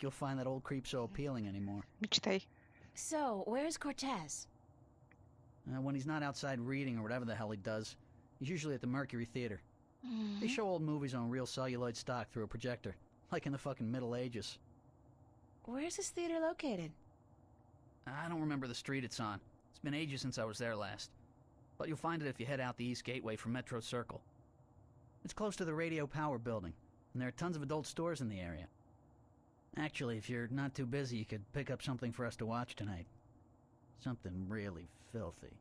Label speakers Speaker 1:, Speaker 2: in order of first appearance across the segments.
Speaker 1: you'll find that old creep so appealing anymore.
Speaker 2: Мечтай.
Speaker 3: So, where's Cortez?
Speaker 1: When he's not outside reading or whatever the hell he does, he's usually at the Mercury Theater. They show old movies on real celluloid stock through a projector, like in the fucking Middle Ages.
Speaker 3: Where's this theater located?
Speaker 1: I don't remember the street it's on. It's been ages since I was there last. But you'll find it if you head out the East Gateway from Metro Circle. It's close to the Radio Power building, and there are tons of adult stores in the area. Actually, if you're not too busy, you could pick up something for us to watch tonight. Something really filthy.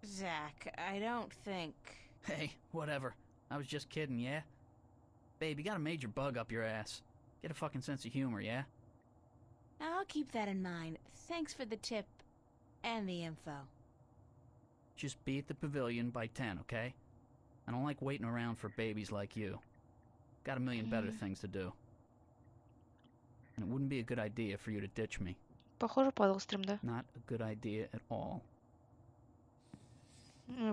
Speaker 3: Zach, I don't think...
Speaker 1: Hey, whatever. I was just kidding, yeah? Babe, you got a major bug up your ass. Get a fucking sense of humor, yeah?
Speaker 3: I'll keep that in mind. Thanks for the tip and the info.
Speaker 1: Just be at the pavilion by 10, okay? I don't like waiting around for babies like you. Got a million better things to do. And it wouldn't be a good idea for you to ditch me.
Speaker 2: Похоже, падал стрим, да?
Speaker 1: Not a good idea at all.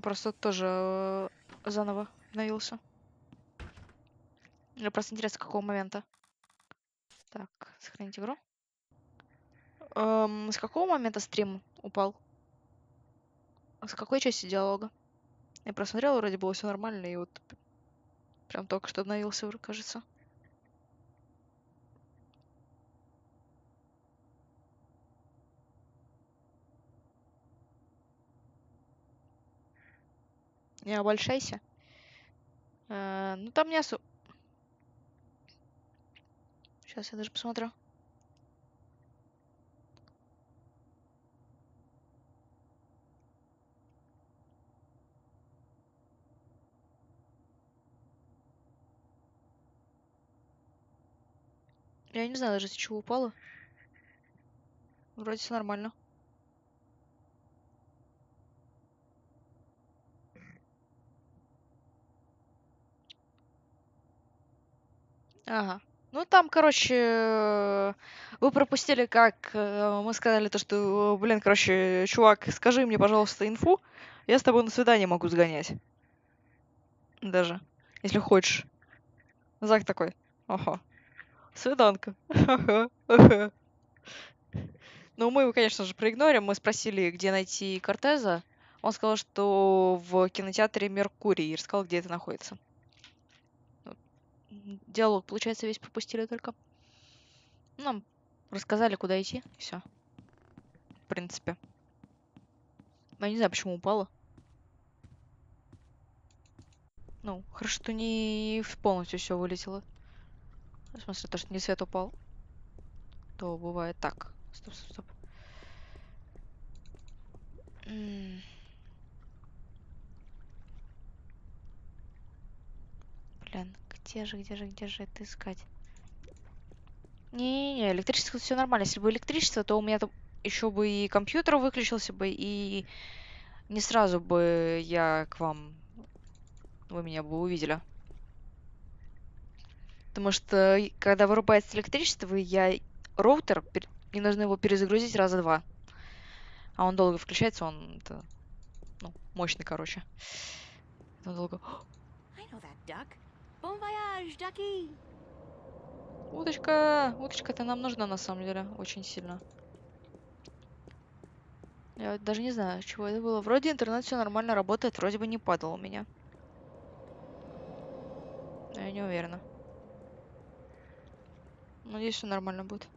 Speaker 2: Просто тоже заново обновился. Мне просто интересно, с какого момента. Так, сохранить игру. С какого момента стрим упал? С какой части диалога? Я просмотрела, вроде было все нормально, и вот прям только что обновился, кажется. Не обольщайся. Ну там не особо. Сейчас я даже посмотрю. Я не знаю даже, с чего упало. Вроде все нормально. Ага. Ну, там, короче, вы пропустили, как мы сказали то, что, блин, короче, чувак, скажи мне, пожалуйста, инфу. Я с тобой на свидание могу сгонять. Даже, если хочешь. Зак такой. Ага. Свиданка. Ага. Ага. Ну, мы его, конечно же, проигнорим. Мы спросили, где найти Кортеза. Он сказал, что в кинотеатре Меркурий. И рассказал, где это находится. Диалог, получается, весь пропустили только. Нам рассказали, куда идти. Все. В принципе. Я не знаю, почему упало. Ну, хорошо, что не полностью все вылетело. В смысле, то, что не свет упал. То бывает так. Стоп, стоп, стоп. Блин, где же это искать? Не-не-не, электричество все нормально. Если бы электричество, то у меня там еще бы и компьютер выключился бы, и не сразу бы я к вам... Вы меня бы увидели. Потому что, когда вырубается электричество, роутер, мне нужно его перезагрузить раза 2. А он долго включается, он... Это, ну, мощный, короче. Он долго... Удочка! Удочка-то нам нужна, на самом деле, очень сильно. Я даже не знаю, чего это было. Вроде интернет все нормально работает, вроде бы не падал у меня. Но я не уверена. Надеюсь, все нормально будет.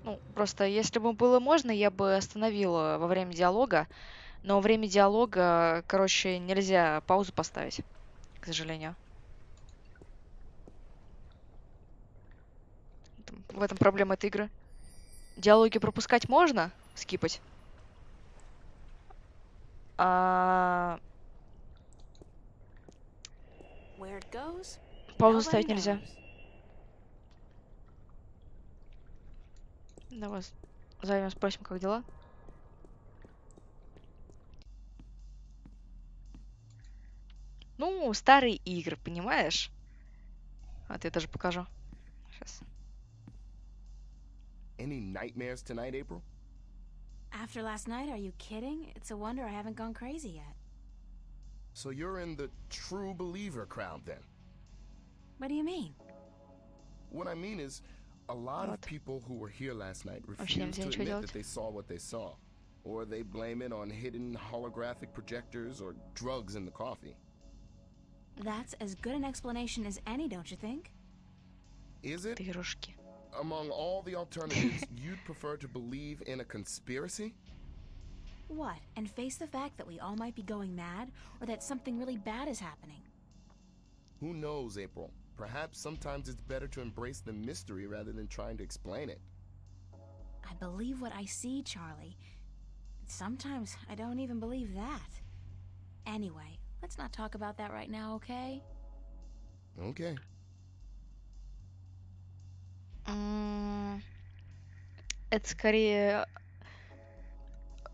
Speaker 2: Ну, просто, если бы было можно, я бы остановила во время диалога. Но во время диалога, короче, нельзя паузу поставить, к сожалению. В этом проблема этой игры. Диалоги пропускать можно, скипать. Паузу ставить нельзя. Давай зайдем, спросим, как дела. Ну, старые игры, понимаешь? А ты даже покажу. Сейчас.
Speaker 4: Any nightmares tonight, April?
Speaker 3: After last night, are you kidding? It's a wonder I haven't gone crazy yet.
Speaker 4: So you're in the true believer crowd then?
Speaker 3: What do you mean?
Speaker 4: What I mean is, a lot of
Speaker 2: Вот.
Speaker 4: people who were here last night
Speaker 2: Вообще
Speaker 4: refuse
Speaker 2: нельзя
Speaker 4: to
Speaker 2: ничего
Speaker 4: admit
Speaker 2: делать.
Speaker 4: that they saw what they saw. Or they blame it on hidden holographic projectors or drugs in the coffee.
Speaker 3: That's as good an explanation as any, don't you think?
Speaker 4: Is it?
Speaker 2: Пирожки.
Speaker 4: Among all the alternatives, you'd prefer to believe in a conspiracy?
Speaker 3: What? And face the fact that we all might be going mad, or that something really bad is happening?
Speaker 4: Who knows, April? Perhaps sometimes it's better to embrace the mystery rather than trying to explain it.
Speaker 3: I believe what I see, Charlie. Sometimes I don't even believe that. Anyway, let's not talk about that right now, okay?
Speaker 4: Okay.
Speaker 2: Это скорее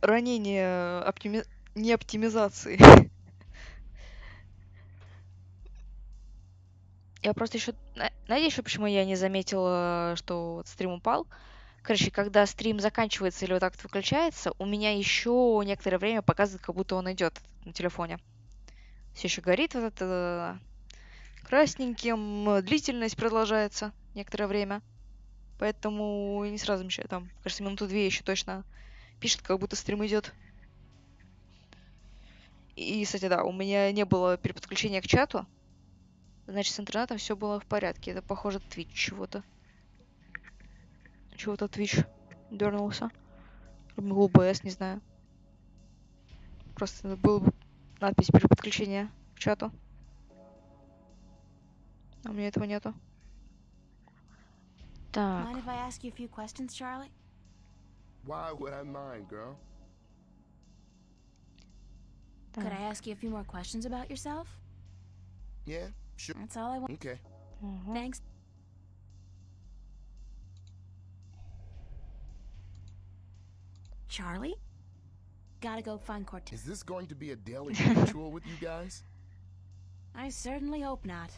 Speaker 2: ранение не оптимизации. Я просто еще... Знаете, еще почему я не заметила, что вот стрим упал? Короче, когда стрим заканчивается или вот так вот выключается, у меня еще некоторое время показывает, как будто он идет на телефоне. Все еще горит вот это красненьким, длительность продолжается некоторое время. Поэтому не сразу замечаю, там, кажется, минуту 2 еще точно пишет, как будто стрим идет. И, кстати, да, у меня не было переподключения к чату. Значит, с интернетом все было в порядке. Это, похоже, Twitch чего-то. Чего-то Twitch дернулся. Или OBS, не знаю. Просто была бы надпись переподключения к чату. А у меня этого нету. Так.
Speaker 3: Mind if I ask you a few questions, Charlie?
Speaker 4: Why would I mind, girl?
Speaker 3: Could I
Speaker 2: Так.
Speaker 3: ask you a few more questions about yourself?
Speaker 4: Yeah, sure.
Speaker 3: That's all I want.
Speaker 4: Okay.
Speaker 2: Угу.
Speaker 3: Thanks. Charlie? Gotta go find Cortez.
Speaker 4: Is this going to be a daily ritual with you guys?
Speaker 3: I certainly hope not.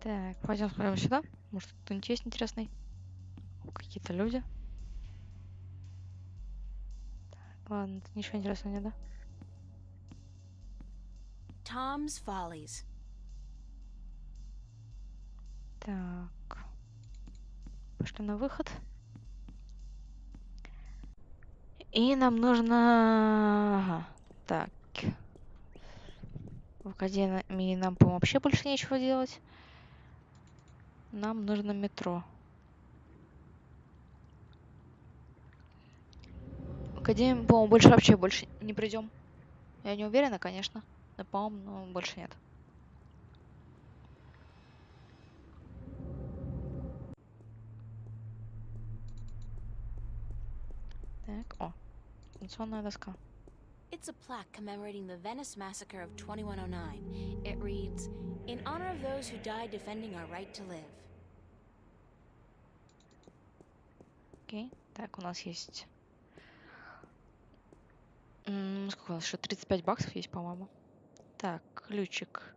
Speaker 2: Так, пойдем прямо сюда. Может, тут кто-нибудь есть интересный? Какие-то люди. Так, ладно, тут ничего интересного нет, да?
Speaker 3: Tom's Follies.
Speaker 2: Так. Пошли на выход. И нам нужно... Ага. Так. В академии нам, по-моему, вообще больше нечего делать. Нам нужно метро. В академию, по-моему, больше не придем. Я не уверена, конечно. Но, по-моему, больше нет. Так, о. Станционная доска.
Speaker 3: It's a plaque commemorating the Venice massacre of 2109. It reads, "In honor of those who died defending our right to live."
Speaker 2: Окей. Так, у нас есть... сколько у нас еще? 35 баксов есть, по-моему. Так, ключик.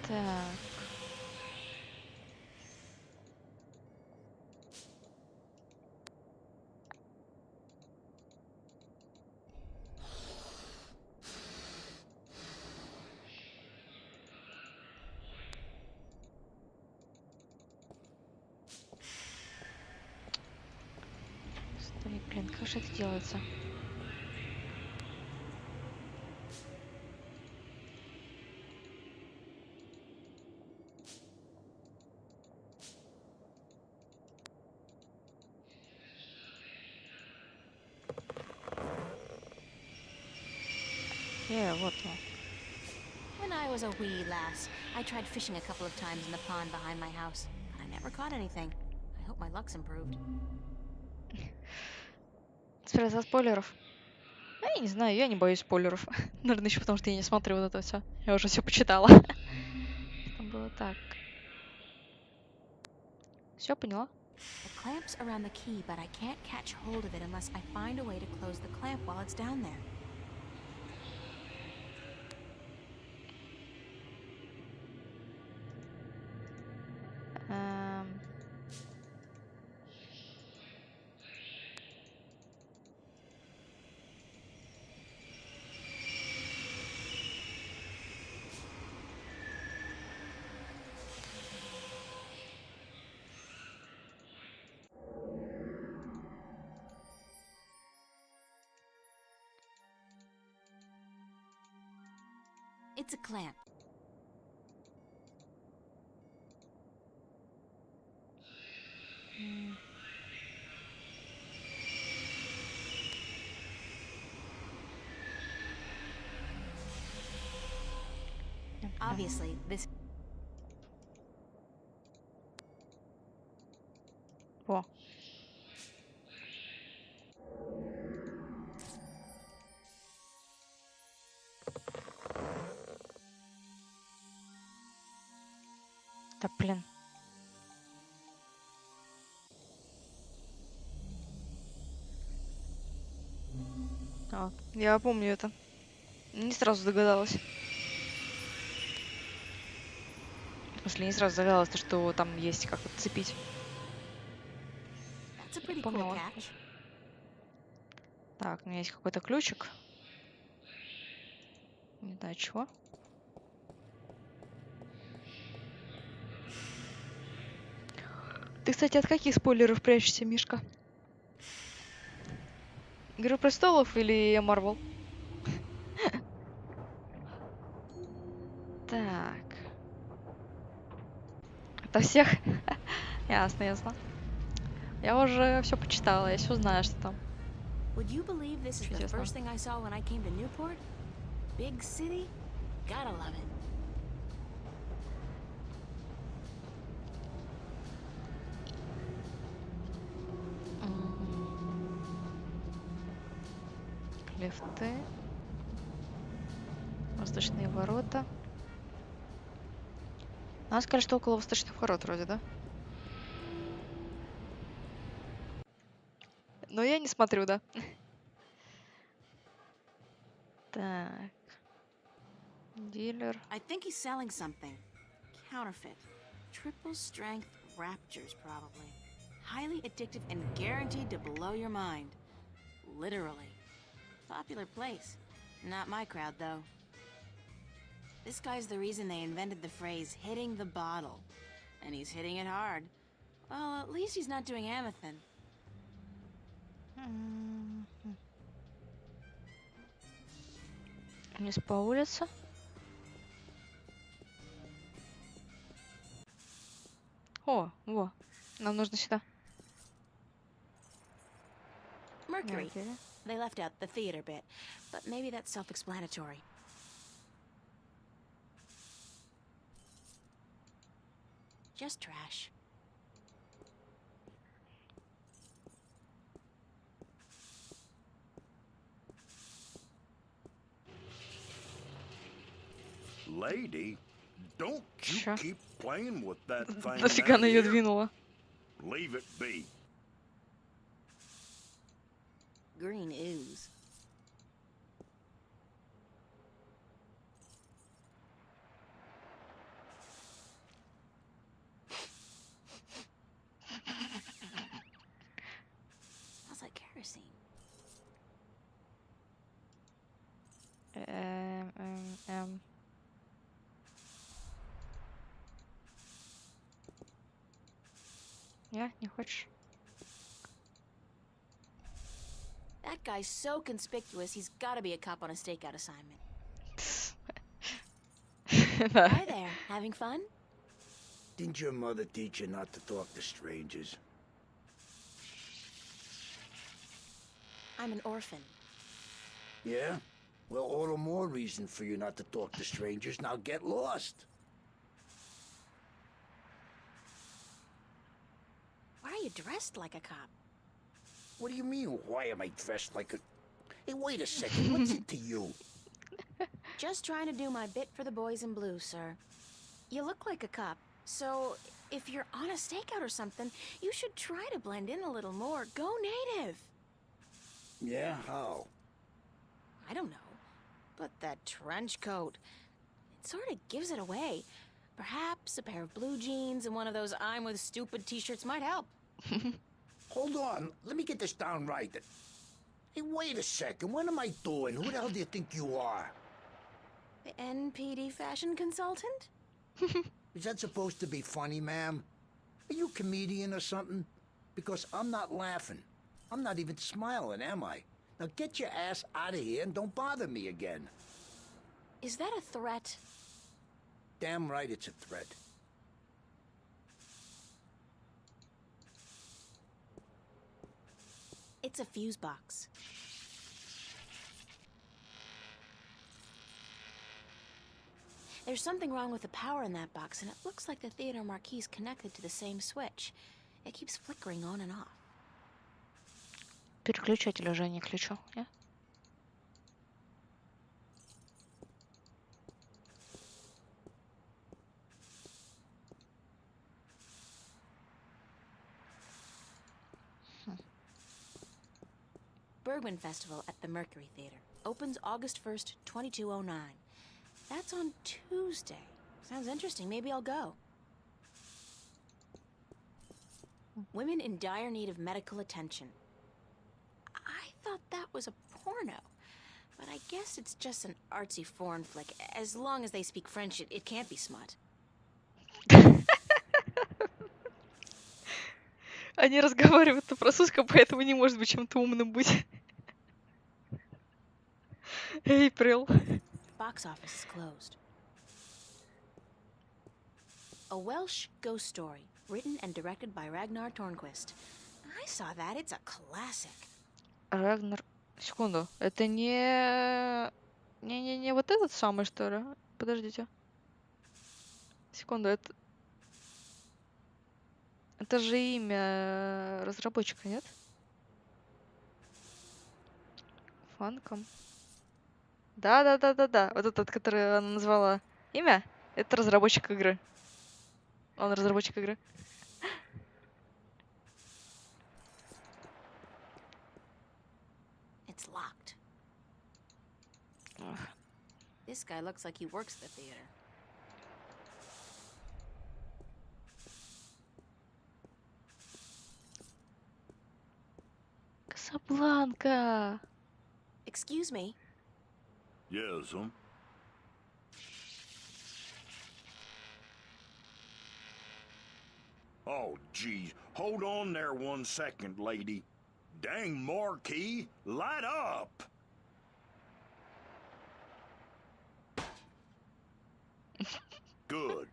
Speaker 2: Так. Стой, блин, как же это делается? Вот он.
Speaker 3: When I was a wee lass, I tried fishing a couple of times in the pond behind my house, but I never caught anything. I hope my luck's improved.
Speaker 2: Теперь за спойлеров. Я не знаю, я не боюсь спойлеров. Наверное, еще потому, что я не смотрю вот это все. Я уже все почитала. Там было так. Все, поняла?
Speaker 3: The clamp's around the key, but I can't catch hold of it unless I find a way to close the clamp while it's down there. It's a clamp. Obviously, this
Speaker 2: Во. Да блин. А, я помню это. Не сразу догадалась. В смысле, не сразу догадалась, то, что там есть как отцепить.
Speaker 3: that's a pretty cool
Speaker 2: Поняла.
Speaker 3: catch.
Speaker 2: Так, у меня есть какой-то ключик. Не знаю чего. Ты, кстати, от каких спойлеров прячешься, Мишка? Игры престолов или Марвел? Так. Это всех? Ясно, ясно. Я уже все почитала, я все знаю, что там.
Speaker 3: Would you believe this is the
Speaker 2: Чудесно.
Speaker 3: first thing I saw when I came to Newport? Big city? Gotta love it.
Speaker 2: Лифты. Восточные ворота. Надо сказать, что около восточных ворот вроде, да? Но я не смотрю, да? Так. Дилер.
Speaker 3: I think he's selling something. Counterfeit. Triple strength raptures, probably. Highly addictive and guaranteed to blow your mind. Literally. Popular place. Not my crowd, though. This guy's the reason they invented the phrase hitting the bottle. And he's hitting it hard. Well, at least he's not doing Amethyst.
Speaker 2: Вниз по улице. О, во. Нам нужно сюда.
Speaker 3: Mercury.
Speaker 2: Меркьюри.
Speaker 3: They left out the theater bit, but maybe that's self-explanatory. Just trash.
Speaker 5: Lady, don't you
Speaker 2: Чё?
Speaker 5: keep playing with that thing.
Speaker 2: Нафига она
Speaker 5: down
Speaker 2: ее
Speaker 5: here.
Speaker 2: двинула?
Speaker 5: Leave it be.
Speaker 3: Green ooze. Smells like kerosene.
Speaker 2: Эм, эм, эм. Не хочешь?
Speaker 3: That guy's so conspicuous, he's gotta be a cop on a stakeout assignment.
Speaker 2: Да.
Speaker 3: Hi there, having fun?
Speaker 6: Didn't your mother teach you not to talk to strangers?
Speaker 3: I'm an orphan.
Speaker 6: Yeah? Well, all the more reason for you not to talk to strangers. Now get lost.
Speaker 3: Why are you dressed like a cop?
Speaker 6: What do you mean, why am I dressed like a... Hey, wait a second, what's it to you?
Speaker 3: Just trying to do my bit for the boys in blue, sir. You look like a cop, so if you're on a stakeout or something, you should try to blend in a little more. Go native.
Speaker 6: Yeah, how?
Speaker 3: I don't know, but that trench coat, it sort of gives it away. Perhaps a pair of blue jeans and one of those I'm with stupid t-shirts might help.
Speaker 6: Hold on, let me get this down right. Hey, wait a second, what am I doing? Who the hell do you think you are?
Speaker 3: The NPD fashion consultant?
Speaker 6: Is that supposed to be funny, ma'am? Are you a comedian or something? Because I'm not laughing. I'm not even smiling, am I? Now get your ass out of here and don't bother me again.
Speaker 3: Is that a threat?
Speaker 6: Damn right it's a threat.
Speaker 3: It's a fuse box. There's something wrong with the power in that box, and it looks like the theater marquee is connected to the same switch. It keeps flickering on and off.
Speaker 2: Переключатель уже не ключу, не?
Speaker 3: Bergman Festival at the Mercury Theater. Opens August 1st, 2209. That's on Tuesday. Sounds interesting. Maybe I'll go. Women in dire need of medical attention. I thought that was a porno, but I guess it's just an artsy foreign flick. As long as they speak French, it can't be smut.
Speaker 2: Они разговаривают на французском, поэтому не может быть чем-то умным быть. Эйприл.
Speaker 3: Box office is closed. A Welsh ghost story, written and directed by Ragnar Tornquist. I saw that. It's a classic.
Speaker 2: Рагнар... Секунду. Это не... Не вот этот самый, что ли? Подождите. Секунду, это... Это же имя разработчика, нет? Фанком. Да. Вот этот, который она назвала имя, это разработчик игры. Он разработчик игры.
Speaker 3: It's locked.
Speaker 2: Ugh.
Speaker 3: This guy looks like he works at the theater.
Speaker 2: Касабланка!
Speaker 3: Excuse me.
Speaker 5: Yes, Oh, geez. Hold on there 1 second, lady. Dang marquee, light up! Good.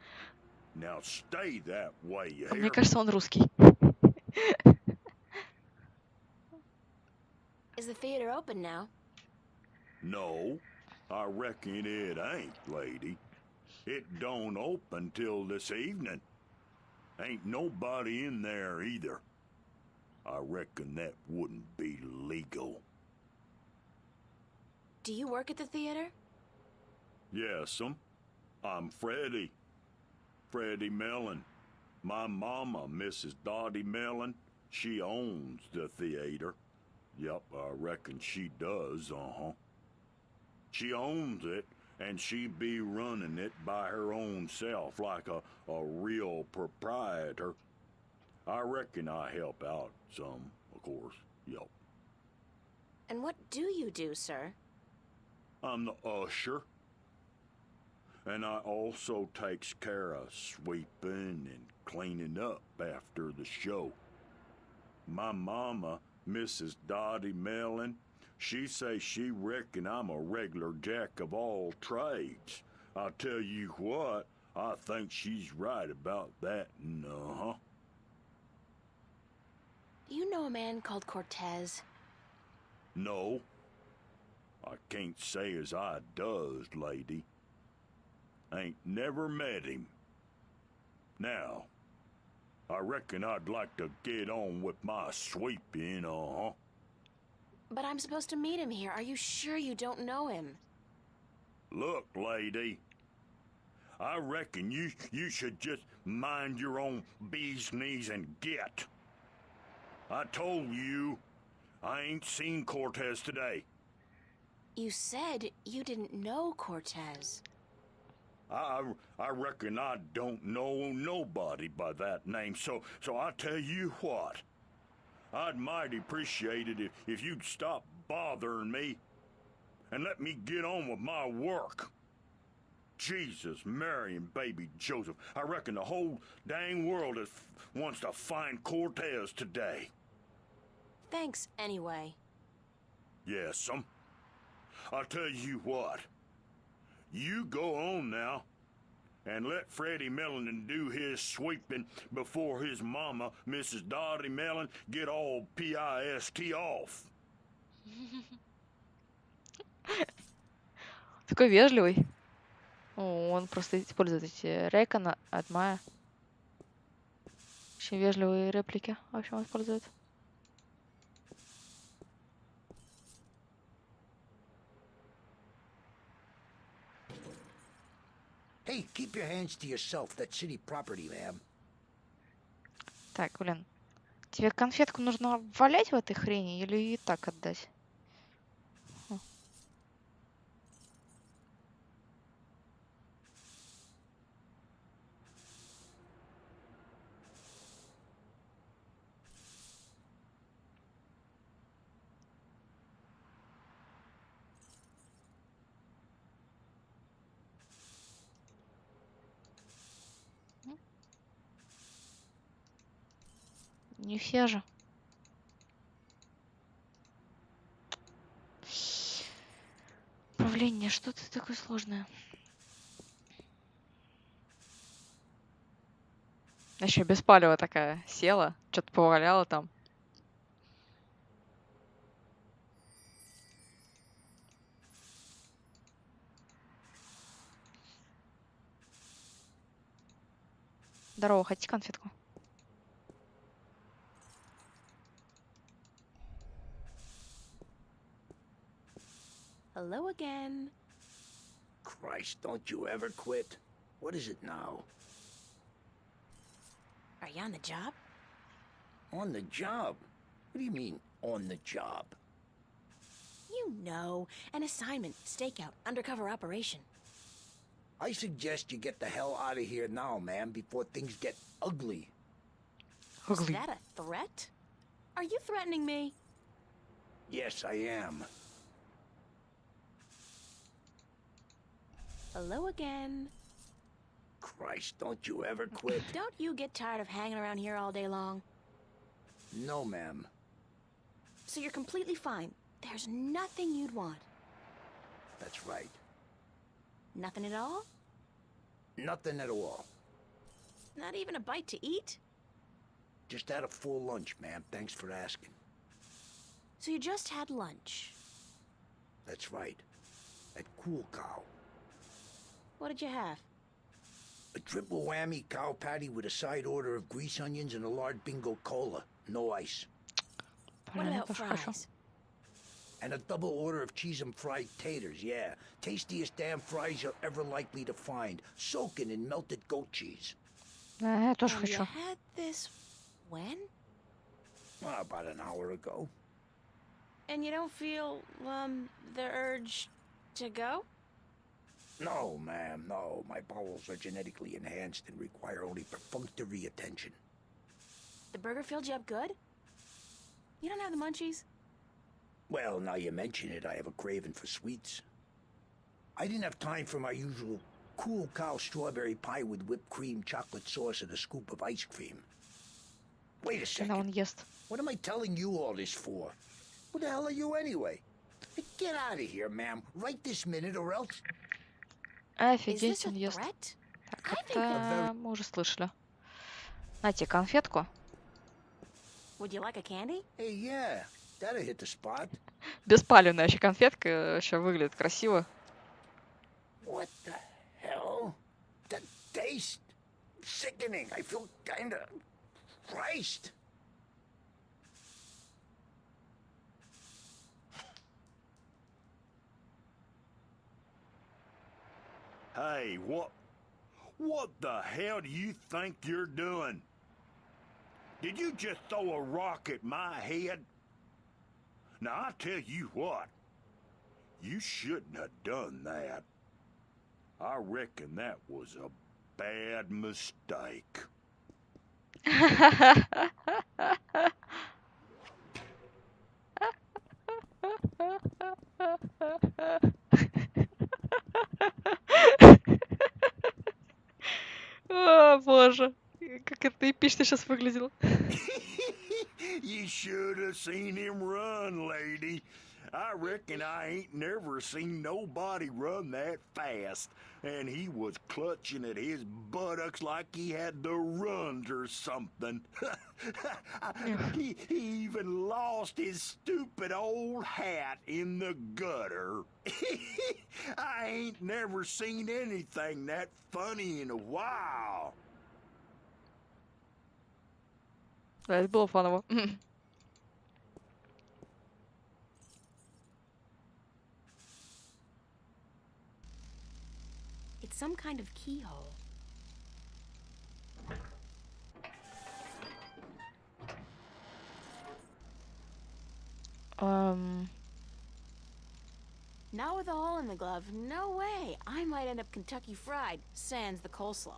Speaker 5: Now stay that way, you
Speaker 2: Мне
Speaker 5: hear?
Speaker 2: кажется, он русский.
Speaker 3: Is the theater open now?
Speaker 5: No, I reckon it ain't, lady. It don't open till this evening. Ain't nobody in there either. I reckon that wouldn't be legal.
Speaker 3: Do you work at the theater?
Speaker 5: Yes'm. I'm Freddie. Freddie Mellon. My mama, Mrs. Dottie Mellon, she owns the theater. Yup, I reckon she does, She owns it, and she be running it by her own self like a real proprietor. I reckon I help out some, of course, yup.
Speaker 3: And what do you do, sir?
Speaker 5: I'm the usher. And I also takes care of sweeping and cleaning up after the show. My mama, Mrs. Dottie Mellon, she say she reckon I'm a regular jack of all trades. I tell you what, I think she's right about that,
Speaker 3: Do you know a man called Cortez?
Speaker 5: No, I can't say as I does, lady. Ain't never met him. Now, I reckon I'd like to get on with my sweeping,
Speaker 3: But I'm supposed to meet him here. Are you sure you don't know him?
Speaker 5: Look, lady, I reckon you should just mind your own bee's knees and get. I told you, I ain't seen Cortez today.
Speaker 3: You said you didn't know Cortez.
Speaker 5: I reckon I don't know nobody by that name, so I tell you what, I'd mighty appreciate it if you'd stop bothering me and let me get on with my work. Jesus, Mary, and baby Joseph, I reckon the whole dang world wants to find Cortez today.
Speaker 3: Thanks, anyway.
Speaker 5: Yes'm. I'll tell you what. You go on now, and let Freddie Mellon do his sweeping before his mama, Mrs. Dottie Mellon, get all pissed off.
Speaker 2: Такой вежливый. О, он просто использует эти Рейкона, Адмая. Очень вежливые реплики, в общем, он использует.
Speaker 6: Hey, keep your hands to yourself. That's city property, ma'am.
Speaker 2: Так, блин. Тебе конфетку нужно валять в этой хрени или и так отдать? Не все же. Управление, что-то такое сложное. Еще беспалево такая села, что-то поваляла там. Здорово, хотите конфетку?
Speaker 3: Hello again.
Speaker 6: Christ, don't you ever quit. What is it now?
Speaker 3: Are you on the job?
Speaker 6: On the job? What do you mean, on the job?
Speaker 3: You know, an assignment, stakeout, undercover operation.
Speaker 6: I suggest you get the hell out of here now, ma'am, before things get ugly.
Speaker 3: Is that a threat? Are you threatening me?
Speaker 6: Yes, I am.
Speaker 3: Hello again.
Speaker 6: Christ, don't you ever quit.
Speaker 3: Don't you get tired of hanging around here all day long?
Speaker 6: No, ma'am.
Speaker 3: So you're completely fine. There's nothing you'd want.
Speaker 6: That's right.
Speaker 3: Nothing at all?
Speaker 6: Nothing at all.
Speaker 3: Not even a bite to eat?
Speaker 6: Just had a full lunch, ma'am. Thanks for asking.
Speaker 3: So you just had lunch.
Speaker 6: That's right. At Cool Cow.
Speaker 3: What did you have?
Speaker 6: A triple whammy cow patty with a side order of grease onions and a large bingo cola. No ice.
Speaker 3: What
Speaker 2: Блин,
Speaker 3: about
Speaker 2: это ж хорошо.
Speaker 3: fries?
Speaker 6: And a double order of cheese and fried taters, yeah. Tastiest damn fries you're ever likely to find. Soaking in melted goat cheese.
Speaker 2: Я тоже
Speaker 3: And you
Speaker 2: хочу.
Speaker 3: had this when?
Speaker 6: About an hour ago.
Speaker 3: And you don't feel, the urge to go?
Speaker 6: No, ma'am, no. My bowels are genetically enhanced and require only perfunctory attention.
Speaker 3: The burger filled you up good? You don't have the munchies?
Speaker 6: Well, now you mention it, I have a craving for sweets. I didn't have time for my usual Cool Cow strawberry pie with whipped cream, chocolate sauce, and a scoop of ice cream. Wait a
Speaker 2: Когда он
Speaker 6: second.
Speaker 2: ест.
Speaker 6: What am I telling you all this for? Who the hell are you anyway? Get out of here, ma'am. Right this minute or else...
Speaker 3: Is
Speaker 2: Офигеть,
Speaker 3: this a
Speaker 2: он ест.
Speaker 3: threat?
Speaker 2: Так,
Speaker 3: I think
Speaker 2: это мы уже слышали. На тебе конфетку.
Speaker 3: Would you like a candy?
Speaker 6: Hey, yeah, that'll hit the spot.
Speaker 2: Беспалевная еще конфетка, еще выглядит красиво.
Speaker 6: What the hell? That taste... sickening. I feel kinda... Christ.
Speaker 5: Hey, what the hell do you think you're doing? Did you just throw a rock at my head? Now, I tell you what, you shouldn't have done that. I reckon that was a bad mistake.
Speaker 2: О, боже. Как это эпично сейчас выглядело.
Speaker 5: You should have seen him run, lady. I reckon I ain't never seen nobody run that fast. And he was clutching at his buttocks like he had the runs or something. he even lost his stupid old hat in the gutter. I ain't never seen anything that funny in a while.
Speaker 2: Да, это было фаново.
Speaker 3: It's some kind of keyhole. Not with a hole in the glove. No way. I might end up Kentucky Fried, sans the coleslaw.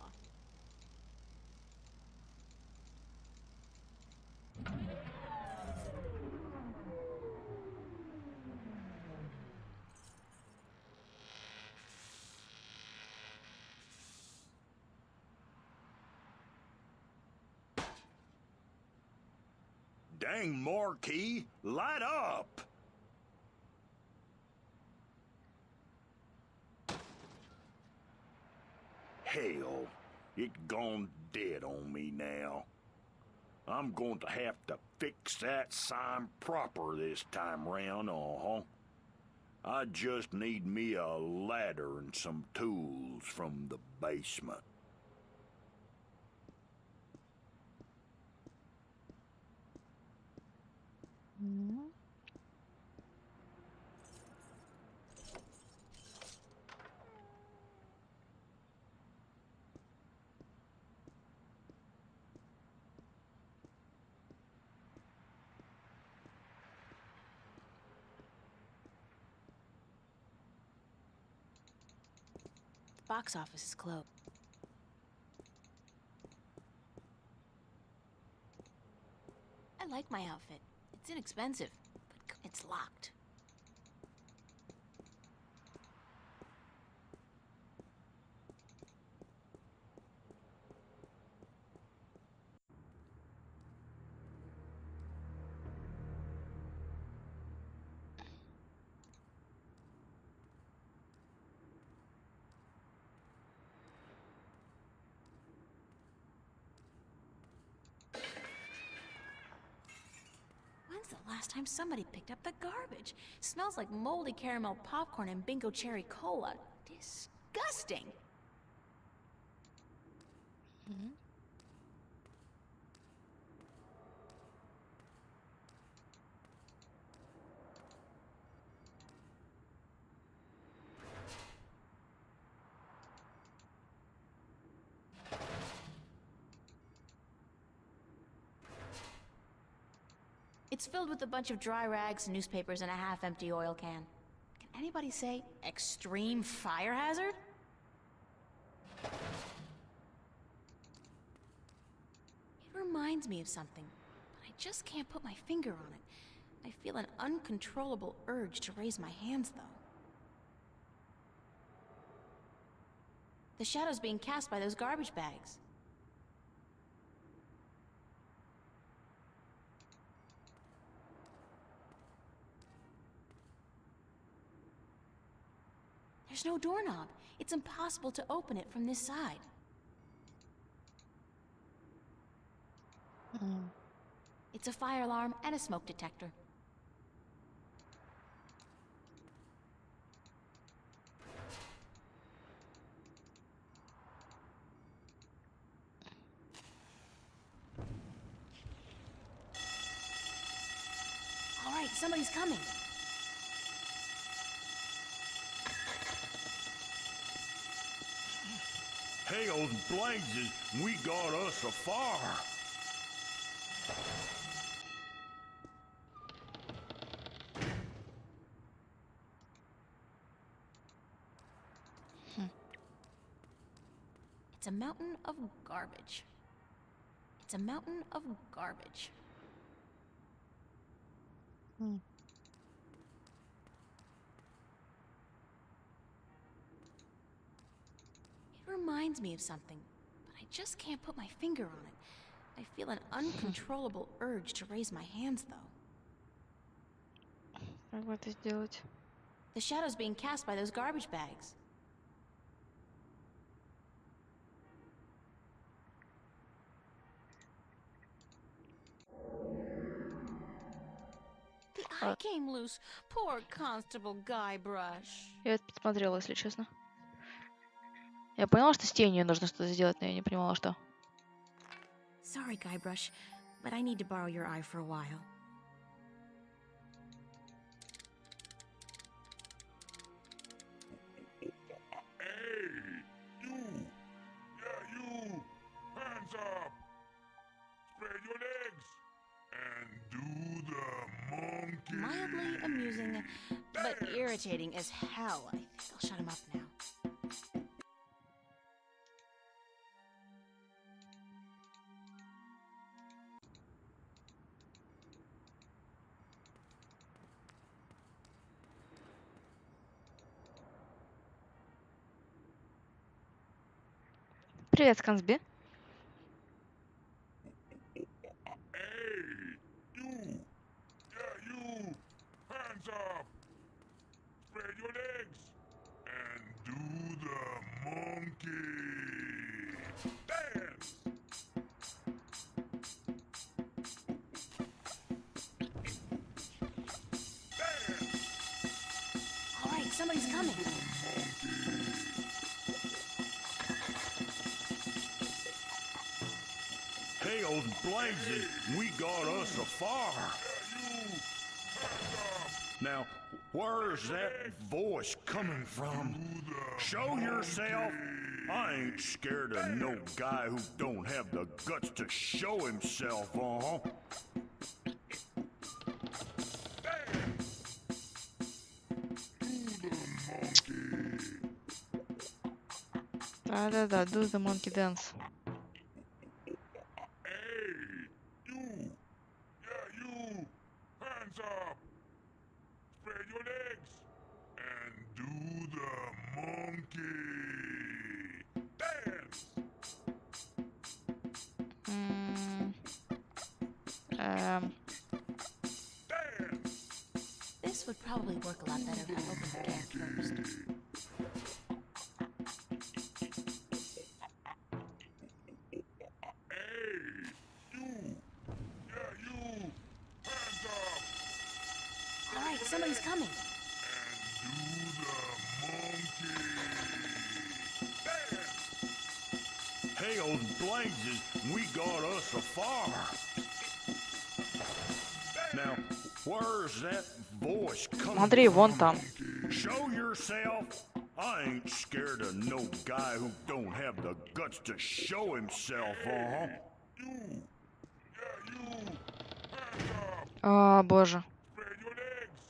Speaker 5: Dang, Marquis, light up! Hell, it gone dead on me now. I'm going to have to fix that sign proper this time round, I just need me a ladder and some tools from the basement.
Speaker 3: Box office is closed. I like my outfit. It's inexpensive, but it's locked. When's the last time somebody picked up the garbage? Smells like moldy caramel popcorn and bingo cherry cola. Disgusting. It's filled with a bunch of dry rags, newspapers, and a half-empty oil can. Can anybody say extreme fire hazard? It reminds me of something, but I just can't put my finger on it. I feel an uncontrollable urge to raise my hands, though. The shadow's being cast by those garbage bags. There's no doorknob. It's impossible to open it from this side. It's a fire alarm and a smoke detector. All right, somebody's coming.
Speaker 5: Hell's blazes, we got us a fire.
Speaker 3: It's a mountain of garbage. It's a mountain of garbage. It reminds me of something, but I just can't put my finger on it. I feel an uncontrollable urge to raise my hands, though.
Speaker 2: Как бы это сделать?
Speaker 3: The shadow's being cast by those garbage bags. The eye came loose. Poor Constable Guybrush.
Speaker 2: Я это подсмотрела, если честно. Я поняла, что с тенью нужно что-то сделать, но я не понимала, что.
Speaker 3: Sorry, Guybrush, but I need to borrow your eye for a while.
Speaker 5: Hey, you! Yeah, you! Hands up! Spread your legs! And do the monkey!
Speaker 3: Mildly amusing, but irritating as hell. I think I'll shut him up now.
Speaker 2: Привет, Скансби.
Speaker 5: Hey, you! Yeah, you! Hands up! Spread your legs! And do the monkey! Dance! Dance!
Speaker 3: All right, somebody's coming.
Speaker 5: Hails blazes, we got us a fire. Now, where's that voice coming from? Show yourself. I ain't scared of no guy who don't have the guts to show himself,
Speaker 2: Да-да-да, do the monkey dance.
Speaker 5: Hey, you! Yeah, you! Hands up! Spread your legs! And do the monkey! Dance!
Speaker 2: М, эм,
Speaker 5: Dance!
Speaker 3: This would probably work a lot better if I opened the can first.
Speaker 5: Hey, you! Yeah, you! Hands up!
Speaker 3: All right, somebody's coming.
Speaker 5: And do the monkey! Dance! Hails blazes, we got us a fire. Now, where's that voice coming
Speaker 2: Смотри, вон
Speaker 5: from?
Speaker 2: там.
Speaker 5: Show yourself. I ain't scared of no guy who don't have the guts to show himself, You! Yeah, you! Hands up!
Speaker 2: А, боже.
Speaker 5: Spread your legs!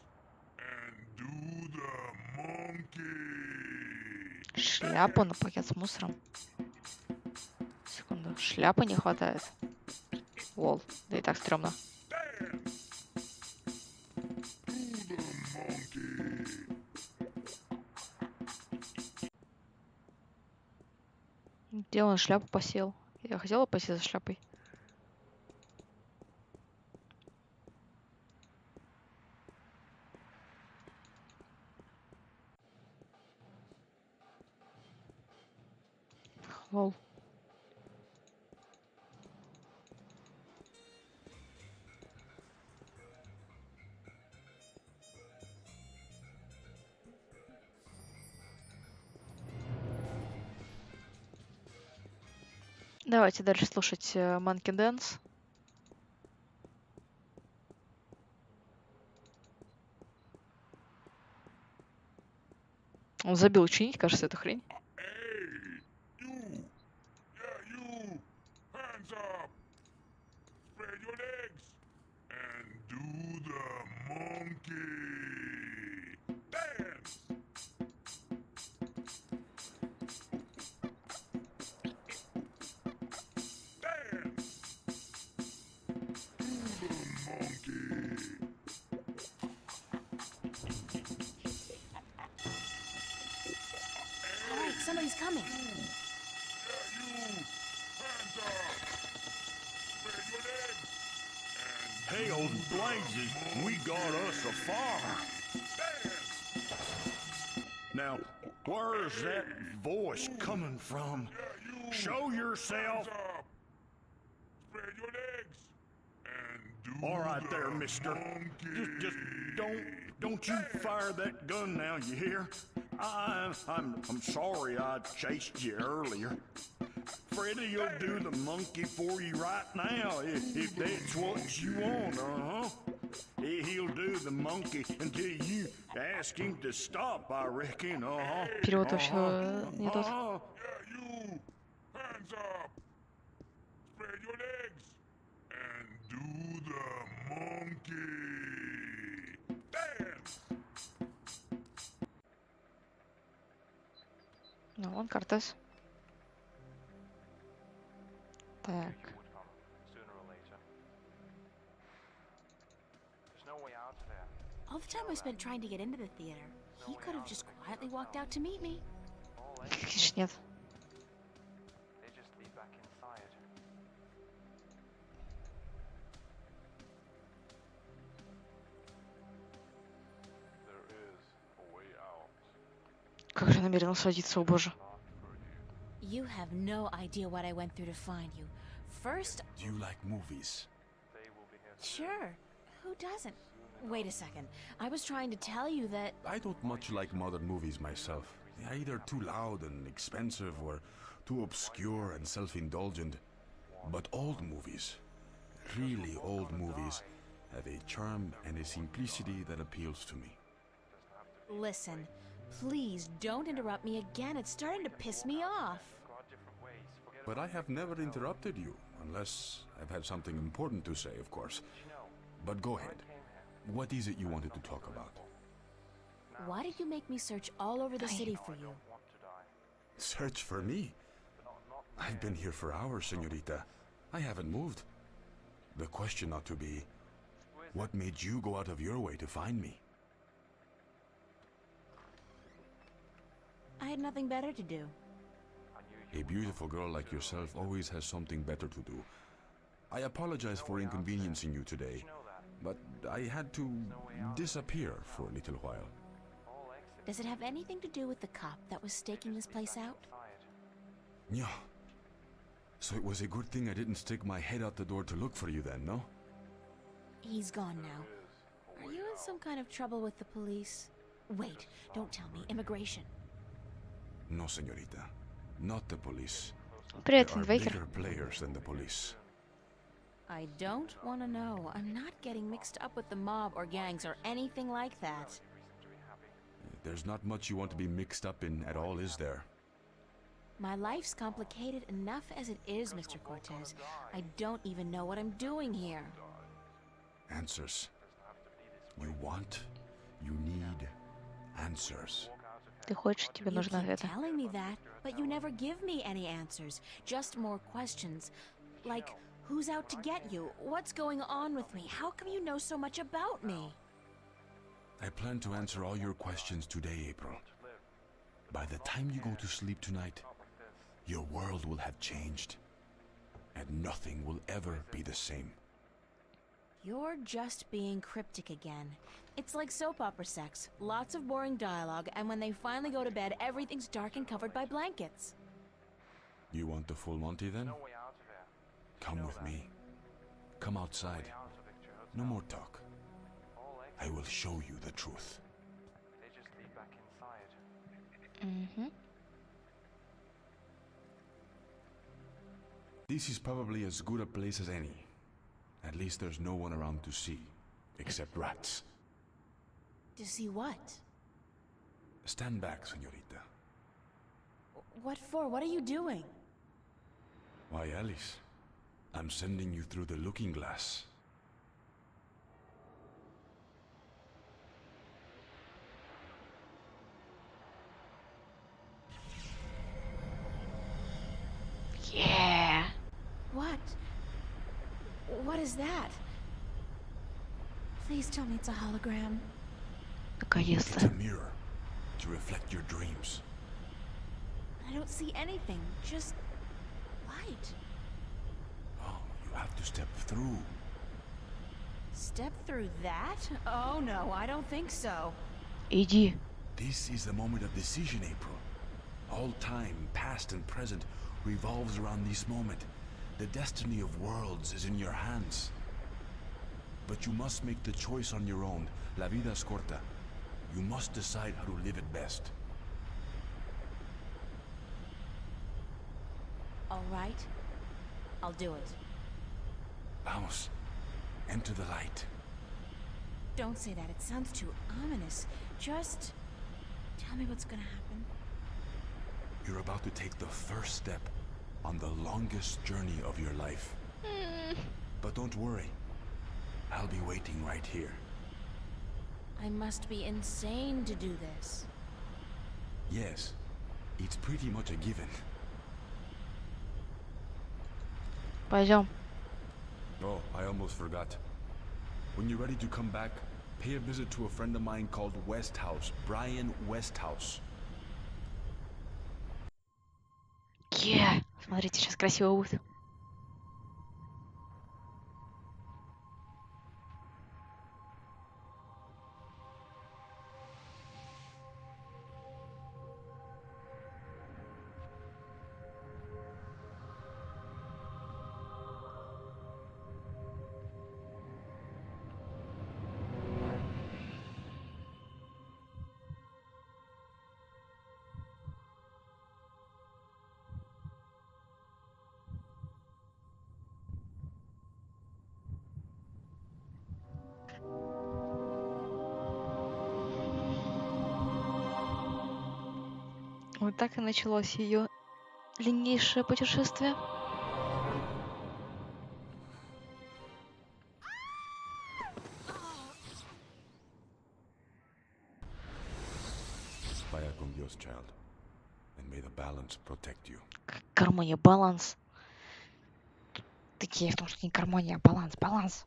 Speaker 5: And do the monkey!
Speaker 2: Шляпу на пакет с мусором. Секунду. Шляпы не хватает. Лол. Да и так стрёмно. Где он шляпу посел? Я хотела посесть за шляпой. Лол. Давайте дальше слушать Monkey Dance. Он забил чинить, кажется, эту хрень.
Speaker 5: Hey, you! Yeah, you! Hands up! Spread your legs! And do the monkey! Dance! Dance! Do the monkey!
Speaker 3: All right, somebody's coming.
Speaker 5: Hell's blazes, we got us a fire. Now, where's that voice coming from? Show yourself.
Speaker 7: Spread your legs and do
Speaker 5: All right there,
Speaker 7: the
Speaker 5: mister.
Speaker 7: monkey.
Speaker 5: Just don't you fire that gun now, you hear? I'm sorry I chased you earlier. Freddy will do the monkey for you right now, if that's what you want, He'll do the monkey until you ask him to stop, I reckon,
Speaker 2: Перевод вообще не тот.
Speaker 7: Yeah, you. Hands up. Spread your legs and do the monkey. Dance.
Speaker 2: Ну, вон Кортес. Так.
Speaker 3: All the time I spent trying to get into the theater, he could have just quietly walked out to meet me.
Speaker 2: Конечно, нет. Как же намерен садиться, о боже.
Speaker 3: You have no idea what I went through to find you. First,
Speaker 8: Do you like movies?
Speaker 3: sure, who doesn't? Wait a second. I was trying to tell you that
Speaker 8: I don't much like modern movies myself. They're either too loud and expensive or too obscure and self-indulgent. But old movies, really old movies, have a charm and a simplicity that appeals to me.
Speaker 3: Listen, please don't interrupt me again. It's starting to piss me off.
Speaker 8: But I have never interrupted you, unless I've had something important to say, of course. But go ahead. What is it you wanted to talk about?
Speaker 3: Why did you make me search all over the city for you?
Speaker 8: Search for me? I've been here for hours, señorita. I haven't moved. The question ought to be, what made you go out of your way to find me?
Speaker 3: I had nothing better to do.
Speaker 8: A beautiful girl like yourself always has something better to do. I apologize for inconveniencing you today, but I had to disappear for a little while.
Speaker 3: Does it have anything to do with the cop that was staking this place out?
Speaker 8: Yeah. So it was a good thing I didn't stick my head out the door to look for you then, no?
Speaker 3: He's gone now. Are you in some kind of trouble with the police? Wait, don't tell me. Immigration.
Speaker 8: No, señorita. Not the police.
Speaker 2: Привет,
Speaker 8: There are
Speaker 2: Вейкер.
Speaker 8: bigger players than the police.
Speaker 3: I don't want to know. I'm not getting mixed up with the mob or gangs or anything like that.
Speaker 8: There's not much you want to be mixed up in at all, is there?
Speaker 3: My life's complicated enough as it is, Mr. Cortez. I don't even know what I'm doing here.
Speaker 8: Answers. You want, you need answers.
Speaker 2: Ты хочешь, тебе
Speaker 3: You
Speaker 2: нужны
Speaker 3: keep
Speaker 2: ответы.
Speaker 3: telling me that, but you never give me any answers. Just more questions. Like, who's out to get you? What's going on with me? How come you know so much about me?
Speaker 8: I plan to answer all your questions today, April. By the time you go to sleep tonight, your world will have changed, and nothing will ever be the same.
Speaker 3: You're just being cryptic again. It's like soap opera sex. Lots of boring dialogue, and when they finally go to bed, everything's dark and covered by blankets.
Speaker 8: You want the full Monty then? Come with me. Come outside. No more talk. I will show you the truth.
Speaker 2: Мгм.
Speaker 8: This is probably as good a place as any. At least there's no one around to see, except rats.
Speaker 3: To see what?
Speaker 8: Stand back, señorita.
Speaker 3: What for? What are you doing?
Speaker 8: Why, Alice, I'm sending you through the looking glass.
Speaker 2: Yeah.
Speaker 3: What? What is that? Please tell me it's a hologram.
Speaker 8: It's
Speaker 2: Наконец-то.
Speaker 8: a mirror to reflect your dreams.
Speaker 3: I don't see anything. Just light.
Speaker 8: Oh, you have to step through.
Speaker 3: Step through that? Oh no, I don't think so.
Speaker 2: Иди.
Speaker 8: This is the moment of decision, April. All time, past and present, revolves around this moment. The destiny of worlds is in your hands. But you must make the choice on your own. La vida es corta. You must decide how to live it best.
Speaker 3: All right. I'll do it.
Speaker 8: Vamos. Enter the light.
Speaker 3: Don't say that. It sounds too ominous. Just tell me what's gonna happen.
Speaker 8: You're about to take the first step on the longest journey of your life. But don't worry. I'll be waiting right here.
Speaker 3: I must be insane to do this.
Speaker 8: Yes, it's pretty much a given.
Speaker 2: Пойдем.
Speaker 8: Oh, I almost forgot. When you're ready to come back, pay a visit to a friend of mine called Westhouse, Brian Westhouse.
Speaker 2: Смотрите, сейчас красиво будет. Вот так и началось ее длиннейшее путешествие.
Speaker 8: Vaya con Dios, child. And may the balance protect you.
Speaker 2: Гармония, баланс. Такие в том, что не гармония, а баланс, баланс.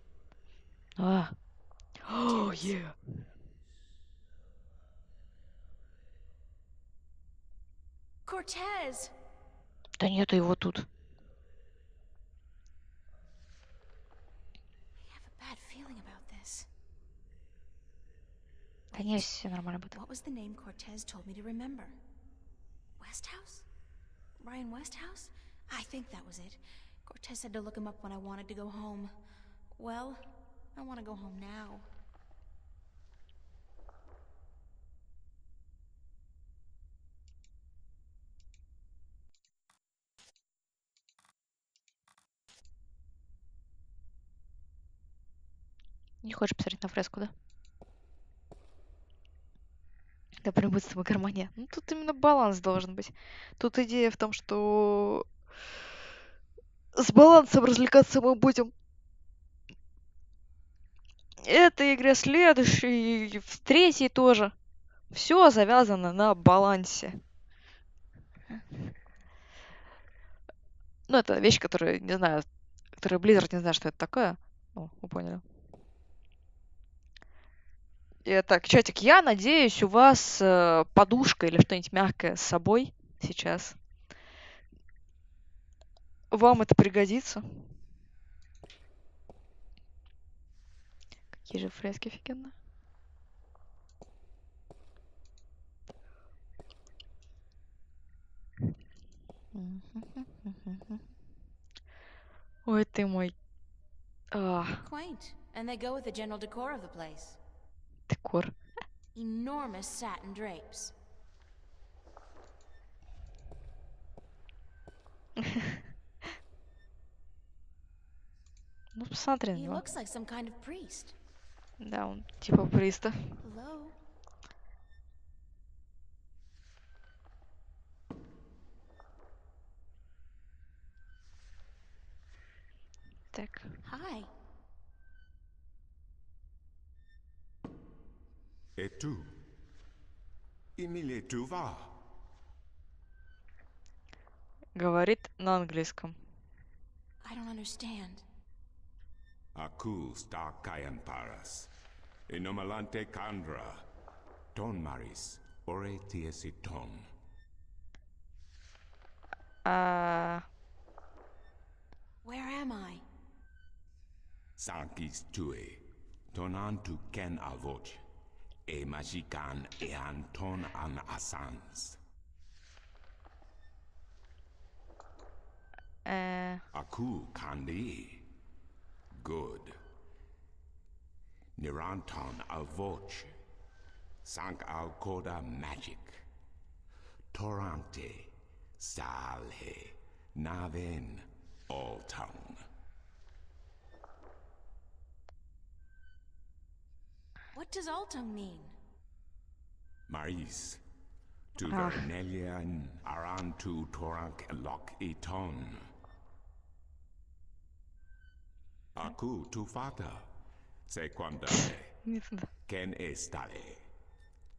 Speaker 2: О, yeah.
Speaker 3: Cortez!
Speaker 2: Да нету его тут.
Speaker 3: I have a bad feeling about this.
Speaker 2: Да не, все нормально будет.
Speaker 3: What was the name Cortez told me to remember? Westhouse? Ryan Westhouse? I think that was it. Cortez said to look him up when I wanted to go home. Well, I want to go home now.
Speaker 2: Не хочешь посмотреть на фреску, да? Да прям будет с тобой гармония. Ну, тут именно баланс должен быть. Тут идея в том, что с балансом развлекаться мы будем этой игре, следующей, и в третьей тоже. Все завязано на балансе. Ну, это вещь, которая, не знаю, которая Blizzard не знает, что это такое. Ну, вы поняли. Так, чатик, я надеюсь, у вас подушка или что-нибудь мягкое с собой сейчас. Вам это пригодится. Какие же фрески офигенно. Ой, ты мой.
Speaker 3: Quaint, and they go with the general decor of the place.
Speaker 2: Декор.
Speaker 3: Enormous satin drapes.
Speaker 2: Ну, посмотри на
Speaker 3: He
Speaker 2: него.
Speaker 3: looks like some kind of priest.
Speaker 2: Да, он типа пристав.
Speaker 3: Hello?
Speaker 2: Так.
Speaker 3: Hi.
Speaker 7: Et tu? Emile, tu vas?
Speaker 2: Говорит на английском.
Speaker 3: I don't understand.
Speaker 7: Aku sta kayan paras. Inomalante kandra. Ton maris. Ore tiesi tom.
Speaker 3: Where am I?
Speaker 7: Sankis tue. Tonantu ken alvoch. E majikan e anton an asans. Aku kandi. Good. Niranton alvoch. Sank al koda magic. Torante. Salhe. Naven. All tongue.
Speaker 3: What does Altung mean?
Speaker 7: Maris. Tu vernelian arantu torank lock eton. Aku tu fata. Se quandale. Ken estale.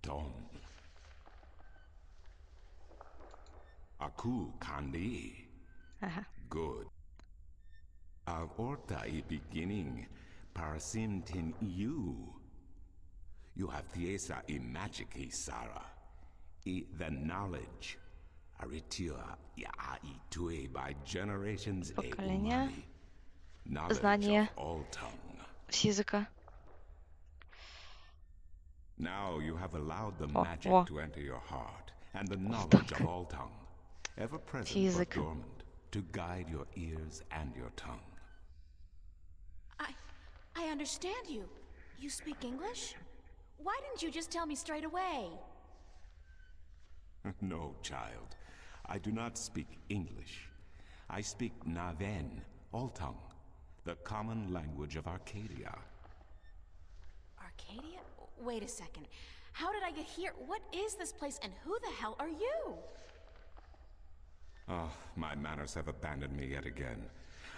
Speaker 7: Ton. Aku kandi. Good. Al orta I beginning. Parasimtin you. You have Thiesa I magic I Sara. I the knowledge. Aritua ya I tue by generations e
Speaker 2: Поколение.
Speaker 7: umani. Knowledge
Speaker 2: Знание.
Speaker 7: of all tongue.
Speaker 2: С языка.
Speaker 7: Now you have allowed the
Speaker 2: О,
Speaker 7: magic
Speaker 2: о.
Speaker 7: to enter your heart, and the knowledge of all tongue, ever present but
Speaker 2: Язык.
Speaker 7: dormant, to guide your ears and your tongue.
Speaker 3: I understand you. You speak English? Why didn't you just tell me straight away?
Speaker 7: No, child. I do not speak English. I speak Naven, all tongue, the common language of Arcadia.
Speaker 3: Arcadia? Wait a second. How did I get here? What is this place, and who the hell are you?
Speaker 7: Oh, my manners have abandoned me yet again.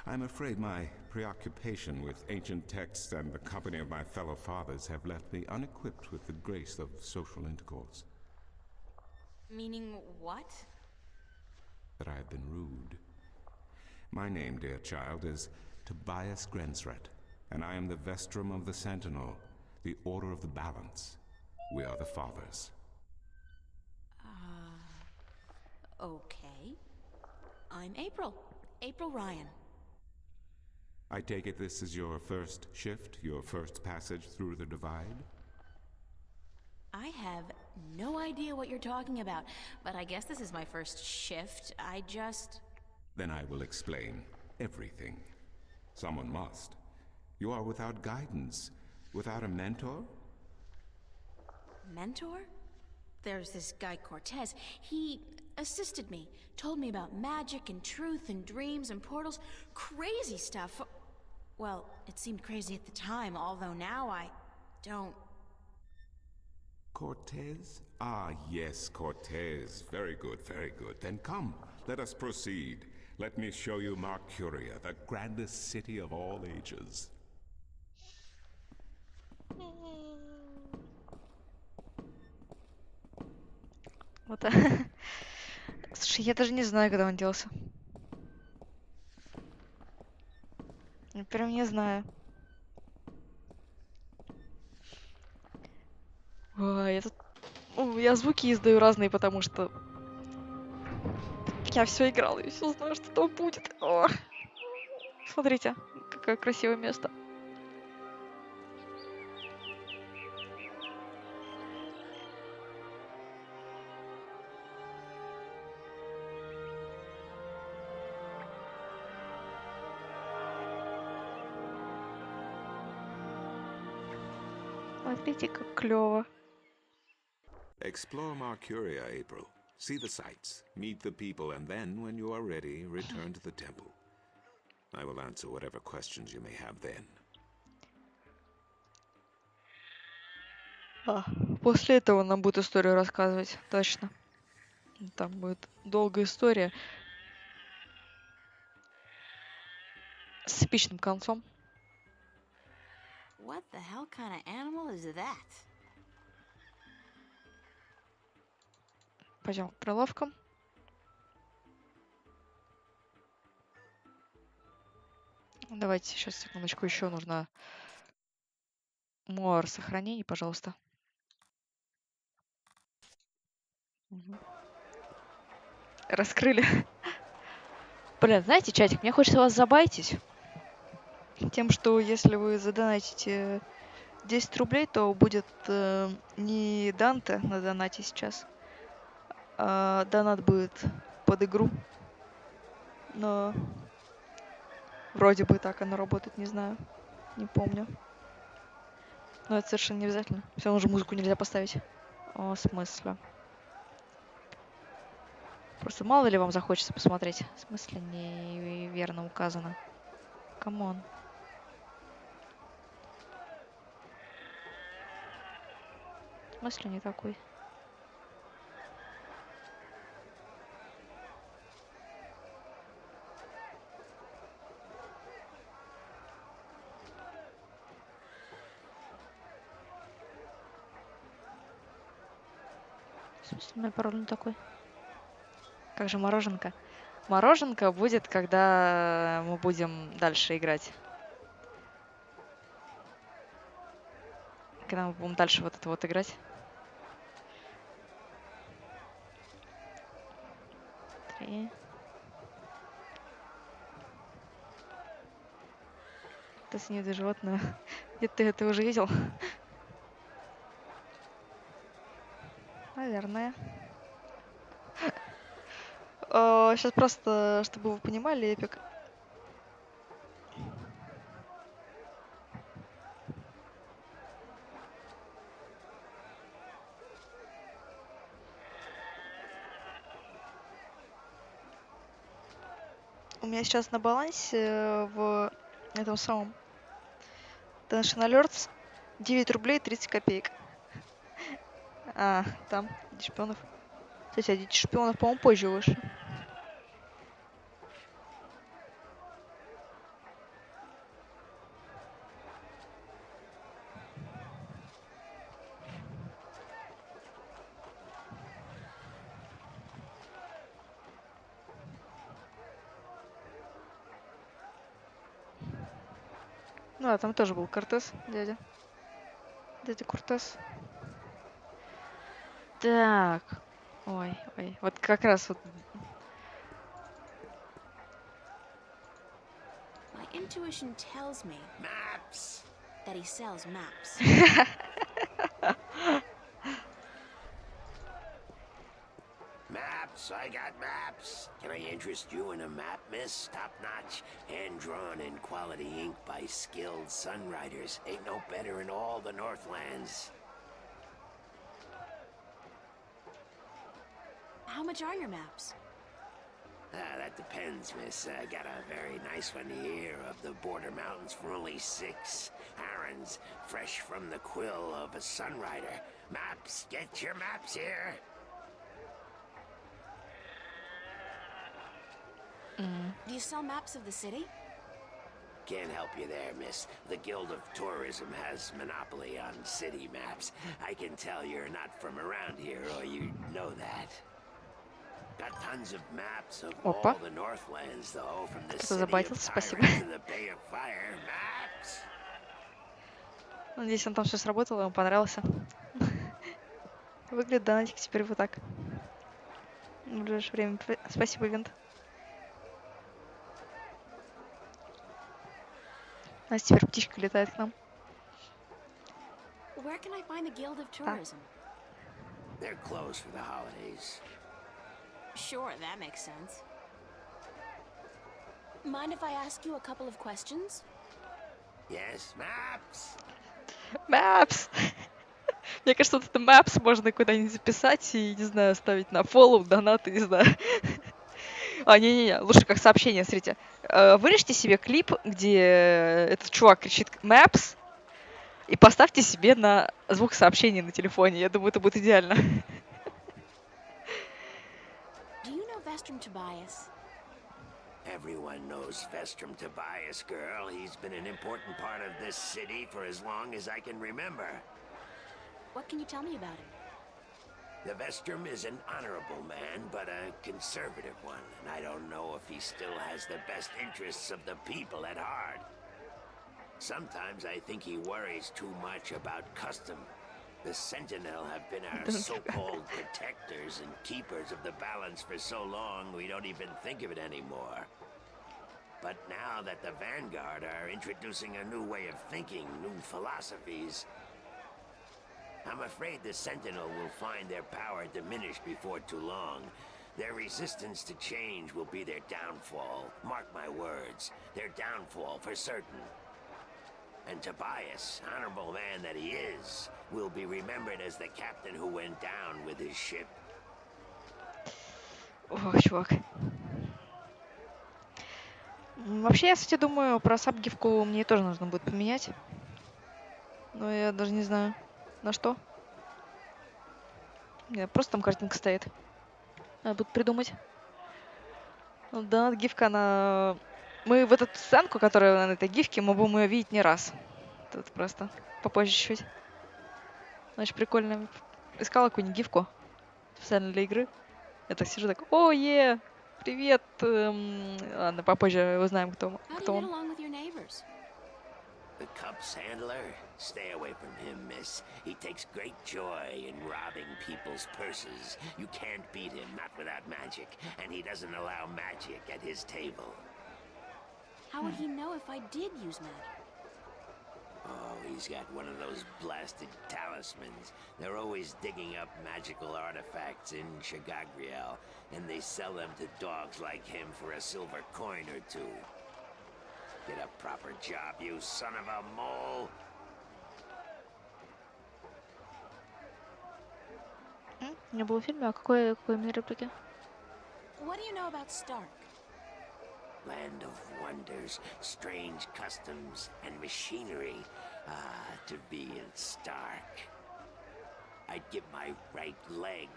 Speaker 7: I'm afraid my preoccupation with ancient texts and the company of my fellow fathers have left me unequipped with the grace of social intercourse.
Speaker 3: Meaning what?
Speaker 7: That I have been rude. My name, dear child, is Tobias Grensret, and I am the Vestrum of the Sentinel, the Order of the Balance. We are the fathers.
Speaker 3: Okay. I'm April. April Ryan.
Speaker 7: I take it this is your first shift, your first passage through the divide?
Speaker 3: I have no idea what you're talking about, but I guess this is my first shift.
Speaker 7: Then I will explain everything. Someone must. You are without guidance, without a mentor?
Speaker 3: Mentor? There's this guy Cortez. He assisted me, told me about magic and truth and dreams and portals. Crazy stuff. Well, it seemed crazy at the time, although now I don't...
Speaker 7: Cortez? Ah, yes, Cortez. Very good, very good. Then come, let us proceed. Let me show you Marcuria, the grandest city of all ages.
Speaker 2: Вот. Слушай, я даже не знаю, куда он делся. Я прям не знаю. Ой, я тут... Я звуки издаю разные, потому что... Я все играла, и все знаю, что там будет. О! Смотрите, какое красивое место. Смотрите, как клево.
Speaker 7: Explore Marcuria, April. See the sights, meet the people, and then, when you are ready, return to the temple. I will answer whatever questions you may have then.
Speaker 2: После этого нам будет историю рассказывать, точно. Там будет долгая история с эпичным концом.
Speaker 3: What the hell kind of animal is that?
Speaker 2: Пойдем к прилавкам. Давайте сейчас, секундочку, еще нужно муар сохранений, пожалуйста. Угу. Раскрыли. Блин, знаете, чатик, мне хочется вас забайтить тем, что если вы задонатите 10 рублей, то будет не Данте на донате сейчас, а донат будет под игру. Но вроде бы так оно работает, не знаю. Не помню. Но это совершенно не обязательно. Все равно же музыку нельзя поставить. О, в смысле? Просто мало ли вам захочется посмотреть. В смысле неверно указано. Камон. В смысле не такой? В смысле, у меня пароль не такой? Как же мороженка? Мороженка будет, когда мы будем дальше играть. Когда мы будем дальше вот это вот играть. Три. Это снизу животное. Где ты это уже видел? Наверное. Сейчас просто, чтобы вы понимали, Эпик. У меня сейчас на балансе в этом самом National Alerts 9 рублей 30 копеек. А, там, Дети шпионов. Кстати, а Дети шпионов, по-моему, позже вышли. Ну, а там тоже был Кортес, дядя. Дядя Кортес. Так. Ой, ой. Вот как раз вот.
Speaker 3: My intuition tells me
Speaker 6: Maps!
Speaker 3: that he sells maps.
Speaker 6: Maps, I got maps. Can I interest you in a map, miss? Top-notch, hand-drawn in quality ink by skilled sunwriters. Ain't no better in all the Northlands.
Speaker 3: How much are your maps?
Speaker 6: That depends, miss. I got a very nice one here of the Border Mountains for only 6. Aaron's fresh from the quill of a sunwriter. Maps, get your maps here.
Speaker 3: Do you sell maps of the city?
Speaker 6: Can't help you there, miss. The Guild of Tourism has monopoly on city maps. I can tell you're not from around here, or you'd know that. Got tons of maps of
Speaker 2: Опа.
Speaker 6: all the Northlands, though, from the
Speaker 2: Кто-то
Speaker 6: city of
Speaker 2: забайтился, спасибо.
Speaker 6: Tyrant to the Bay of Fire. Maps!
Speaker 2: Надеюсь, он там все сработало, ему понравился. Выглядит донатик теперь вот так. В ближайшее время. Спасибо, Винт. У нас теперь птичка летает к нам.
Speaker 3: Where can I find the Guild of Tourism?
Speaker 6: They're closed for the holidays.
Speaker 3: Sure, that makes sense. Mind if I ask you a couple of questions?
Speaker 6: Yes, maps!
Speaker 2: Maps! Мне кажется, вот это Maps можно куда-нибудь записать и, не знаю, ставить на фоллоу, донаты, не знаю. А, не-не-не, лучше как сообщение, смотрите. Вырежьте себе клип, где этот чувак кричит Maps, и поставьте себе на звук сообщения на телефоне. Я думаю, это будет идеально.
Speaker 3: Do you know Vestrum Tobias?
Speaker 6: Everyone knows Vestrum Tobias, girl. He's been an important part of this city for as long as I can remember.
Speaker 3: What can you tell me about him?
Speaker 6: The Vestrum is an honorable man, but a conservative one, and I don't know if he still has the best interests of the people at heart. Sometimes I think he worries too much about custom. The Sentinel have been our so-called protectors and keepers of the balance for so long we don't even think of it anymore.
Speaker 9: But now that the Vanguard are introducing a new way of thinking, new philosophies, I'm afraid the Sentinel will find their power diminished before too long. Their resistance to change will be their downfall. Mark my words, their downfall for certain. And Tobias, honorable man that he is, will be remembered as the captain who went down with his ship.
Speaker 2: Ох, чувак. Вообще, я, кстати, думаю, про сабгифку мне тоже нужно будет поменять. Но я даже не знаю, на что. Нет, просто там картинка стоит. Надо будет придумать. Ну, да, гифка, она... Мы в эту сценку, которая на этой гифке, мы будем ее видеть не раз. Тут просто попозже чуть-чуть. Значит, прикольно. Искала какую-нибудь гифку специально для игры. Я так сижу, так, о, привет. Ладно, попозже узнаем, кто
Speaker 3: How do you
Speaker 2: он.
Speaker 3: get along with your neighbors?
Speaker 9: The Cubs handler? Stay away from him, miss. He takes great joy in robbing people's purses. You can't beat him, not without magic. And he doesn't allow magic at his table.
Speaker 3: How would he know if I did use magic?
Speaker 9: Oh, he's got one of those blasted talismans. They're always digging up magical artifacts in Shagagriel, and they sell them to dogs like him for a silver coin or two. Get a proper job, you son of a mole!
Speaker 2: Не было в фильме, а какой именно реплики?
Speaker 3: What do you know about Stark?
Speaker 9: Land of wonders, strange customs, and machinery. Ah, to be in Stark. I'd give my right leg.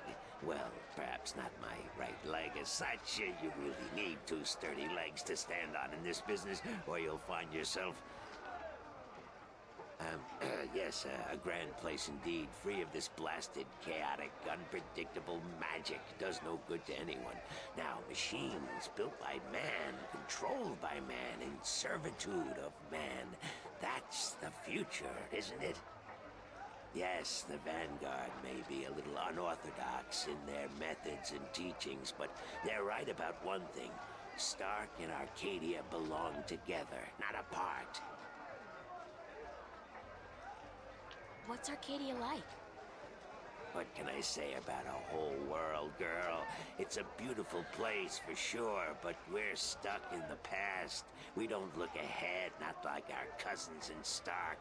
Speaker 9: Well, perhaps not my right leg as such. You really need two sturdy legs to stand on in this business, or you'll find yourself... yes, a grand place indeed, free of this blasted, chaotic, unpredictable magic. Does no good to anyone. Now, machines built by man, controlled by man, in servitude of man. That's the future, isn't it? Yes, the Vanguard may be a little unorthodox in their methods and teachings, but they're right about one thing. Stark and Arcadia belong together, not apart.
Speaker 3: What's Arcadia like?
Speaker 9: What can I say about a whole world, girl? It's a beautiful place for sure, but we're stuck in the past. We don't look ahead, not like our cousins in Stark.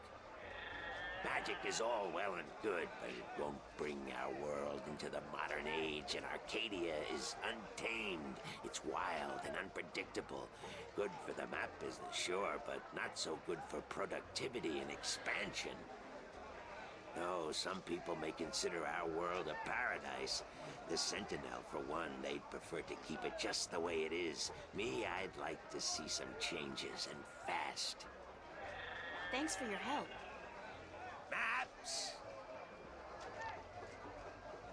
Speaker 9: Magic is all well and good, but it won't bring our world into the modern age, and Arcadia is untamed. It's wild and unpredictable. Good for the map business, sure, but not so good for productivity and expansion. No, some people may consider our world a paradise. The Sentinel, for one, they'd prefer to keep it just the way it is. Me, I'd like to see some changes, and fast.
Speaker 3: Thanks for your help.
Speaker 9: Maps!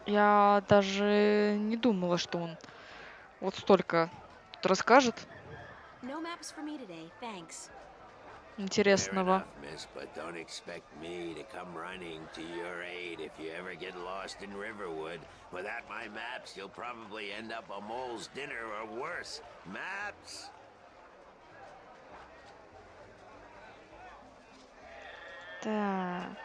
Speaker 2: Я даже не думала, что он вот столько тут расскажет
Speaker 3: No maps for me today, thanks.
Speaker 9: Fair
Speaker 2: интересного.
Speaker 9: enough, miss, but don't expect me to come running to your aid if you ever get lost in Riverwood. Without my maps, you'll probably end up a mole's dinner or worse. Maps!
Speaker 2: Так.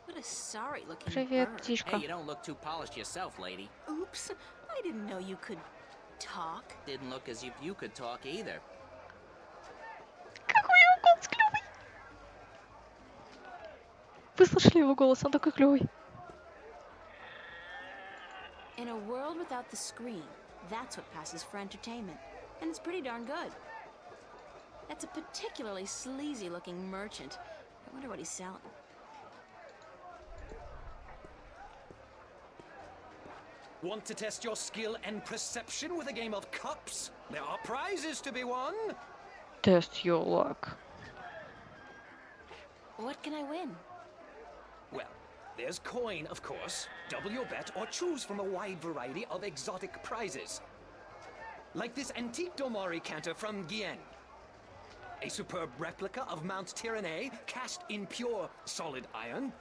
Speaker 3: What a sorry looking
Speaker 2: Привет,
Speaker 3: bird.
Speaker 2: птичка.
Speaker 10: Hey, you don't look too polished yourself, lady.
Speaker 3: Oops, I didn't know you could talk.
Speaker 10: Didn't look as if you could talk either.
Speaker 2: Какой его голос клевый! Вы слышали его голос? Он такой клевый.
Speaker 3: In a world without the screen, that's what passes for entertainment. And it's pretty darn good. That's a particularly sleazy looking merchant. I wonder what he's selling.
Speaker 11: Want to test your skill and perception with a game of cups? There are prizes to be won.
Speaker 2: Test your luck.
Speaker 3: What can I win?
Speaker 11: Well, there's coin, of course. Double your bet or choose from a wide variety of exotic prizes. Like this antique Domari canter from Guyenne. A superb replica of Mount Tyranny cast in pure solid iron.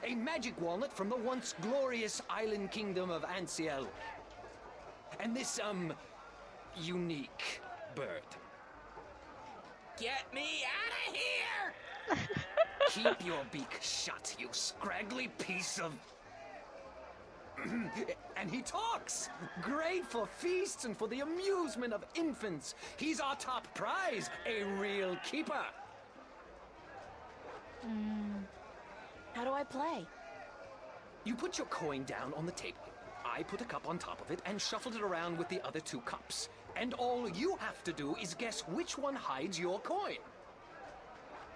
Speaker 11: A magic walnut from the once glorious island kingdom of Ansiel. And this, unique bird. Get me out of here! Keep your beak shut, you scraggly piece of... And he talks! Great for feasts and for the amusement of infants. He's our top prize, a real keeper.
Speaker 3: How do I play?
Speaker 11: You put your coin down on the table. I put a cup on top of it and shuffle it around with the other 2 cups. And all you have to do is guess which one hides your coin.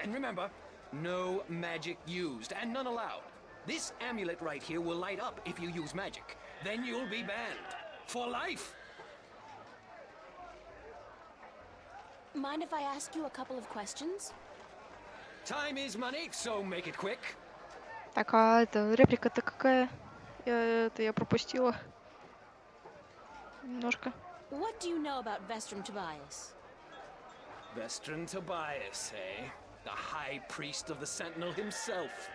Speaker 11: And remember, no magic used and none allowed. This amulet right here will light up if you use magic. Then you'll be banned. For life.
Speaker 3: Mind if I ask you a couple of questions?
Speaker 11: Time is money, so make it quick.
Speaker 2: Так, а это реплика-то какая? Я пропустила. Немножко.
Speaker 3: What do you know about Vestrum Tobias?
Speaker 11: Vestron Tobias, eh? The high priest of the Sentinel himself.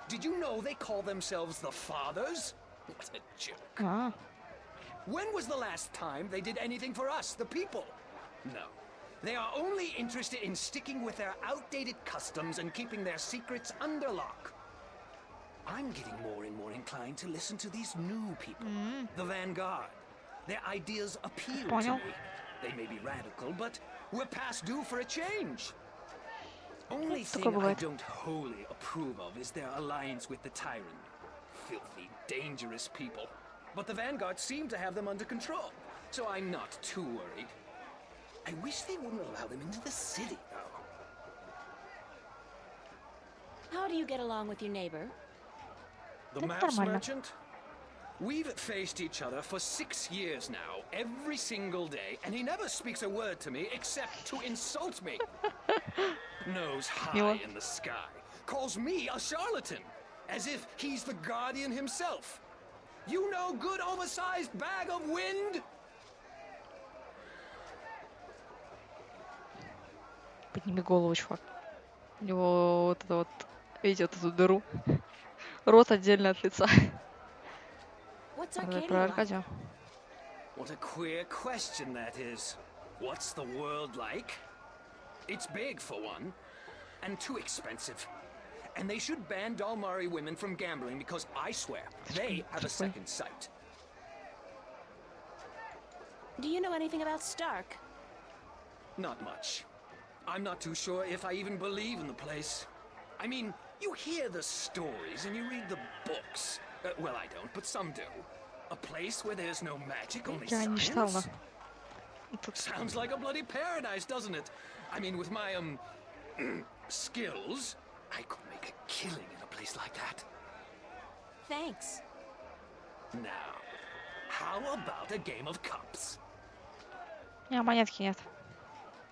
Speaker 11: Did you know they call themselves the Fathers? What a joke.
Speaker 2: А,
Speaker 11: When was the last time they did anything for us, the people? No. They are only interested in sticking with their outdated customs and keeping their secrets under lock. I'm getting more and more inclined to listen to these new people, the Vanguard. Their ideas appeal to
Speaker 2: Понял.
Speaker 11: me. They may be radical, but we're past due for a change. Only thing
Speaker 2: такое
Speaker 11: I
Speaker 2: бывает.
Speaker 11: don't wholly approve of is their alliance with the Tyrant. Filthy, dangerous people. But the Vanguard seem to have them under control, so I'm not too worried. I wish they wouldn't allow them into the city, though.
Speaker 3: How do you get along with your neighbor?
Speaker 11: The
Speaker 2: Это
Speaker 11: maps
Speaker 2: нормально.
Speaker 11: merchant? We've faced each other for 6 years now, every single day, and he never speaks a word to me except to insult me. Nose high
Speaker 2: Мило.
Speaker 11: in the sky, calls me a charlatan, as if he's the guardian himself. You know, good oversized bag of wind?
Speaker 2: Подними голову, чувак. У него вот это вот, видите, вот эту дыру. Рот отдельно от лица.
Speaker 3: What's
Speaker 2: Давай
Speaker 3: Arcadia
Speaker 2: про
Speaker 3: like?
Speaker 2: Аркадию.
Speaker 11: What a queer question that is. What's the world like? It's big, for one, and too expensive. And they should ban Dalmari women from gambling because I swear they have a second sight.
Speaker 3: Do you know anything about Stark?
Speaker 11: Not much. I'm not too sure if I even believe in the place. I mean, you hear the stories and you read the books. Well, I don't, but some do. A place where there's no magic, only
Speaker 2: Я не читала.
Speaker 11: science?
Speaker 2: Тут
Speaker 11: Sounds like a bloody paradise, doesn't it? I mean, with my, skills, I could make a killing in a place like that.
Speaker 3: Thanks.
Speaker 11: Now, how about a game of cups?
Speaker 2: у меня монетки нет.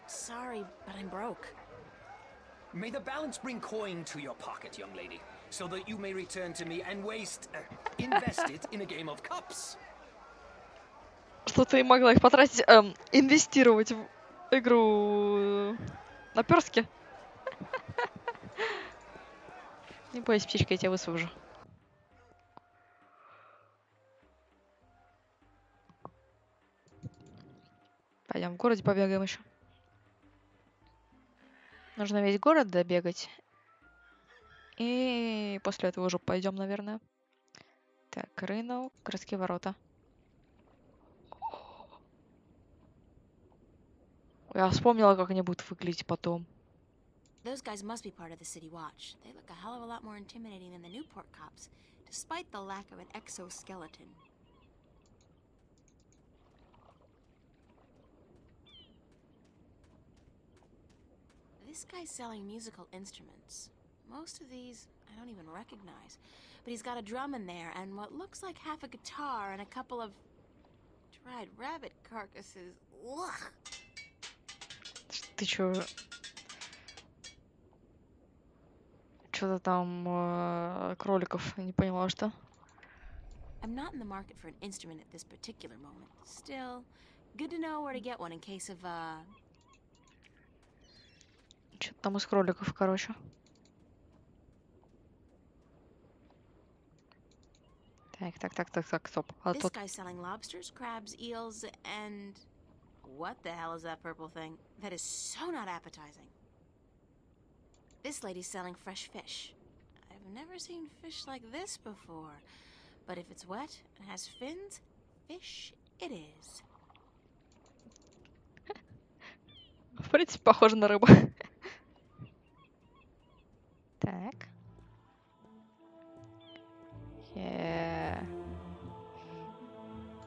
Speaker 3: Sorry, but I'm broke.
Speaker 11: May the balance bring coin to your pocket, young lady, so that you may return to me and invest it in a game of cups.
Speaker 2: Что ты могла их потратить, инвестировать в игру наперстки? Не бойся, птичка, я тебя высвобожу. Пойдем в городе побегаем еще. Нужно весь город добегать. И после этого уже пойдем, наверное. Так, рынок, городские ворота. Я вспомнила, как они будут выглядеть потом.
Speaker 3: Those guys must be part of the City Watch. They look a hell of a lot more intimidating than the Newport cops, despite the lack of an exoskeleton. This guy's selling musical instruments. Most of these I don't even recognize. But he's got a drum in there and what looks like half a guitar and a couple of dried rabbit carcasses. Ugh.
Speaker 2: Ты чё? Что-то там кроликов, не поняла, что?
Speaker 3: I'm not in the market for an instrument at this particular moment. Still, good to know where to get one in case of,
Speaker 2: Что-то там из кроликов, короче. Так, стоп. А
Speaker 3: This
Speaker 2: тут...
Speaker 3: guy's selling lobsters, crabs, eels, and... What the hell is that purple thing? That is so not appetizing. This lady's selling fresh fish. I've never seen fish like this before. But if it's wet and has fins, fish it is.
Speaker 2: В принципе, похоже на рыбу. Так.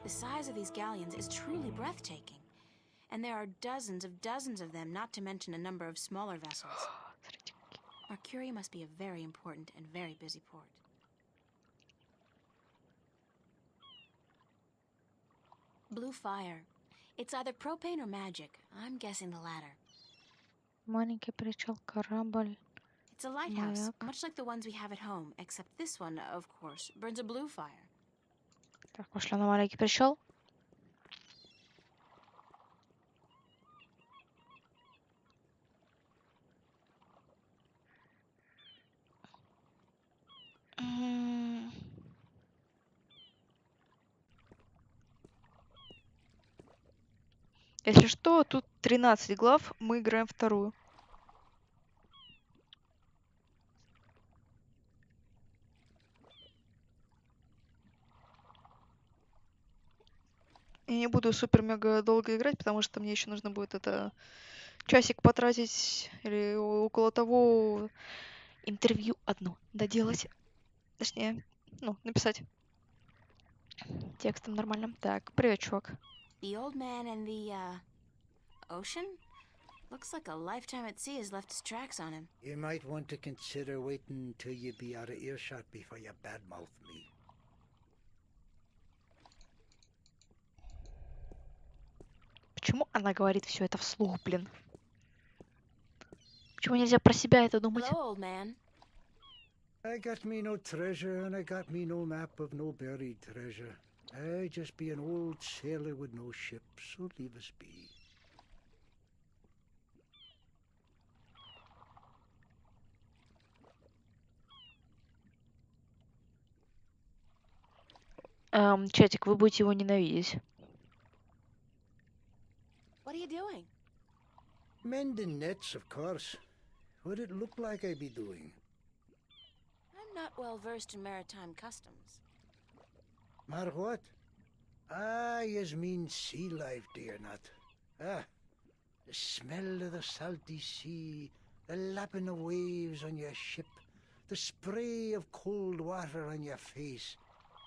Speaker 3: The size of these galleons is truly breathtaking. And there are dozens of them, not to mention a number of smaller vessels. Mercury must be a very important and very busy port. Blue fire. It's either propane or magic. I'm guessing the latter.
Speaker 2: Маленький причал, корабль.
Speaker 3: It's a lighthouse,
Speaker 2: Маяк.
Speaker 3: much like the ones we have at home, except this one, of course, burns a blue fire.
Speaker 2: Так, пошли на маленький причал. Если что, тут 13 глав, мы играем вторую. Я не буду супер-мега долго играть, потому что мне еще нужно будет это часик потратить или около того интервью одно доделать. Точнее, написать текстом нормальным. Так, привет, чувак.
Speaker 3: The old man and the, ocean? Looks like a lifetime at sea has left its tracks on him.
Speaker 6: You might want to consider waiting until you be out of earshot before you badmouth me.
Speaker 2: Почему она говорит все это вслух, блин? Почему нельзя про себя это думать?
Speaker 3: Hello, old man.
Speaker 6: I got me no treasure, and I got me no map of no buried treasure. I just be an old sailor with no ship, so leave us be.
Speaker 2: Чатик, вы будете его ненавидеть.
Speaker 3: What are you doing?
Speaker 6: Mending nets, of course. What'd it look like I'd be doing?
Speaker 3: I'm not well versed in maritime customs.
Speaker 6: Mar what? Ah, yous mean sea life, do you not? Ah, the smell of the salty sea, the lapping of waves on your ship, the spray of cold water on your face,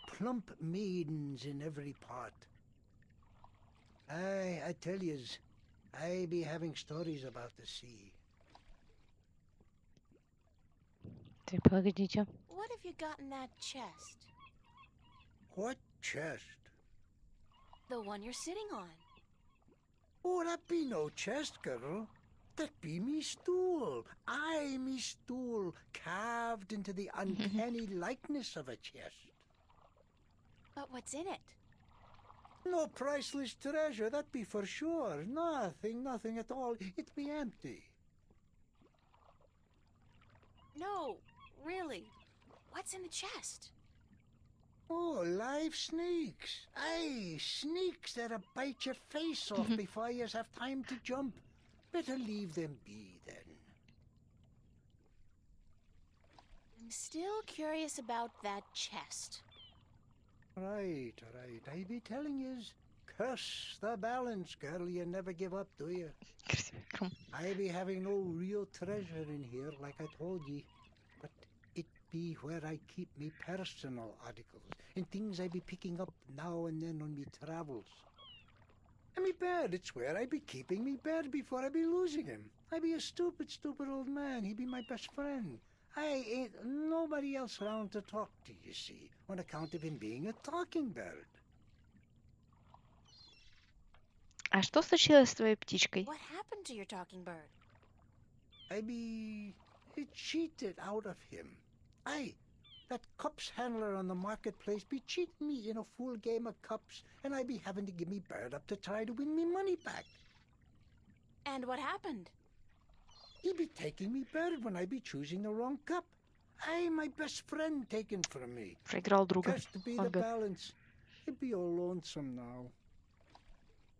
Speaker 6: plump maidens in every part. Aye, I tell yous, I be having stories about the sea.
Speaker 2: Так, погодите.
Speaker 3: What have you got in that chest?
Speaker 6: What chest?
Speaker 3: The one you're sitting on.
Speaker 6: Oh, that be no chest, girl. That be me stool. Aye, me stool, carved into the uncanny likeness of a chest.
Speaker 3: But what's in it?
Speaker 6: No priceless treasure, that be for sure. Nothing at all. It be empty.
Speaker 3: No, really. What's in the chest?
Speaker 6: Oh, live snakes. Aye, snakes that'll bite your face off before you have time to jump. Better leave them be, then.
Speaker 3: I'm still curious about that chest.
Speaker 6: Right. I be telling yous, curse the balance, girl. You never give up, do you? I be having no real treasure in here, like I told ye. But it be where I keep me personal articles and things I be picking up now and then on me travels. And me bed, it's where I be keeping me bed before I be losing him. I be a stupid old man. He be my best friend. I ain't nobody else around to talk to, you see, on account of him being a talking bird.
Speaker 2: А что случилось с твоей птичкой?
Speaker 3: What happened to your talking bird?
Speaker 6: I be cheated out of him. Aye, that cups handler on the marketplace be cheating me in a full game of cups, and I be having to give me bird up to try to win me money back.
Speaker 3: And what happened?
Speaker 6: He be taking me bird when I be choosing the wrong cup. Aye, my best friend taken from me.
Speaker 2: Проиграл друга.
Speaker 6: Has to be
Speaker 2: Он
Speaker 6: the
Speaker 2: говорит,
Speaker 6: balance. He'd be all lonesome now.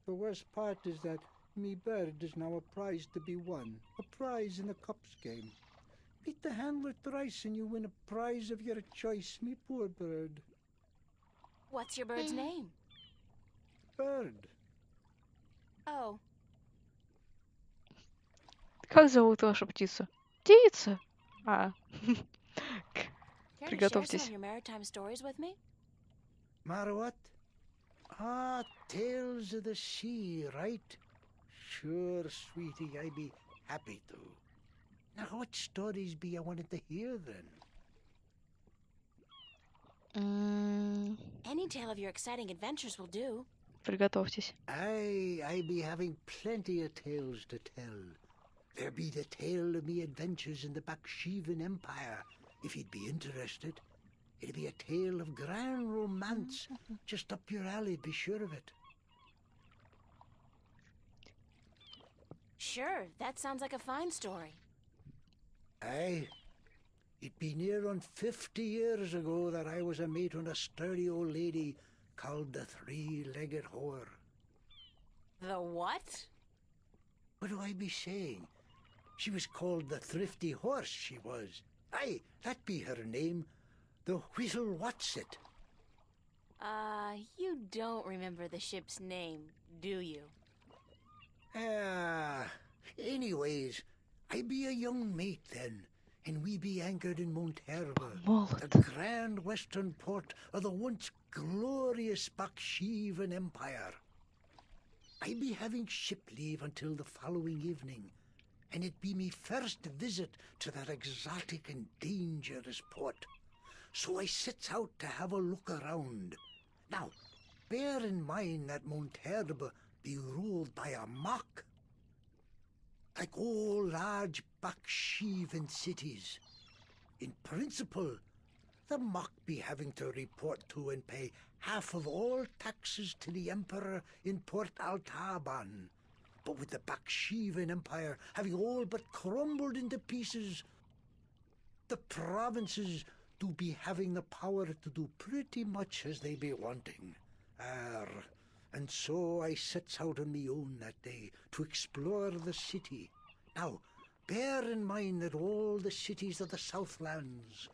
Speaker 6: The worst part is that me bird is now a prize to be won. A prize in the cups game. Beat the handler thrice and you win a prize of your choice, me poor bird.
Speaker 3: What's your bird's name?
Speaker 6: Bird.
Speaker 3: Oh,
Speaker 2: как зовут вашу птицу? Птица. А.
Speaker 3: care to share some
Speaker 2: Приготовьтесь.
Speaker 3: of your maritime stories with me?
Speaker 6: What? Ah, tales of the sea, right? Sure, sweetie, I'd be happy to. Now, what stories be you wanted to hear then?
Speaker 3: Any tale of your exciting adventures will do.
Speaker 2: Приготовьтесь.
Speaker 6: I be having plenty of tales to tell. There be the tale of me adventures in the Baksheevan Empire, if you'd be interested. It'd be a tale of grand romance, just up your alley, be sure of it.
Speaker 3: Sure, that sounds like a fine story.
Speaker 6: Aye. It be near on 50 years ago that I was a mate on a sturdy old lady called the Three-Legged Whore.
Speaker 3: The what?
Speaker 6: What do I be saying? She was called the Thrifty Horse, she was. Aye, that be her name. The Whistle What's-it.
Speaker 3: You don't remember the ship's name, do you?
Speaker 6: Anyways, I be a young mate then, and we be anchored in Monterva,
Speaker 2: Молод.
Speaker 6: the grand western port of the once glorious Baksheevan Empire. I be having ship leave until the following evening, and it be me first visit to that exotic and dangerous port. So I sets out to have a look around. Now, bear in mind that Monterva be ruled by a mock. Like all large Baksheevan cities. In principle, the mock be having to report to and pay half of all taxes to the emperor in Port Altaban. But with the Baksheevan Empire having all but crumbled into pieces, the provinces do be having the power to do pretty much as they be wanting. And so I sets out on me own that day to explore the city. Now, bear in mind that all the cities of the Southlands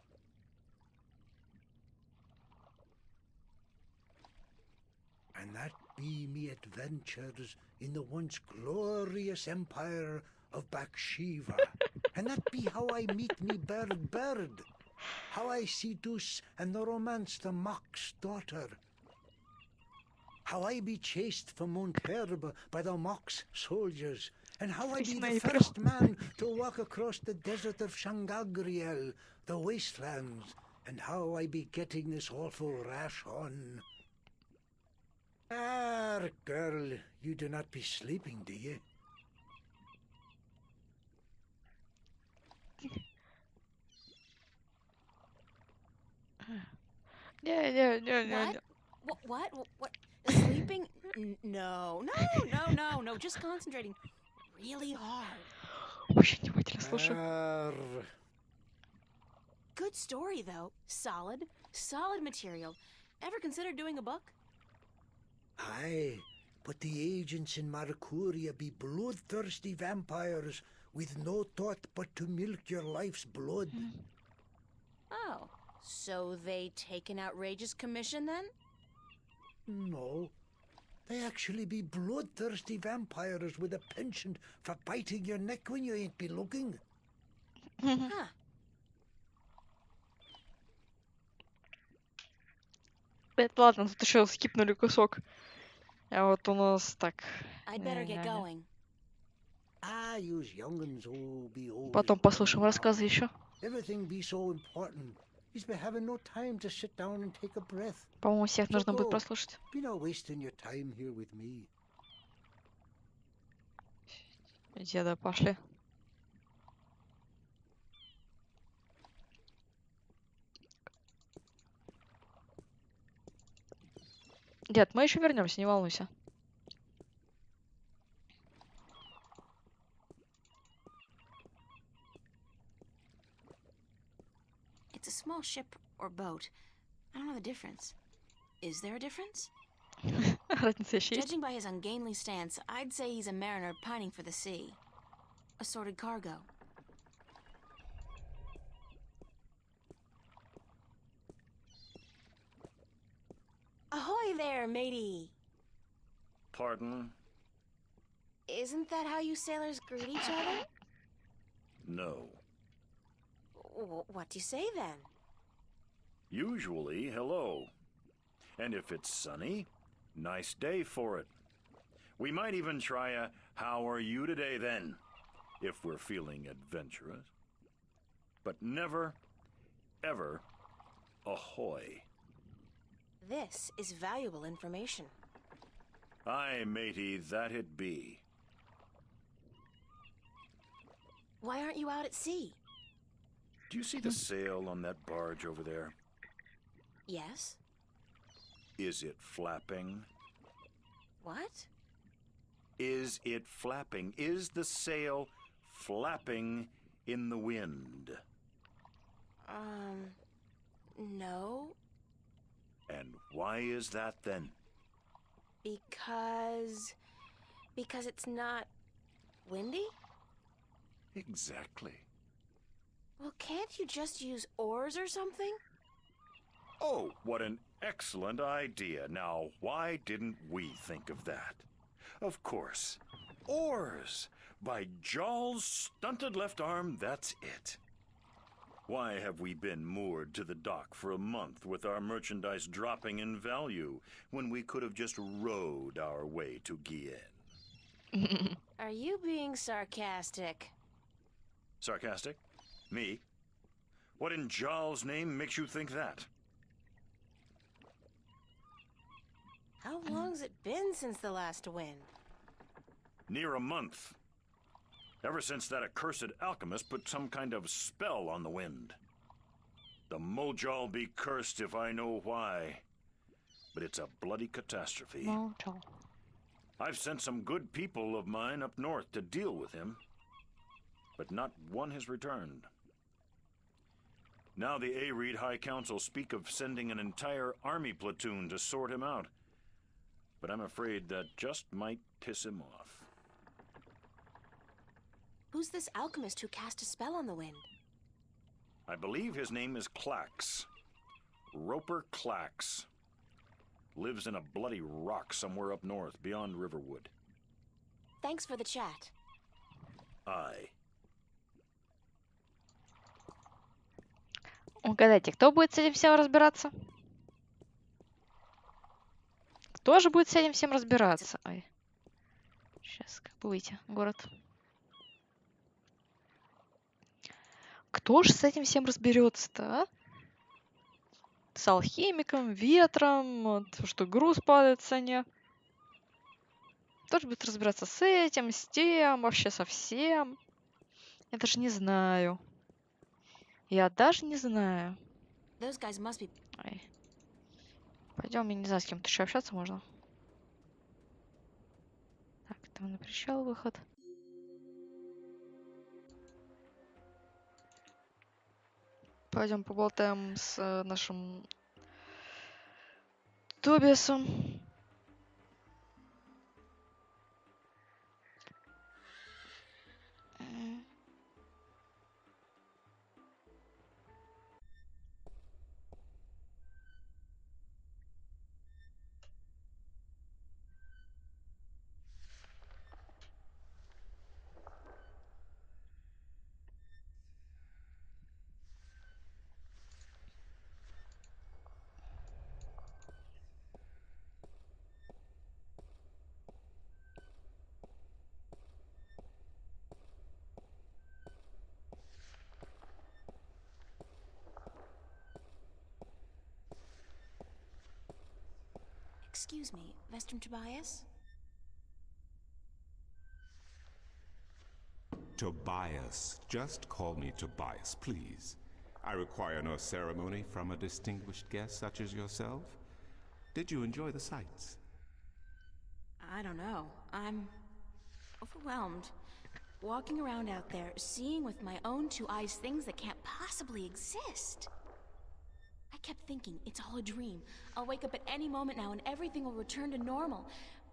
Speaker 6: and that be me adventures in the once glorious empire of Bakshiva. And that be how I meet me bird. How I seduce and the romance the mock's daughter. How I be chased from Monterba by the mock's soldiers. And how I be the first man to walk across the desert of Shangagriel, the wastelands. And how I be getting this awful rash on. Girl, you do not be sleeping, do you?
Speaker 2: Не.
Speaker 3: What? Sleeping? No. Just concentrating really hard.
Speaker 2: Очень внимательно слушаю.
Speaker 3: Good story, though. Solid material. Ever considered doing a book?
Speaker 6: Aye, but the agents in Marcuria be bloodthirsty vampires with no thought but to milk your life's blood.
Speaker 3: Oh, so they take an outrageous commission then?
Speaker 6: No, they actually be bloodthirsty vampires with a penchant for biting your neck when you ain't be looking.
Speaker 3: Huh.
Speaker 2: Ладно, тут еще скипнули кусок. А вот у нас так.
Speaker 3: I'd better get going.
Speaker 6: Yous young'uns all be old.
Speaker 2: Потом послушаем рассказы еще.
Speaker 6: Everything be so important. He's been having no time to sit down and take a breath.
Speaker 2: По-моему, всех нужно будет
Speaker 6: go.
Speaker 2: прослушать.
Speaker 6: Be not wasting your time here with me.
Speaker 2: Деда, пошли. Дед, мы еще вернемся, не волнуйся.
Speaker 3: It's a small ship or boat. I don't know the difference. Is there a difference?
Speaker 2: Разница еще есть?
Speaker 3: Judging by his ungainly stance, I'd say he's a mariner pining for the sea. Assorted cargo. Ahoy there, matey!
Speaker 5: Pardon?
Speaker 3: Isn't that how you sailors greet each other?
Speaker 5: No.
Speaker 3: What do you say then?
Speaker 5: Usually, hello. And if it's sunny, nice day for it. We might even try a how are you today then, if we're feeling adventurous. But never, ever, ahoy.
Speaker 3: This is valuable information.
Speaker 5: Aye, matey, that it be.
Speaker 3: Why aren't you out at sea?
Speaker 5: Do you see the sail on that barge over there?
Speaker 3: Yes.
Speaker 5: Is it flapping?
Speaker 3: What?
Speaker 5: Is it flapping? Is the sail flapping in the wind?
Speaker 3: No.
Speaker 5: And why is that then?
Speaker 3: Because it's not windy?
Speaker 5: Exactly.
Speaker 3: Well, can't you just use oars or something?
Speaker 5: Oh, what an excellent idea. Now, why didn't we think of that? Of course. Oars! By Jaw's stunted left arm, that's it. Why have we been moored to the dock for a month with our merchandise dropping in value when we could have just rowed our way to Guyenne?
Speaker 3: Are you being sarcastic?
Speaker 5: Sarcastic? Me? What in Jaw's name makes you think that?
Speaker 3: How long's it been since the last wind?
Speaker 5: Near a month. Ever since that accursed alchemist put some kind of spell on the wind. The Mojal be cursed if I know why. But it's a bloody catastrophe.
Speaker 2: Mojal.
Speaker 5: I've sent some good people of mine up north to deal with him. But not one has returned. Now the Areed High Council speak of sending an entire army platoon to sort him out. But I'm afraid that just might piss him off.
Speaker 3: Who's this alchemist who cast a spell on the wind?
Speaker 5: I believe his name is Clax. Roper Clax. Lives in a bloody rock somewhere up north, beyond Riverwood.
Speaker 3: Thanks for the chat.
Speaker 5: Aye.
Speaker 2: Угадайте, кто будет с этим всем разбираться? Кто же будет с этим всем разбираться? Ой. Сейчас, как бы выйти в город. Кто же с этим всем разберется-то, а? С алхимиком, ветром, вот, что груз падает в цене. Кто же будет разбираться с этим, с тем, вообще со всем? Я даже не знаю. Я даже не знаю.
Speaker 3: Those guys must be...
Speaker 2: Ой. Пойдем, я не знаю, с кем-то еще общаться можно. Так, там на причал выход. Пойдем поболтаем с нашим Тобиасом.
Speaker 3: Excuse me, Vestrum Tobias?
Speaker 7: Tobias. Just call me Tobias, please. I require no ceremony from a distinguished guest such as yourself. Did you enjoy the sights?
Speaker 3: I don't know. I'm overwhelmed. Walking around out there, seeing with my own two eyes things that can't possibly exist. kept thinking, it's all a dream. I'll wake up at any moment now and everything will return to normal.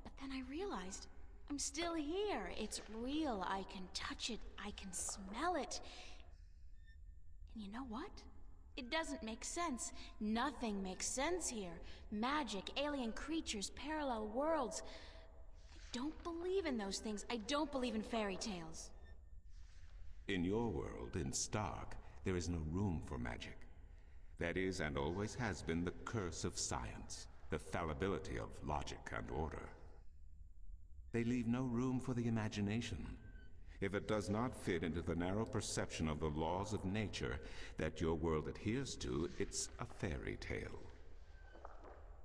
Speaker 3: But then I realized I'm still here. It's real. I can touch it. I can smell it. And you know what? It doesn't make sense. Nothing makes sense here. Magic, alien creatures, parallel worlds. I don't believe in those things. I don't believe in fairy tales.
Speaker 7: In your world, in Stark, there is no room for magic. That is, and always has been, the curse of science, the fallibility of logic and order. They leave no room for the imagination. If it does not fit into the narrow perception of the laws of nature that your world adheres to, it's a fairy tale.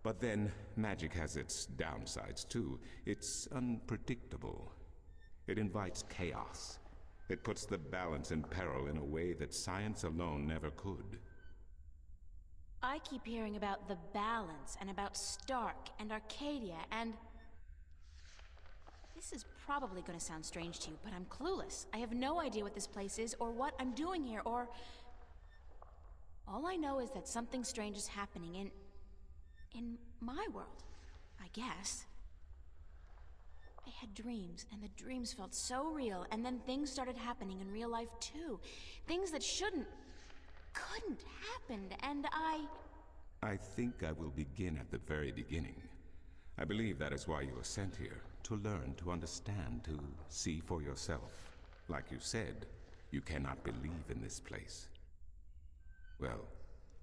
Speaker 7: But then, magic has its downsides too. It's unpredictable. It invites chaos. It puts the balance in peril in a way that science alone never could.
Speaker 3: I keep hearing about the balance and about Stark and Arcadia and... This is probably going to sound strange to you, but I'm clueless. I have no idea what this place is or what I'm doing here or... All I know is that something strange is happening in my world, I guess. I had dreams, and the dreams felt so real, and then things started happening in real life too. Things that couldn't happen, and
Speaker 7: I think I will begin at the very beginning. I believe that is why you were sent here, to learn, to understand, to see for yourself. Like you said, you cannot believe in this place. Well,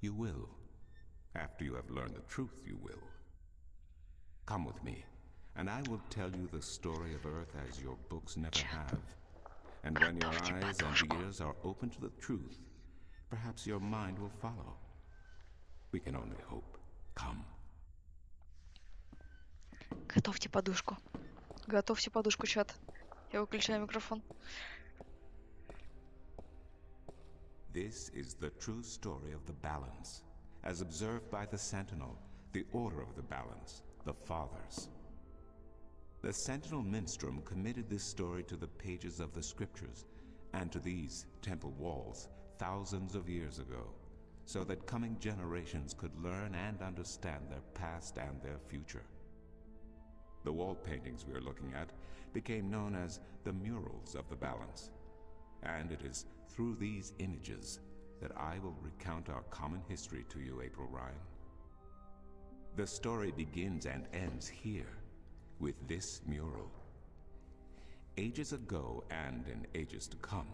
Speaker 7: you will. After you have learned the truth, you will. Come with me, and I will tell you the story of Earth as your books never have. And when your eyes and ears are open to the truth, perhaps your mind will follow. We can only hope. Come.
Speaker 2: Готовьте подушку. Готовьте подушку, чат. Я выключаю микрофон.
Speaker 7: This is the true story of the balance, as observed by the Sentinel, the Order of the Balance, the Fathers. The Sentinel Minstrom committed this story to the pages of the scriptures and to these temple walls thousands of years ago, so that coming generations could learn and understand their past and their future. The wall paintings we are looking at became known as the murals of the balance, and it is through these images that I will recount our common history to you, April Ryan. The story begins and ends here, with this mural. Ages ago, and in ages to come,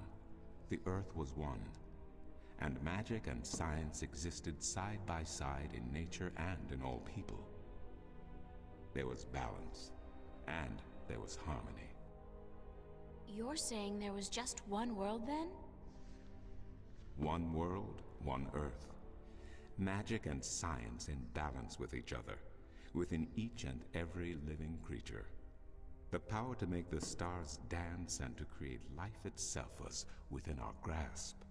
Speaker 7: the Earth was one, and magic and science existed side by side in nature and in all people. There was balance, and there was harmony.
Speaker 3: You're saying there was just one world then?
Speaker 7: One world, one Earth. Magic and science in balance with each other, within each and every living creature. The power to make the stars dance and to create life itself was within our grasp.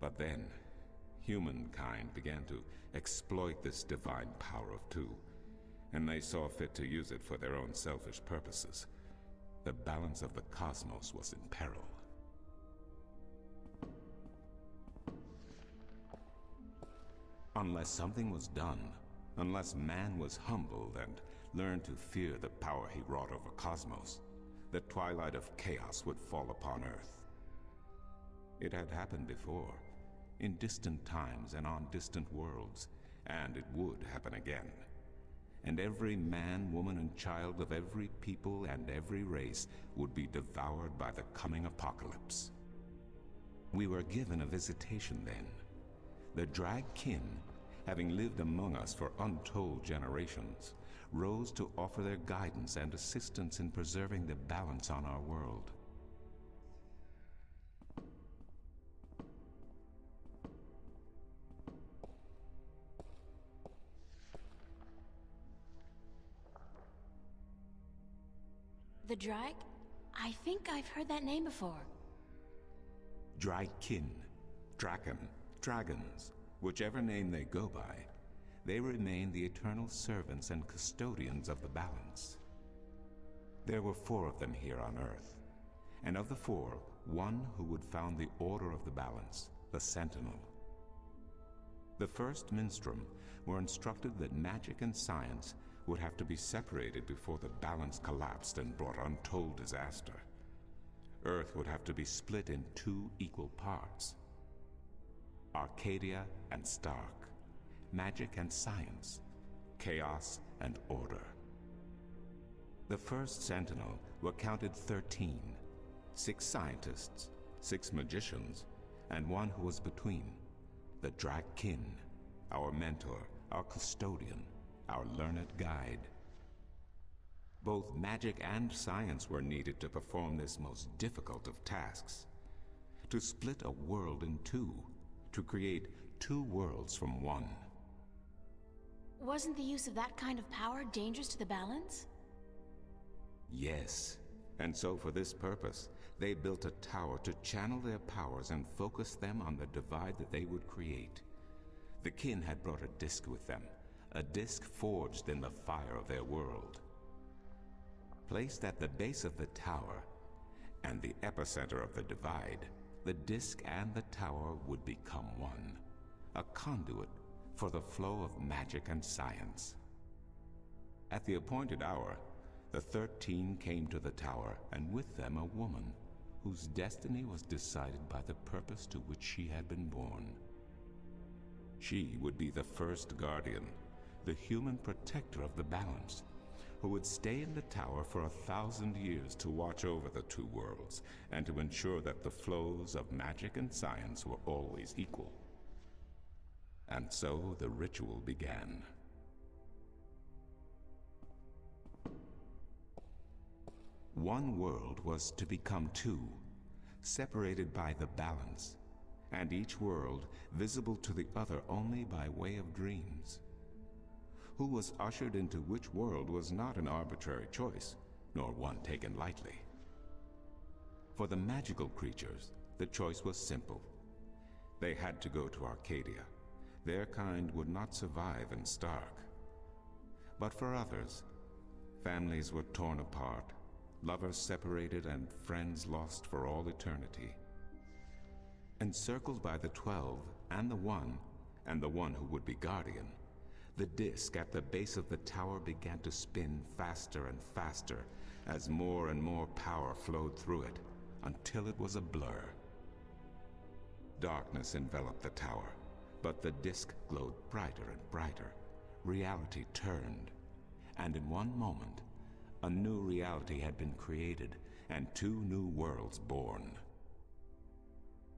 Speaker 7: But then, humankind began to exploit this divine power of two, and they saw fit to use it for their own selfish purposes. The balance of the cosmos was in peril. Unless something was done, unless man was humbled and learned to fear the power he wrought over cosmos, the twilight of chaos would fall upon Earth. It had happened before, in distant times and on distant worlds, and it would happen again. And every man, woman, and child of every people and every race would be devoured by the coming apocalypse. We were given a visitation then. The Drag Kin, having lived among us for untold generations, rose to offer their guidance and assistance in preserving the balance on our world.
Speaker 3: The Drag? I think I've heard that name before.
Speaker 7: Drag Kin, Draken, Dragons, whichever name they go by, they remain the eternal servants and custodians of the balance. There were 4 of them here on Earth, and of the 4, one who would found the Order of the Balance, the Sentinel. The first Minstrum were instructed that magic and science would have to be separated before the balance collapsed and brought untold disaster. Earth would have to be split in 2 equal parts. Arcadia and Stark, magic and science, chaos and order. The first Sentinel were counted 13, 6 scientists, 6 magicians, and 1 who was between, the Drak-Kin, our mentor, our custodian, our learned guide. Both magic and science were needed to perform this most difficult of tasks. To split a world in 2, to create 2 worlds from 1.
Speaker 3: Wasn't the use of that kind of power dangerous to the balance?
Speaker 7: Yes, and so for this purpose, they built a tower to channel their powers and focus them on the divide that they would create. The Kin had brought a disk with them, a disk forged in the fire of their world. Placed at the base of the tower and the epicenter of the divide, the disk and the tower would become one, a conduit for the flow of magic and science. At the appointed hour, the 13 came to the tower, and with them a woman whose destiny was decided by the purpose to which she had been born. She would be the first guardian, the human protector of the balance, who would stay in the tower for 1,000 years to watch over the 2 worlds and to ensure that the flows of magic and science were always equal. And so the ritual began. One world was to become 2, separated by the balance, and each world visible to the other only by way of dreams. Who was ushered into which world was not an arbitrary choice, nor one taken lightly. For the magical creatures, the choice was simple. They had to go to Arcadia. Their kind would not survive in Stark. But for others, families were torn apart, lovers separated, and friends lost for all eternity. Encircled by the 12 and the 1, and the 1 who would be guardian, the disk at the base of the tower began to spin faster and faster as more and more power flowed through it, until it was a blur. Darkness enveloped the tower, but the disk glowed brighter and brighter. Reality turned, and in one moment, a new reality had been created and 2 new worlds born.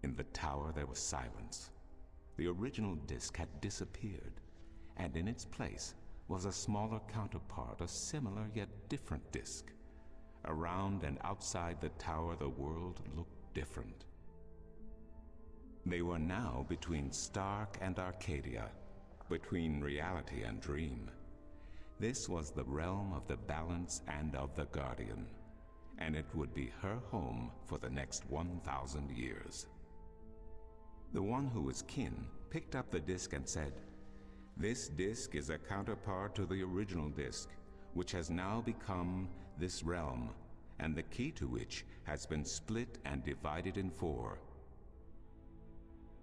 Speaker 7: In the tower there was silence. The original disk had disappeared, and in its place was a smaller counterpart, a similar yet different disk. Around and outside the tower the world looked different. They were now between Stark and Arcadia, between reality and dream. This was the realm of the balance and of the guardian, and it would be her home for the next 1,000 years. The one who was kin picked up the disk and said, "This disk is a counterpart to the original disk, which has now become this realm, and the key to which has been split and divided in 4.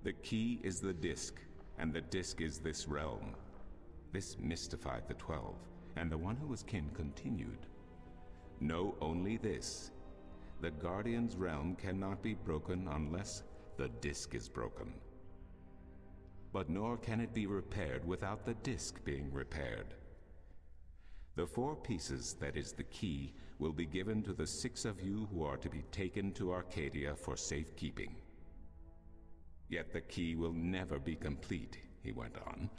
Speaker 7: The key is the disk, and the disk is this realm." This mystified the 12, and the one who was kin continued, "Know only this. The Guardian's realm cannot be broken unless the disk is broken. But nor can it be repaired without the disk being repaired. The 4 pieces, that is the key, will be given to the 6 of you who are to be taken to Arcadia for safekeeping. Yet the key will never be complete," he went on,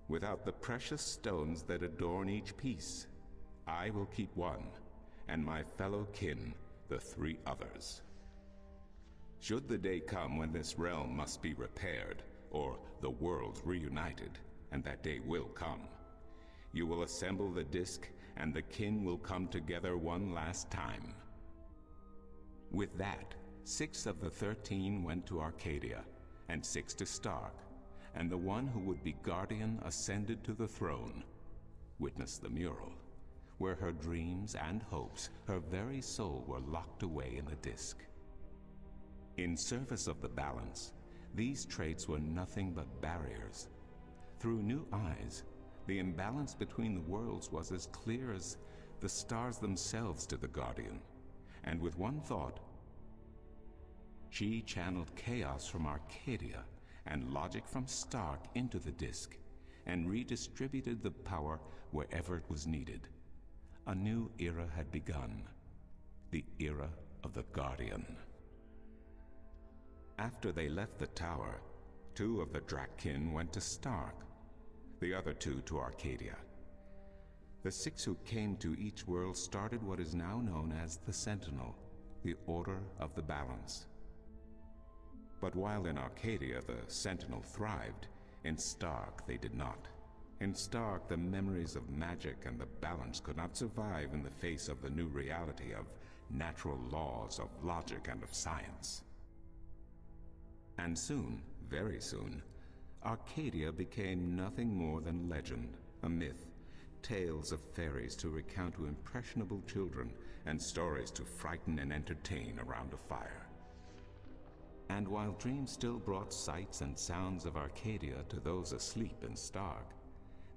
Speaker 7: "without the precious stones that adorn each piece. I will keep 1, and my fellow kin the 3 others. Should the day come when this realm must be repaired, or the worlds reunited, and that day will come, you will assemble the disk, and the kin will come together one last time." With that, 6 of the 13 went to Arcadia, and 6 to Stark, and the one who would be guardian ascended to the throne. Witness the mural, where her dreams and hopes, her very soul, were locked away in the disk. In service of the balance, these traits were nothing but barriers, through new eyes, the imbalance between the worlds was as clear as the stars themselves to the Guardian. And with one thought, she channeled chaos from Arcadia and logic from Stark into the disk, and redistributed the power wherever it was needed. A new era had begun. The era of the Guardian. After they left the tower, 2 of the Drakkin went to Stark, the other 2 to Arcadia. The 6 who came to each world started what is now known as the Sentinel, the Order of the Balance. But while in Arcadia the Sentinel thrived, in Stark they did not. In Stark, the memories of magic and the balance could not survive in the face of the new reality of natural laws, of logic and of science. And soon, very soon, Arcadia became nothing more than legend, a myth, tales of fairies to recount to impressionable children, and stories to frighten and entertain around a fire. And while dreams still brought sights and sounds of Arcadia to those asleep in Stark,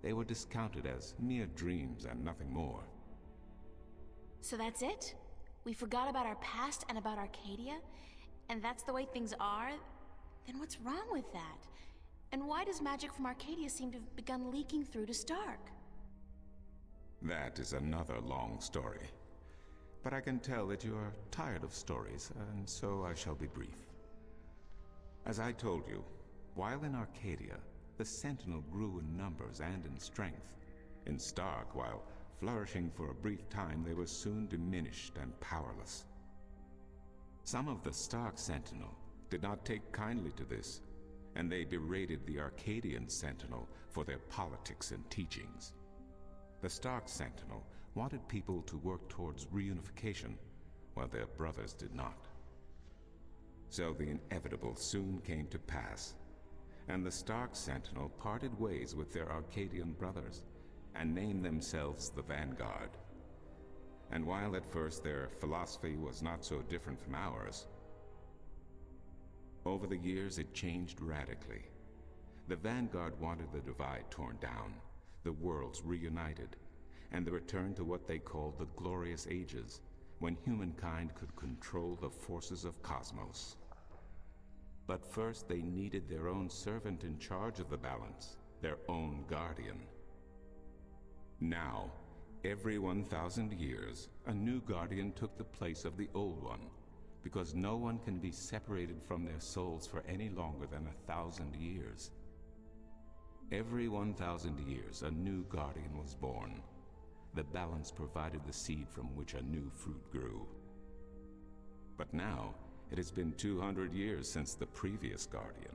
Speaker 7: they were discounted as mere dreams and nothing more.
Speaker 3: So that's it? We forgot about our past and about Arcadia? And that's the way things are? Then what's wrong with that? And why does magic from Arcadia seem to have begun leaking through to Stark?
Speaker 7: That is another long story. But I can tell that you are tired of stories, and so I shall be brief. As I told you, while in Arcadia, the Sentinel grew in numbers and in strength. In Stark, while flourishing for a brief time, they were soon diminished and powerless. Some of the Stark Sentinel did not take kindly to this, and they berated the Arcadian Sentinel for their politics and teachings. The Stark Sentinel wanted people to work towards reunification, while their brothers did not. So the inevitable soon came to pass, and the Stark Sentinel parted ways with their Arcadian brothers and named themselves the Vanguard. And while at first their philosophy was not so different from ours, over the years it changed radically. The Vanguard wanted the divide torn down, the worlds reunited, and the return to what they called the Glorious Ages, when humankind could control the forces of cosmos. But first they needed their own servant in charge of the balance, their own guardian. Now, every 1,000 years, a new guardian took the place of the old one, because no one can be separated from their souls for any longer than 1,000 years. Every 1,000 years, a new guardian was born. The balance provided the seed from which a new fruit grew. But now, it has been 200 years since the previous guardian,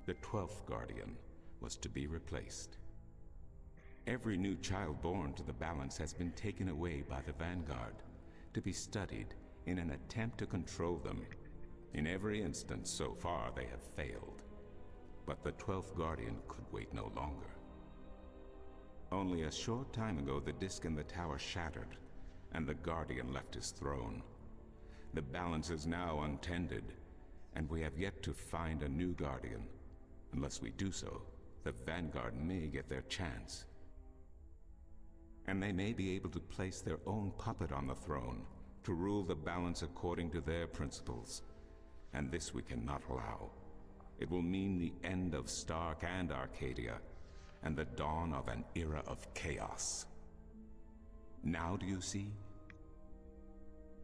Speaker 7: the 12th guardian, was to be replaced. Every new child born to the balance has been taken away by the Vanguard, to be studied in an attempt to control them. In every instance so far they have failed. But the 12th guardian could wait no longer. Only a short time ago the disk in the tower shattered, and the guardian left his throne. The balance is now untended, and we have yet to find a new guardian. Unless we do so, the Vanguard may get their chance. And they may be able to place their own puppet on the throne, to rule the balance according to their principles. And this we cannot allow. It will mean the end of Stark and Arcadia, and the dawn of an era of chaos. Now do you see?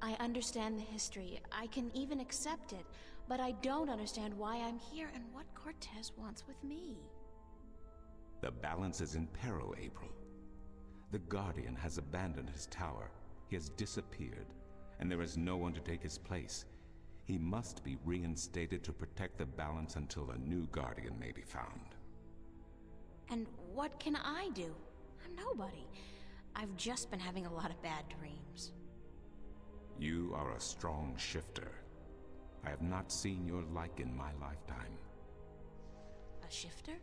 Speaker 3: I understand the history. I can even accept it. But I don't understand why I'm here and what Cortez wants with me.
Speaker 7: The balance is in peril, April. The Guardian has abandoned his tower. He has disappeared, and there is no one to take his place. He must be reinstated to protect the balance until a new Guardian may be found.
Speaker 3: And what can I do? I'm nobody. I've just been having a lot of bad dreams.
Speaker 7: You are a strong shifter. I have not seen your like in my lifetime.
Speaker 3: A shifter?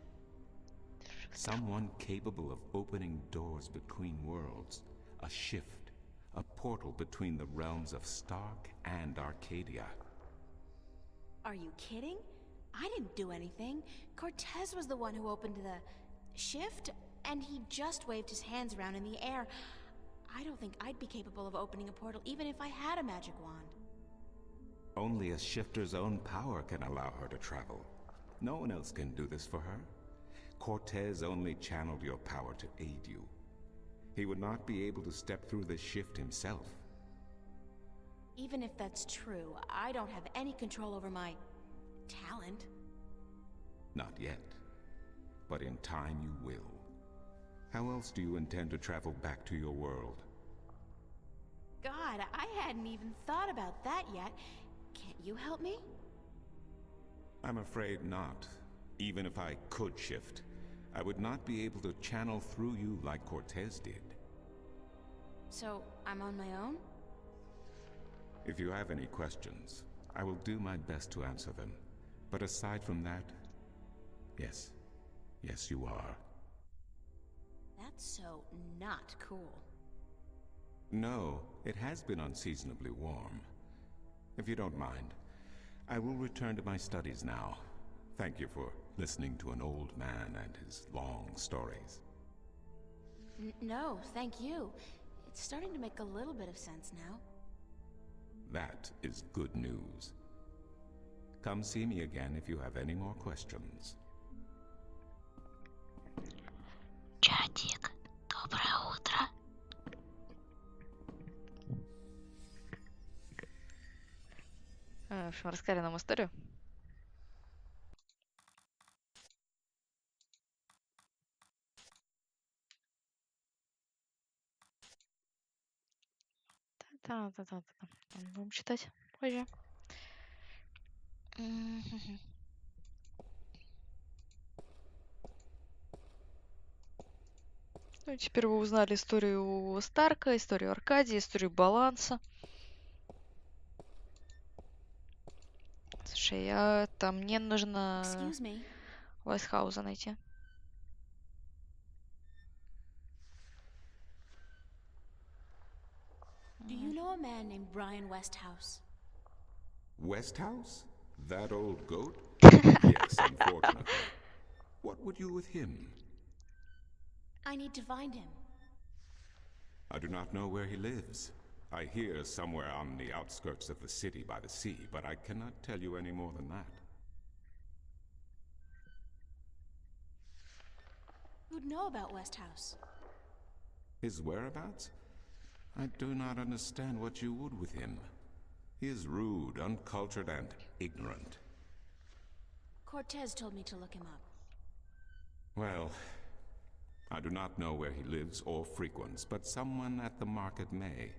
Speaker 7: Someone capable of opening doors between worlds. A shift. A portal between the realms of Stark and Arcadia.
Speaker 3: Are you kidding? I didn't do anything. Cortez was the one who opened the shift, and he just waved his hands around in the air. I don't think I'd be capable of opening a portal even if I had a magic wand.
Speaker 7: Only a shifter's own power can allow her to travel. No one else can do this for her. Cortez only channeled your power to aid you. He would not be able to step through this shift himself.
Speaker 3: Even if that's true, I don't have any control over my talent.
Speaker 7: Not yet. But in time you will. How else do you intend to travel back to your world?
Speaker 3: God, I hadn't even thought about that yet. Can't you help me?
Speaker 7: I'm afraid not. Even if I could shift, I would not be able to channel through you like Cortez did.
Speaker 3: So, I'm on my own?
Speaker 7: If you have any questions, I will do my best to answer them. But aside from that, yes. Yes, you are.
Speaker 3: That's so not cool.
Speaker 7: No, it has been unseasonably warm. If you don't mind, I will return to my studies now. Thank you for listening to an old man and his long stories.
Speaker 3: No, thank you. It's starting to make a little bit of sense now.
Speaker 7: That is good news. Come see me again if you have any more questions.
Speaker 2: Чатик, доброе утро. В общем, рассказали нам историю. Та-та-та-та-та. Будем читать позже. Ну, теперь вы узнали историю Старка, историю Аркадия, историю баланса. Слушай, мне нужно
Speaker 3: Excuse me.
Speaker 2: Вайсхауза найти.
Speaker 3: Do you know a man named Brian Westhouse?
Speaker 7: Westhouse? That old goat? Yes, unfortunately. What would you with him?
Speaker 3: I need to find him.
Speaker 7: I do not know where he lives. I hear somewhere on the outskirts of the city by the sea, but I cannot tell you any more than that.
Speaker 3: Who'd know about Westhouse?
Speaker 7: His whereabouts? I do not understand what you would with him. He is rude, uncultured, and ignorant.
Speaker 3: Cortez told me to look him up.
Speaker 7: Well, I do not know where he lives or frequents, but someone at the market may.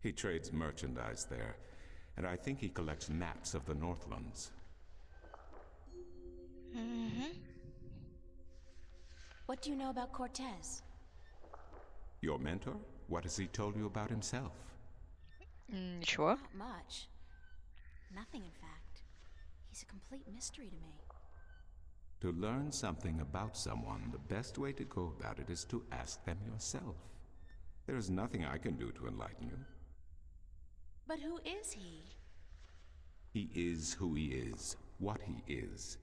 Speaker 7: He trades merchandise there, and I think he collects maps of the Northlands.
Speaker 3: What do you know about Cortez?
Speaker 7: Your mentor? What has he told you about himself?
Speaker 2: Ничего.
Speaker 3: Not much. Nothing, in fact. He's a complete mystery to me.
Speaker 7: To learn something about someone, the best way to go about it is to ask them yourself. There is nothing I can do to enlighten you.
Speaker 3: But who is he?
Speaker 7: He is who he is, what he is.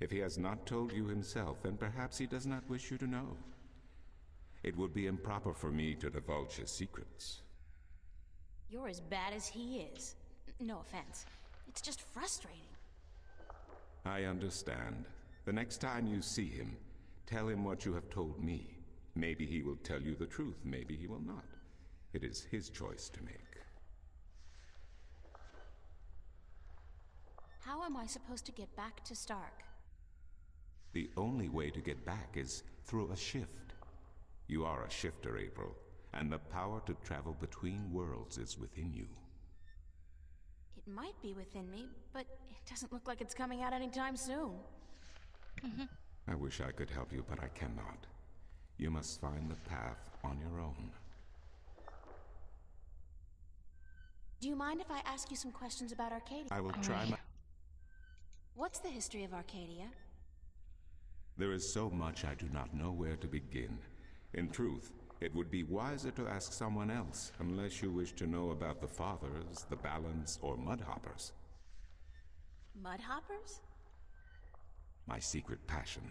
Speaker 7: If he has not told you himself, then perhaps he does not wish you to know. It would be improper for me to divulge his secrets.
Speaker 3: You're as bad as he is. No offense. It's just frustrating.
Speaker 7: I understand. The next time you see him, tell him what you have told me. Maybe he will tell you the truth, maybe he will not. It is his choice to make.
Speaker 3: How am I supposed to get back to Stark?
Speaker 7: The only way to get back is through a shift. You are a shifter, April, and the power to travel between worlds is within you.
Speaker 3: It might be within me, but it doesn't look like it's coming out anytime soon.
Speaker 7: I wish I could help you, but I cannot. You must find the path on your own.
Speaker 3: Do you mind if I ask you some questions about Arcadia?
Speaker 7: I will try my...
Speaker 3: What's the history of Arcadia?
Speaker 7: There is so much I do not know where to begin. In truth, it would be wiser to ask someone else, unless you wish to know about the Fathers, the Balance, or Mudhoppers.
Speaker 3: Mudhoppers?
Speaker 7: My secret passion.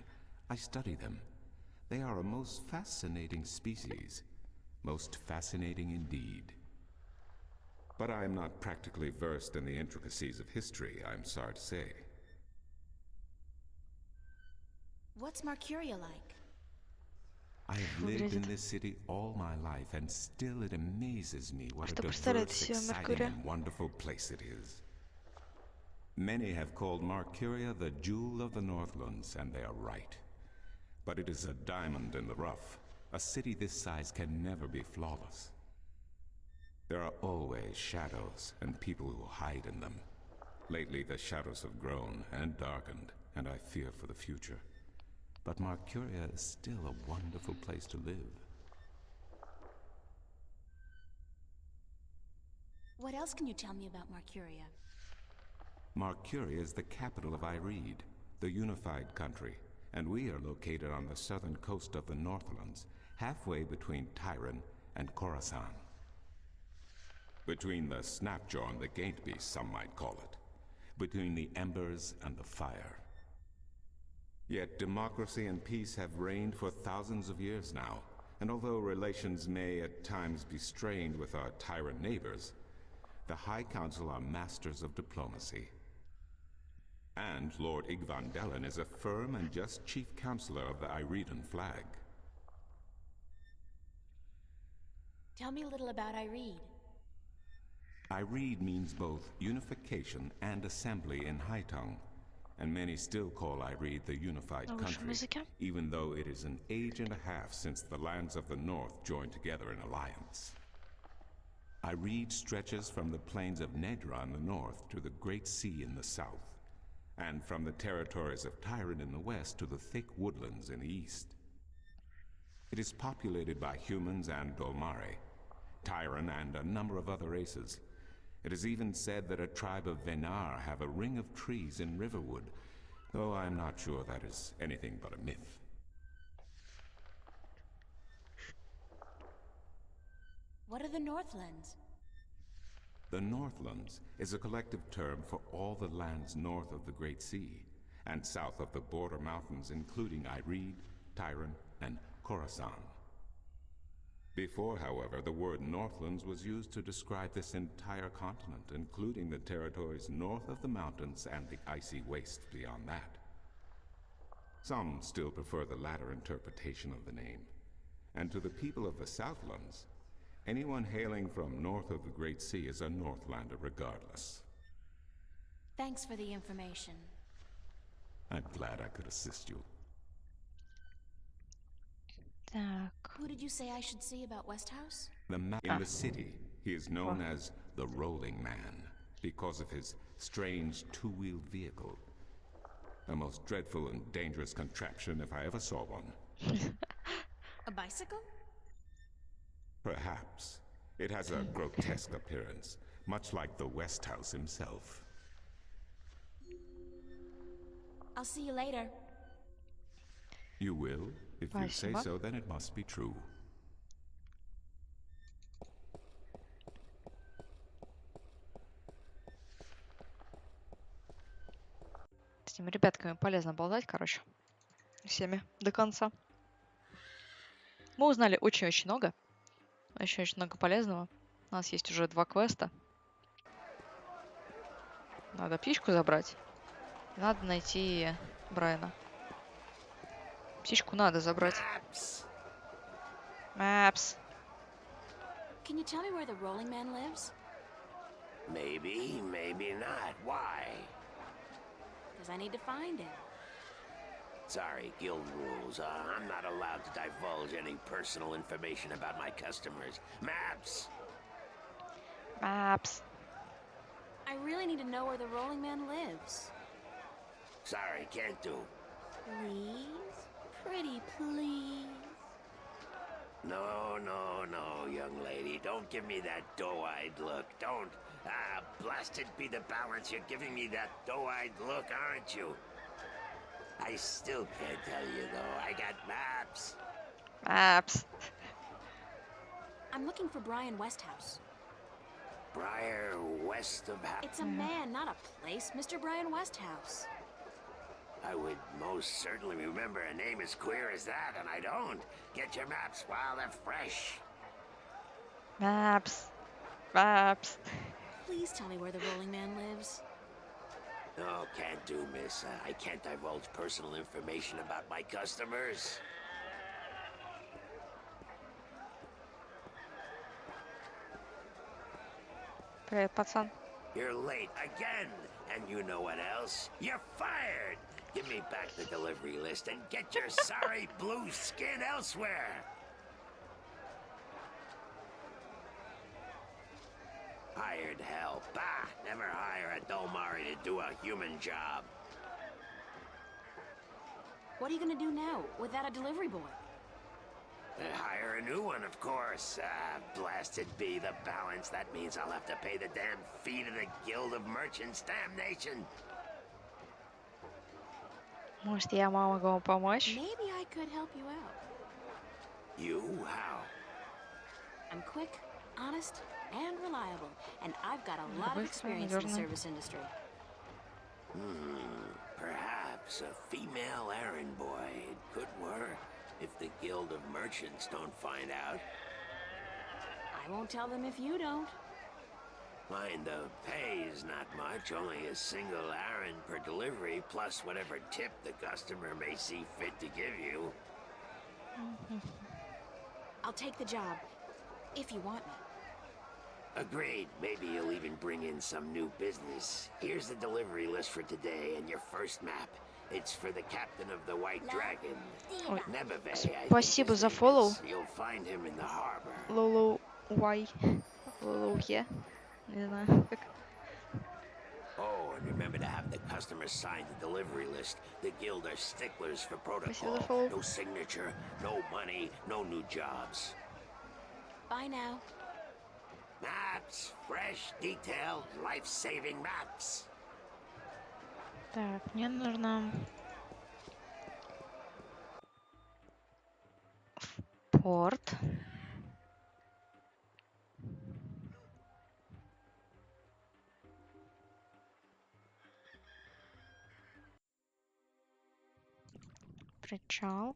Speaker 7: I study them. They are a most fascinating species. Most fascinating indeed. But I am not practically versed in the intricacies of history, I'm sorry to say.
Speaker 3: What's Marcuria like?
Speaker 7: I have lived in this city all my life, and still it amazes me what a
Speaker 2: Что представляет
Speaker 7: diverse,
Speaker 2: из себя
Speaker 7: exciting,
Speaker 2: Меркурия?
Speaker 7: and wonderful place it is. Many have called Marcuria the jewel of the Northlands, and they are right. But it is a diamond in the rough. A city this size can never be flawless. There are always shadows and people who hide in them. Lately the shadows have grown and darkened, and I fear for the future. But Marcuria is still a wonderful place to live.
Speaker 3: What else can you tell me about Marcuria?
Speaker 7: Marcuria is the capital of Ireed, the unified country, and we are located on the southern coast of the Northlands, halfway between Tyran and Khorasan. Between the Snapjaw and the Gatebeast, some might call it. Between the embers and the fire. Yet democracy and peace have reigned for thousands of years now, and although relations may at times be strained with our tyrant neighbors, the High Council are masters of diplomacy. And Lord Igvandellan is a firm and just chief counselor of the Iredan flag.
Speaker 3: Tell me a little about Ireed.
Speaker 7: Ireed means both unification and assembly in High Tongue, and many still call Ireed the unified country, even though it is an age and a half since the lands of the north joined together in alliance. Ireed stretches from the plains of Nedra in the north to the Great Sea in the south, and from the territories of Tyran in the west to the thick woodlands in the east. It is populated by humans and Dolmare, Tyran and a number of other races. It is even said that a tribe of Venar have a ring of trees in Riverwood, though I am not sure that is anything but a myth.
Speaker 3: What are the Northlands?
Speaker 7: The Northlands is a collective term for all the lands north of the Great Sea, and south of the border mountains including Ireed, Tyran, and Khorasan. Before, however, the word Northlands was used to describe this entire continent, including the territories north of the mountains and the icy waste beyond that. Some still prefer the latter interpretation of the name, and to the people of the Southlands, anyone hailing from north of the Great Sea is a Northlander regardless.
Speaker 3: Thanks for the information.
Speaker 7: I'm glad I could assist you.
Speaker 2: Так.
Speaker 3: Who did you say I should see about Westhouse?
Speaker 7: In the city, he is known as the Rolling Man because of his strange two-wheeled vehicle. A most dreadful and dangerous contraption if I ever saw one.
Speaker 3: A bicycle?
Speaker 7: Perhaps. It has a grotesque appearance, much like the Westhouse himself.
Speaker 3: I'll see you later.
Speaker 7: You will? If you say so, then it must be true.
Speaker 2: С этими ребятками полезно болтать, короче. Всеми до конца. Мы узнали очень-очень много. Очень-очень много полезного. У нас есть уже 2 квеста. Надо птичку забрать. Надо найти Брайана. Птичку надо забрать. Maps.
Speaker 3: Can you tell me where the Rolling Man lives?
Speaker 9: Maybe, maybe not. Why?
Speaker 3: Because I need to find him.
Speaker 9: Sorry, guild rules. I'm not allowed to divulge any personal information about my customers. Maps!
Speaker 2: Maps.
Speaker 3: I really need to know where the Rolling Man lives.
Speaker 9: Sorry, can't do.
Speaker 3: Please? Pretty please?
Speaker 9: No, no, no, young lady. Don't give me that doe-eyed look. Don't. Blasted be the balance. You're giving me that doe-eyed look, aren't you? I still can't tell you, though. I got maps.
Speaker 2: Maps.
Speaker 3: I'm looking for Brian Westhouse.
Speaker 9: Briar west of...
Speaker 3: It's a man, not a place. Mr. Brian Westhouse.
Speaker 9: I I would most certainly remember a name as queer as that, and I don't. Get your maps while they're fresh.
Speaker 2: Maps. Maps.
Speaker 3: Please tell me where the Rolling Man lives.
Speaker 9: No, can't do, miss. I can't divulge personal information about my customers.
Speaker 2: Привет, пацан.
Speaker 9: You're late again, and you know what else? You're fired! Give me back the delivery list and get your sorry blue skin elsewhere! Hired hell. Bah! Never hire a Domari to do a human job.
Speaker 3: What are you gonna do now, without a delivery boy?
Speaker 9: Hire a new one, of course. Blasted be the balance. That means I'll have to pay the damn fee to the Guild of Merchants. Damnation!
Speaker 2: Может, я могу вам помочь?
Speaker 3: Maybe I could help you out.
Speaker 9: You? How?
Speaker 3: I'm quick, honest, and reliable, and I've got a lot of
Speaker 2: Быстро,
Speaker 3: experience in the
Speaker 2: надежно.
Speaker 3: service industry.
Speaker 9: Perhaps a female errand boy. It could work if the Guild of Merchants don't find out.
Speaker 3: I won't tell them if you don't.
Speaker 9: Mind, the pay is not much, only a single errand per delivery, plus whatever tip the customer may see fit to give you.
Speaker 3: I'll take the job, if you want me.
Speaker 9: Agreed. Maybe you'll even bring in some new business. Here's the delivery list for today and your first map. It's for the captain of the White Dragon,
Speaker 2: Ой,
Speaker 9: Nebeve, I think
Speaker 2: спасибо
Speaker 9: his
Speaker 2: за
Speaker 9: name
Speaker 2: фоллоу.
Speaker 9: is. You'll find him in the harbor.
Speaker 2: Лолоу Уай. Лолоу Е. Не знаю, как.
Speaker 9: Oh, and remember to have the customer sign the delivery list. The Guild are sticklers for protocol.
Speaker 2: follow.
Speaker 9: No signature, no money, no new jobs.
Speaker 3: Bye now.
Speaker 9: Maps, fresh, detailed, life-saving maps.
Speaker 2: Так, мне нужно в порт. Причал.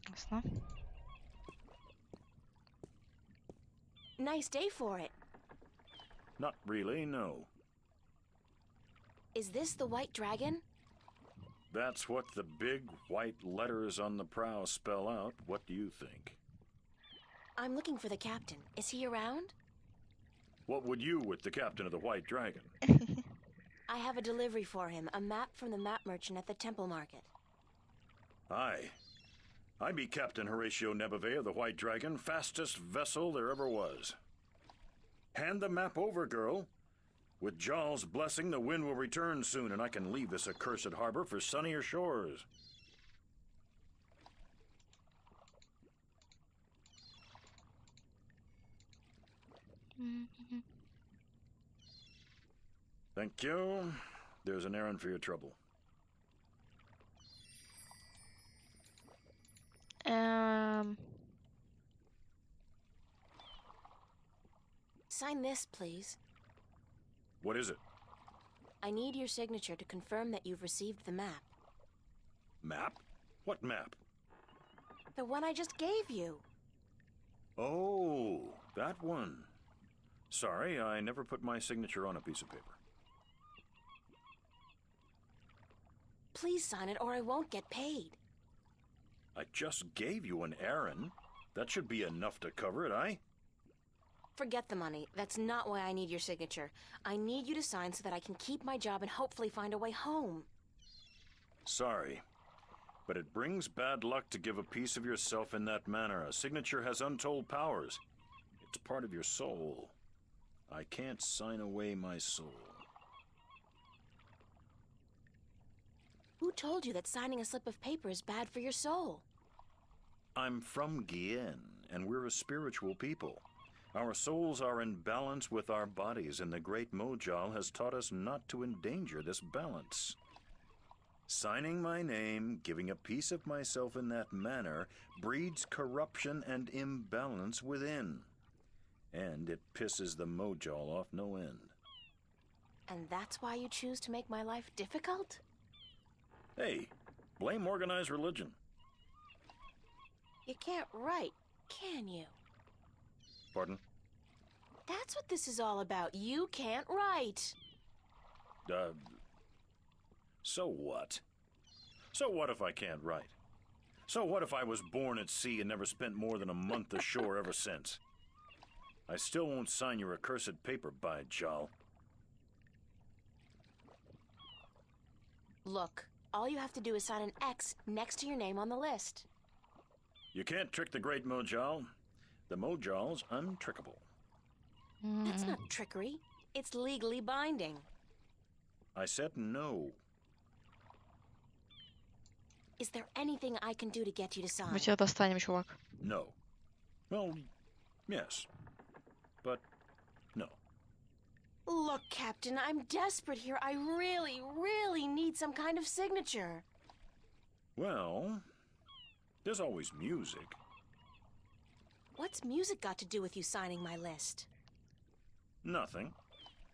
Speaker 2: Ясно.
Speaker 3: Nice day for it.
Speaker 5: Not really, no.
Speaker 3: Is this the White Dragon?
Speaker 5: That's what the big white letters on the prow spell out. What do you think?
Speaker 3: I'm looking for the captain. Is he around?
Speaker 5: What would you with the captain of the White Dragon?
Speaker 3: I have a delivery for him, a map from the map merchant at the Temple Market.
Speaker 5: Aye. I be Captain Horatio Nebeve of the White Dragon, fastest vessel there ever was. Hand the map over, girl. With Jarl's blessing, the wind will return soon, and I can leave this accursed harbor for sunnier shores. Thank you. There's an errand for your trouble.
Speaker 3: Sign this, please.
Speaker 5: What is it?
Speaker 3: I need your signature to confirm that you've received the map.
Speaker 5: Map? What map?
Speaker 3: The one I just gave you.
Speaker 5: Oh, that one. Sorry, I never put my signature on a piece of paper.
Speaker 3: Please sign it or I won't get paid.
Speaker 5: I just gave you an errand. That should be enough to cover it, aye?
Speaker 3: Forget the money. That's not why I need your signature. I need you to sign so that I can keep my job and hopefully find a way home.
Speaker 5: Sorry, but it brings bad luck to give a piece of yourself in that manner. A signature has untold powers. It's part of your soul. I can't sign away my soul.
Speaker 3: Who told you that signing a slip of paper is bad for your soul?
Speaker 5: I'm from Gien, and we're a spiritual people. Our souls are in balance with our bodies, and the great Mojal has taught us not to endanger this balance. Signing my name, giving a piece of myself in that manner, breeds corruption and imbalance within. and it pisses the Mojal off no end.
Speaker 3: And that's why you choose to make my life difficult?
Speaker 5: Hey, blame organized religion.
Speaker 3: You can't write, can you?
Speaker 5: Pardon?
Speaker 3: That's what this is all about. You can't write.
Speaker 5: So what? So what if I can't write? So what if I was born at sea and never spent more than a month ashore ever since? I still won't sign your accursed paper, by Jal.
Speaker 3: Look, all you have to do is sign an X next to your name on the list.
Speaker 5: You can't trick the great Mojal. The Mojal's untrickable.
Speaker 3: That's not trickery. It's legally binding.
Speaker 5: I said no.
Speaker 3: Is there anything I can do to get you to sign?
Speaker 2: Мы тебя достанем, чувак.
Speaker 5: No. Well, yes. But no.
Speaker 3: Look, Captain, I'm desperate here. I really, really need some kind of signature.
Speaker 5: Well, there's always music.
Speaker 3: What's music got to do with you signing my list?
Speaker 5: Nothing.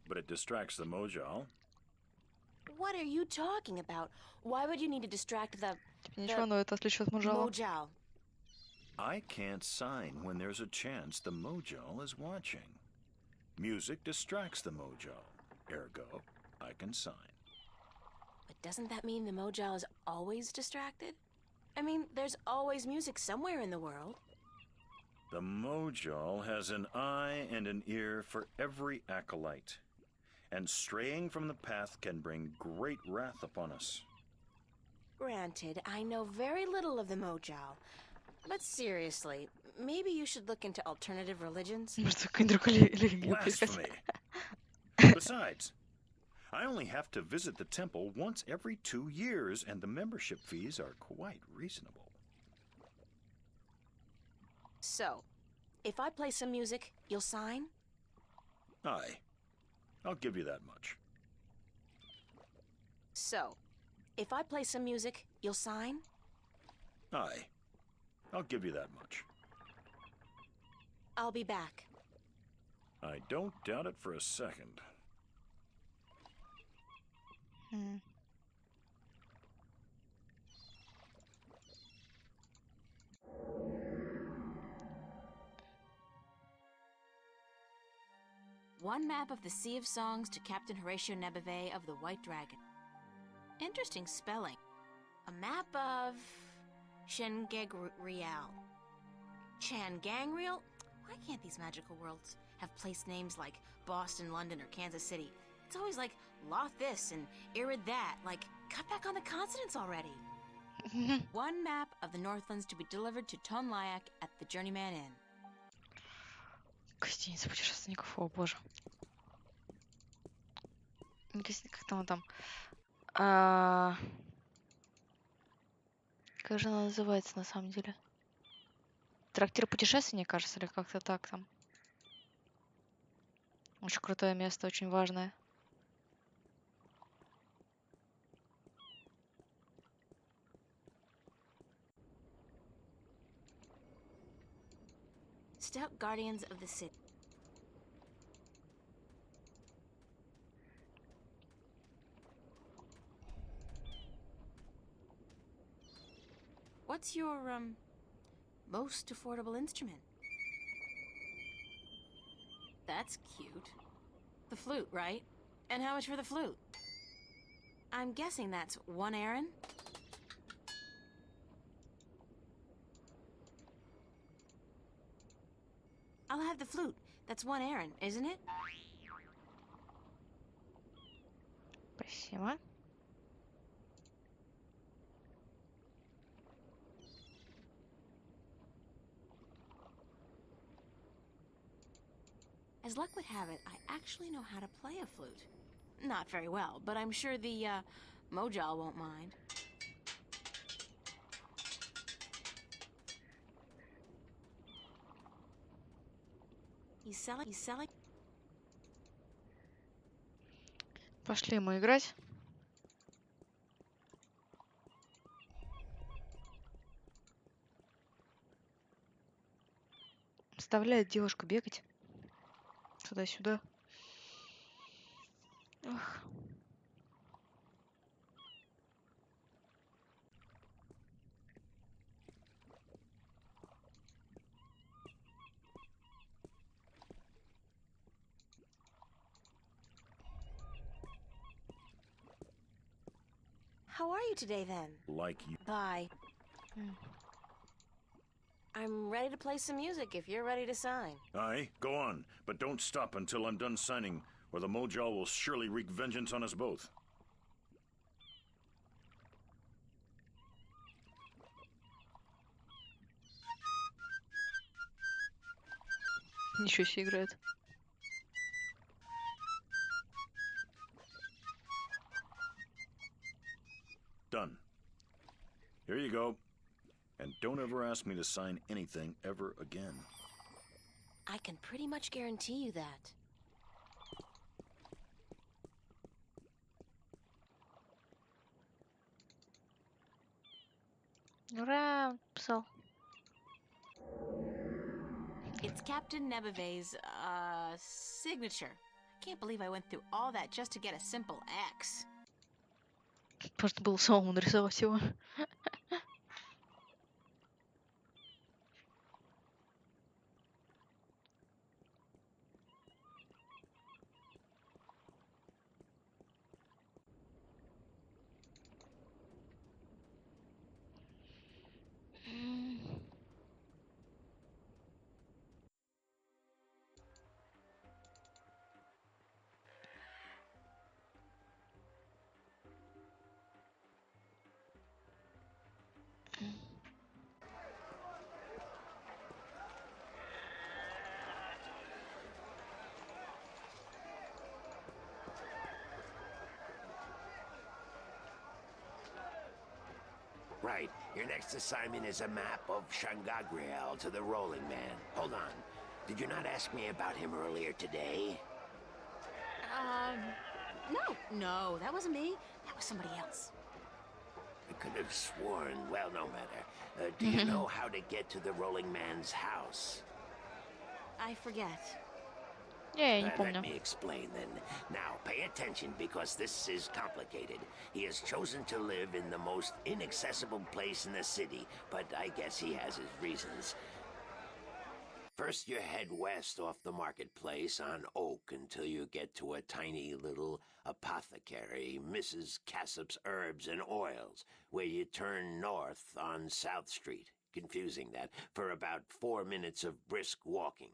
Speaker 5: But it distracts the Mojal.
Speaker 3: What are you talking about? Why would you need to distract the
Speaker 2: Ничего, но это отвлечет Муджала.
Speaker 3: Mojal?
Speaker 5: I can't sign when there's a chance the Mojal is watching. Music distracts the Mojal. Ergo, I can sign.
Speaker 3: But doesn't that mean the Mojal is always distracted? I mean, there's always music somewhere in the world.
Speaker 5: The Mojal has an eye and an ear for every acolyte. And straying from the path can bring great wrath upon us.
Speaker 3: Granted, I know very little of the Mojal. But seriously, maybe you should look into alternative religions.
Speaker 2: Может, какая-нибудь другая религия поискать.
Speaker 5: Blasphemy! Besides, I only have to visit the temple once every 2 years, and the membership fees are quite reasonable.
Speaker 3: So, if I play some music, you'll sign?
Speaker 5: Aye. I'll give you that much.
Speaker 3: So, if I play some music, you'll sign?
Speaker 5: Aye. I'll give you that much.
Speaker 3: I'll be back.
Speaker 5: I don't doubt it for a second.
Speaker 3: One map of the Sea of Songs to Captain Horatio Nebeve of the White Dragon. Interesting spelling. A map of Changangreal. Changangreal? Why can't these magical worlds have place names like Boston, London, or Kansas City? It's always like Loth this and Irid that. Like, cut back on the consonants already. One map of the Northlands to be delivered to Tonlayak at the Journeyman Inn.
Speaker 2: Гостиница путешественников, о боже. Как там он там? Как же она называется на самом деле? Трактир путешественник, кажется, или как-то так там. Очень крутое место, очень важное.
Speaker 3: Stout Guardians of the City. What's your, most affordable instrument? That's cute. The flute, right? And how much for the flute? I'm guessing that's 1 Aaron? I'll have the flute. That's 1 Aaron, isn't it?
Speaker 2: Спасибо.
Speaker 3: As luck would have it, I actually know how to play a flute. Not very well, but I'm sure the, Mojal won't mind. He's selling.
Speaker 2: Пошли ему играть. Заставляет девушку бегать. туда-сюда. Ах.
Speaker 3: How are you today, then?
Speaker 5: Like you.
Speaker 3: Bye. I'm ready to play some music if you're ready to sign.
Speaker 5: Aye, go on, but don't stop until I'm done signing, or the Mojal will surely wreak vengeance on us both.
Speaker 2: Ничего себе играет.
Speaker 5: Done. Here you go. And don't ever ask me to sign anything ever again.
Speaker 3: I can pretty much guarantee you that.
Speaker 2: Ура, писал.
Speaker 3: It's Captain Nebeve's, signature. Can't believe I went through all that just to get a simple X.
Speaker 2: Просто было самому нарисовать его.
Speaker 9: Right. Your next assignment is a map of Shangagriel to the Rolling Man. Hold on. Did you not ask me about him earlier today?
Speaker 3: No, that wasn't me. That was somebody else.
Speaker 9: I could have sworn. Well, no matter. Do you know how to get to the Rolling Man's house?
Speaker 3: I forget.
Speaker 2: Я не помню.
Speaker 9: Let me explain then. Now, pay attention because this is complicated. He has chosen to live in the most inaccessible place in the city, but I guess he has his reasons. First, you head west off the marketplace on Oak until you get to a tiny little apothecary, Mrs. Cassop's Herbs and Oils, where you turn north on South Street. Confusing that, for about 4 minutes of brisk walking.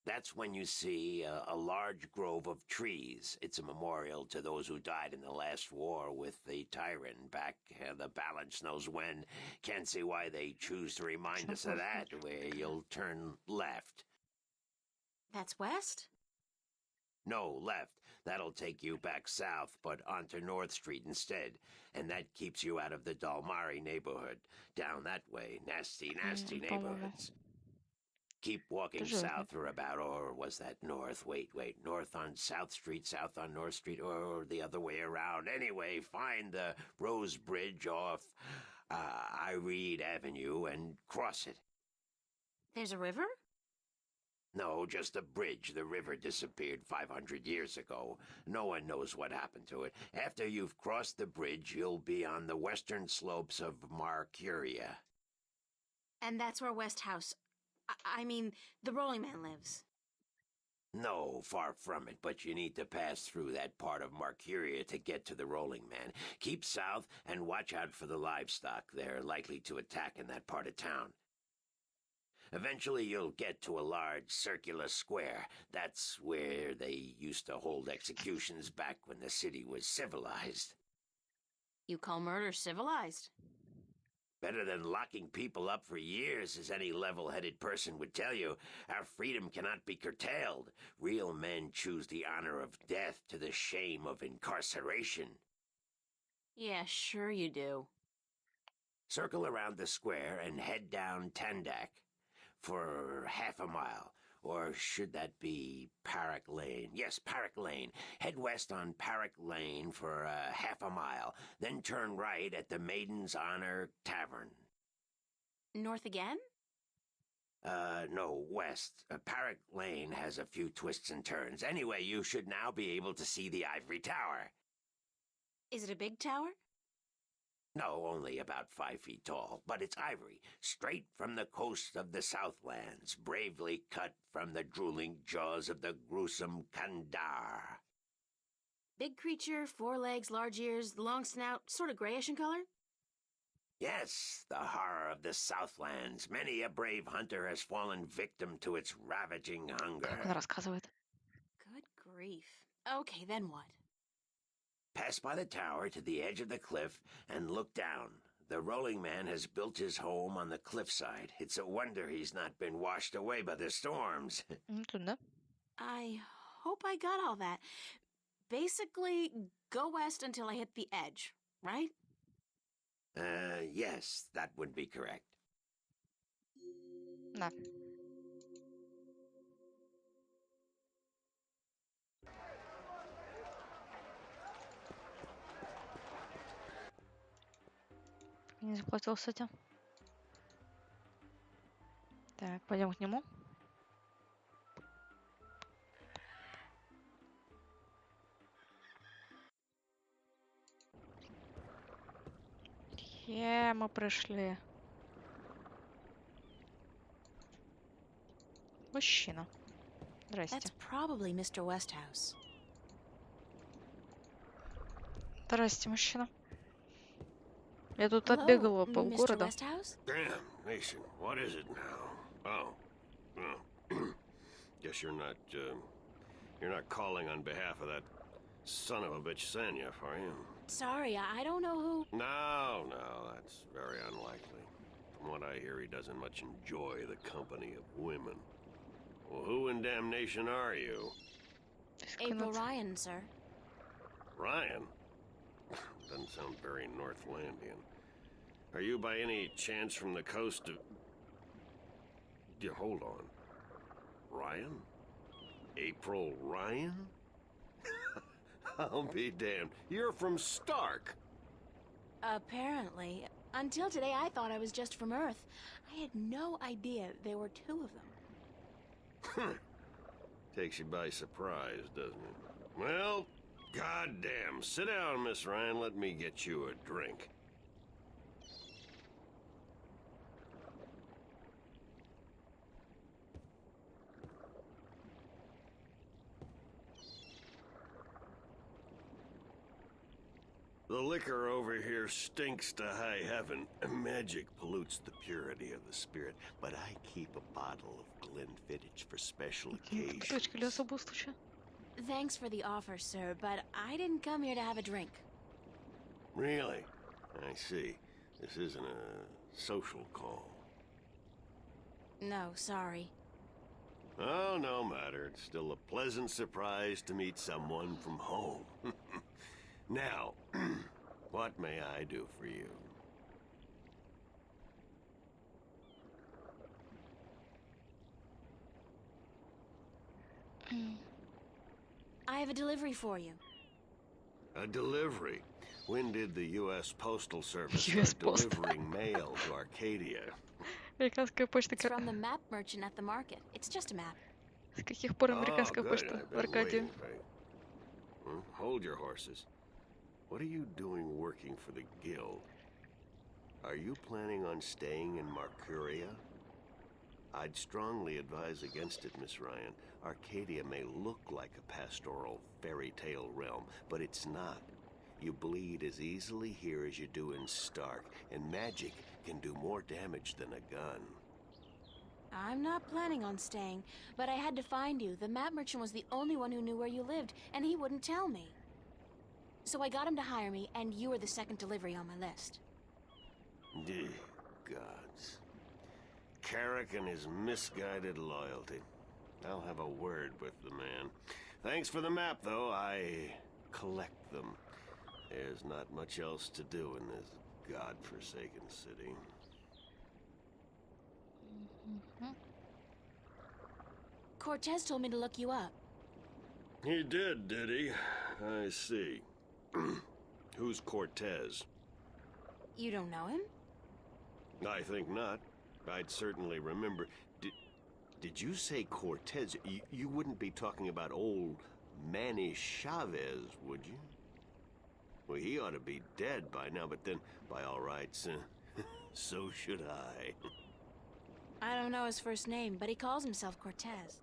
Speaker 9: That's when you see a large grove of trees. It's a memorial to those who died in the last war with the Tyrant back the balance knows when. Can't see why they choose to remind us of that, where you'll turn left.
Speaker 3: That's west?
Speaker 9: No, left. That'll take you back south, but onto North Street instead. And that keeps you out of the Dalmari neighborhood. Down that way. Nasty, nasty neighborhoods. Keep walking south for about, or was that north? Wait, north on South Street, south on North Street, or the other way around. Anyway, find the Rose Bridge off Iread Avenue and cross it.
Speaker 3: There's a river?
Speaker 9: No, just a bridge. The river disappeared 500 years ago. No one knows what happened to it. After you've crossed the bridge, you'll be on the western slopes of Marcuria.
Speaker 3: And that's where West House... I mean, the Rolling Man lives.
Speaker 9: No, far from it, but you need to pass through that part of Marcuria to get to the Rolling Man. Keep south and watch out for the livestock. They're likely to attack in that part of town. Eventually you'll get to a large circular square. That's where they used to hold executions back when the city was civilized.
Speaker 3: You call murder civilized?
Speaker 9: Better than locking people up for years, as any level-headed person would tell you. Our freedom cannot be curtailed. Real men choose the honor of death to the shame of incarceration.
Speaker 3: Yeah, sure you do.
Speaker 9: Circle around the square and head down Tandak for half a mile. Or should that be Parrot Lane? Yes, Parrot Lane. Head west on Parrot Lane for half a mile. Then turn right at the Maiden's Honor Tavern.
Speaker 3: North again?
Speaker 9: No, west. Parrot Lane has a few twists and turns. Anyway, you should now be able to see the Ivory Tower.
Speaker 3: Is it a big tower?
Speaker 9: No, only about 5 feet tall, but it's ivory, straight from the coast of the Southlands, bravely cut from the drooling jaws of the gruesome Kandar.
Speaker 3: Big creature, 4 legs, large ears, long snout, sort of grayish in color?
Speaker 9: Yes, the horror of the Southlands. Many a brave hunter has fallen victim to its ravaging hunger.
Speaker 2: Как он рассказывает.
Speaker 3: Good grief. Okay, then what?
Speaker 9: Pass by the tower to the edge of the cliff and look down. The rolling man has built his home on the cliffside. It's a wonder he's not been washed away by the storms.
Speaker 2: Тут, да?
Speaker 3: I hope I got all that. Basically, go west until I hit the edge, right?
Speaker 9: Yes, that would be correct.
Speaker 2: Да. Не заплатил, кстати. Так, пойдем к нему. Мы пришли. Мужчина. Здрасте.
Speaker 3: That's probably Mr. Westhouse.
Speaker 2: Здрасте, мужчина. Я тут
Speaker 3: Hello,
Speaker 2: отбегала
Speaker 3: Mr.
Speaker 2: полгорода.
Speaker 3: Westhouse?
Speaker 5: Damn, Mason, what is it now? Oh. Guess you're not calling on behalf of that son of a bitch Sanyef, are you?
Speaker 3: Sorry, I don't know who...
Speaker 5: No, that's very unlikely. From what I hear, he doesn't much enjoy the company of women. Well, who in damnation are you?
Speaker 3: April Ryan, sir.
Speaker 5: Ryan? Doesn't sound very Northlandian. Are you by any chance from the coast of... Yeah, hold on. Ryan? April Ryan? I'll be damned. You're from Stark.
Speaker 3: Apparently. Until today, I thought I was just from Earth. I had no idea there were 2 of them.
Speaker 5: Takes you by surprise, doesn't it? Well, goddamn. Sit down, Miss Ryan. Let me get you a drink. The liquor over here stinks to high heaven. Magic pollutes the purity of the spirit, but I keep a bottle of Glenfiddich for special occasions.
Speaker 2: Точка для особого случая.
Speaker 3: Thanks for the offer, sir, but I didn't come here to have a drink.
Speaker 5: Really? I see. This isn't a social call.
Speaker 3: No, sorry.
Speaker 5: Oh, no matter. It's still a pleasant surprise to meet someone from home. Now, what may I do for you?
Speaker 3: I have a delivery for you.
Speaker 5: A delivery? When did the U.S. Postal Service
Speaker 2: US
Speaker 5: start
Speaker 2: Post.
Speaker 5: delivering mail to Arcadia?
Speaker 2: Американская почта.
Speaker 3: It's from the map merchant at the market. It's just a map.
Speaker 2: С каких пор
Speaker 5: Oh,
Speaker 2: американская
Speaker 5: good.
Speaker 2: почта
Speaker 5: I've
Speaker 2: в
Speaker 5: been
Speaker 2: Аркадию?
Speaker 5: waiting. Hold your horses. What are you doing working for the Guild? Are you planning on staying in Marcuria? I'd strongly advise against it, Miss Ryan. Arcadia may look like a pastoral fairy tale realm, but it's not. You bleed as easily here as you do in Stark, and magic can do more damage than a gun.
Speaker 3: I'm not planning on staying, but I had to find you. The map merchant was the only one who knew where you lived, and he wouldn't tell me. So I got him to hire me, and you were the second delivery on my list.
Speaker 5: Dear gods. Carrick and his misguided loyalty. I'll have a word with the man. Thanks for the map, though. I collect them. There's not much else to do in this godforsaken city.
Speaker 3: Cortez told me to look you up.
Speaker 5: He did he? I see. Who's Cortez?
Speaker 3: You don't know him?
Speaker 5: I think not. I'd certainly remember.
Speaker 12: Did you say Cortez? You wouldn't be talking about old Manny Chavez, would you? Well, he ought to be dead by now, but then, by all rights, so should I.
Speaker 3: I don't know his first name, but he calls himself Cortez.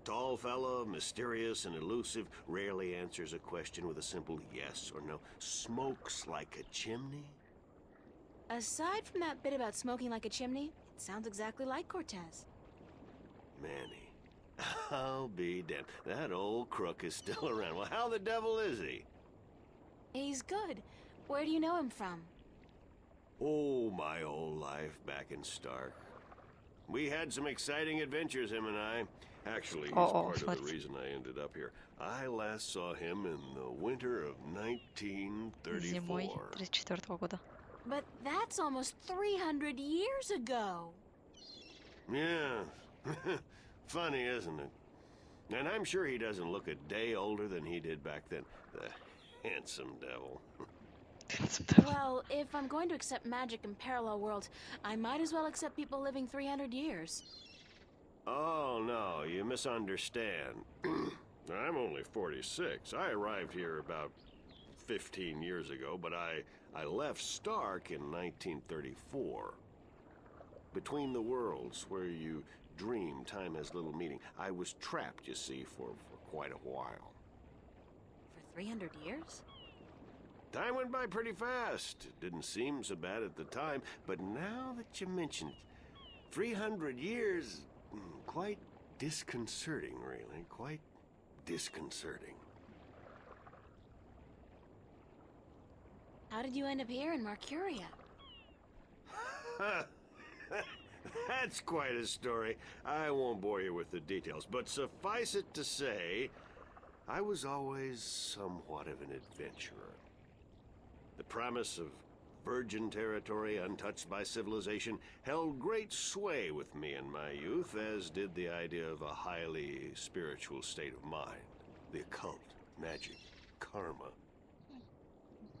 Speaker 12: Tall fellow, mysterious and elusive, rarely answers a question with a simple yes or no. Smokes like a chimney?
Speaker 3: Aside from that bit about smoking like a chimney, it sounds exactly like Cortez.
Speaker 12: Manny. I'll be damned. That old crook is still around. Well, how the devil is he?
Speaker 3: He's good. Where do you know him from?
Speaker 12: Oh, my old life back in Stark. We had some exciting adventures, him and I. Actually, he's part of the reason I ended up here. I last saw him in the winter of 1934.
Speaker 2: Зимой 34 года.
Speaker 3: But that's almost 300 years ago.
Speaker 12: Yeah. Funny, isn't it? And I'm sure he doesn't look a day older than he did back then. The handsome devil.
Speaker 3: Well, if I'm going to accept magic in parallel worlds, I might as well accept people living 300 years.
Speaker 12: Oh, no, you misunderstand. I'm only 46. I arrived here about 15 years ago, but I left Stark in 1934. Between the worlds, where you dream time has little meaning, I was trapped, you see, for quite a while.
Speaker 3: For 300 years?
Speaker 12: Time went by pretty fast. It didn't seem so bad at the time, but now that you mention it, 300 years, quite disconcerting, really. Quite disconcerting.
Speaker 3: How did you end up here in Marcuria?
Speaker 12: That's quite a story. I won't bore you with the details, but suffice it to say, I was always somewhat of an adventurer. The promise of virgin territory untouched by civilization held great sway with me in my youth, as did the idea of a highly spiritual state of mind. The occult, magic, karma.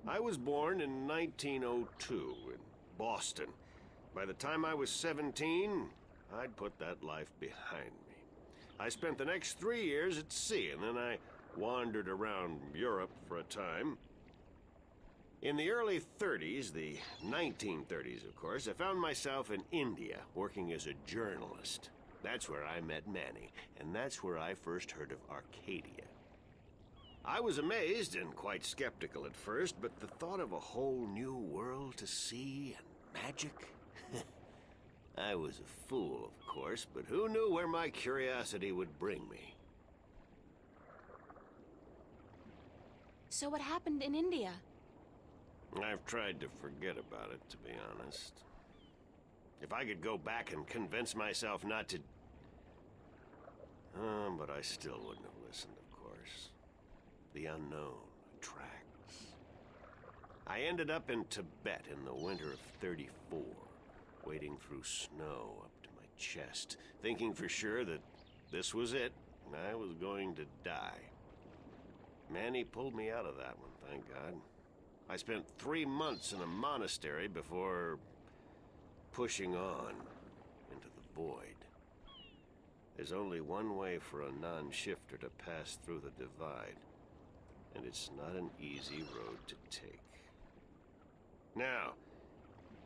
Speaker 12: I was born in 1902 in Boston. By the time I was 17, I'd put that life behind me. I spent the next 3 years at sea, and then I wandered around Europe for a time. In the early 30s, the 1930s, of course, I found myself in India, working as a journalist. That's where I met Manny, and that's where I first heard of Arcadia. I was amazed and quite skeptical at first, but the thought of a whole new world to see and magic... I was a fool, of course, but who knew where my curiosity would bring me?
Speaker 3: So what happened in India?
Speaker 12: I've tried to forget about it, to be honest. If I could go back and convince myself not to... but I still wouldn't have listened, of course. The unknown attracts. I ended up in Tibet in the winter of 34, wading through snow up to my chest, thinking for sure that this was it, and I was going to die. Manny pulled me out of that one, thank God. I spent 3 months in a monastery before pushing on into the void. There's only one way for a non-shifter to pass through the divide, and it's not an easy road to take. Now,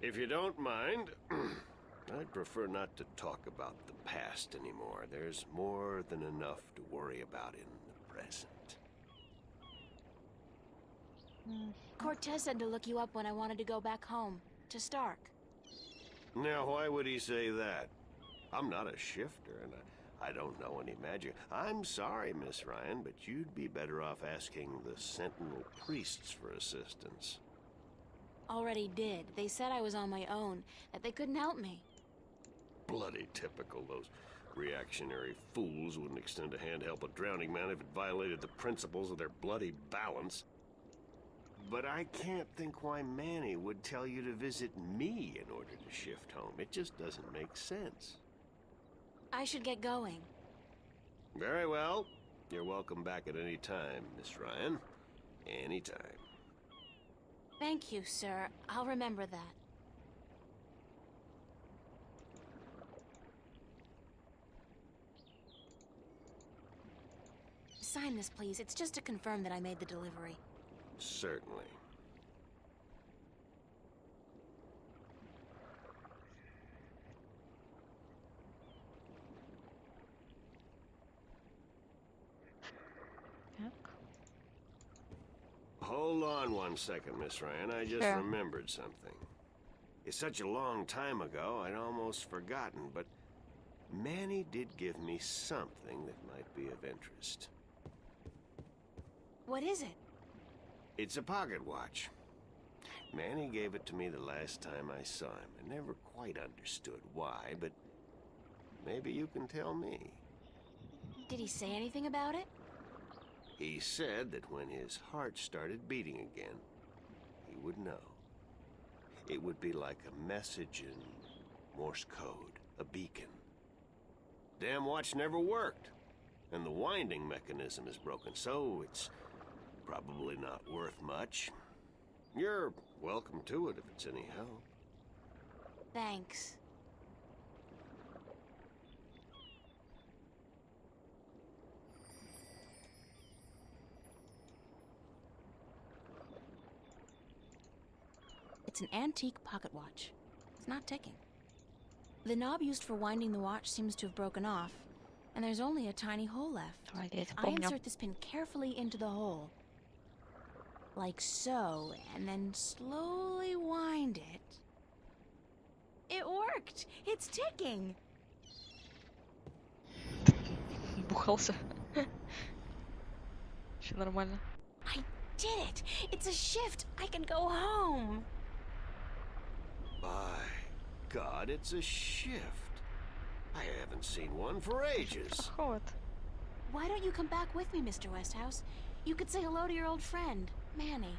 Speaker 12: if you don't mind, I'd prefer not to talk about the past anymore. There's more than enough to worry about in the present.
Speaker 3: Cortez said to look you up when I wanted to go back home, to Stark.
Speaker 12: Now, why would he say that? I'm not a shifter, and I don't know any magic. I'm sorry, Miss Ryan, but you'd be better off asking the Sentinel priests for assistance.
Speaker 3: Already did. They said I was on my own, that they couldn't help me.
Speaker 12: Bloody typical. Those reactionary fools wouldn't extend a hand to help a drowning man if it violated the principles of their bloody balance. But I can't think why Manny would tell you to visit me in order to shift home. It just doesn't make sense.
Speaker 3: I should get going.
Speaker 12: Very well. You're welcome back at any time, Miss Ryan. Any time.
Speaker 3: Thank you, sir. I'll remember that. sign this, please? It's just to confirm that I made the delivery.
Speaker 12: Certainly. Hold on one second, Miss Ryan. I just
Speaker 2: Sure.
Speaker 12: remembered something. It's such a long time ago, I'd almost forgotten, but Manny did give me something that might be of interest.
Speaker 3: What is it?
Speaker 12: It's a pocket watch. Manny gave it to me the last time I saw him. I never quite understood why, but maybe you can tell me.
Speaker 3: Did he say anything about it?
Speaker 12: He said that when his heart started beating again, he would know. It would be like a message in Morse code, a beacon. Damn watch never worked, and the winding mechanism is broken, so it's probably not worth much. You're welcome to it if it's any help.
Speaker 3: Thanks. It's an antique pocket watch. It's not ticking. The knob used for winding the watch seems to have broken off, and there's only a tiny hole left.
Speaker 2: Я это
Speaker 3: I
Speaker 2: помню.
Speaker 3: insert this pin carefully into the hole. Like so, and then slowly wind it. It worked! It's ticking!
Speaker 2: Бухался. Все нормально.
Speaker 3: I did it! It's a shift! I can go home!
Speaker 12: By God, it's a shift. I haven't seen one for ages.
Speaker 2: Вот.
Speaker 3: Why don't you come back with me, Mr. Westhouse? You could say hello to your old friend, Manny.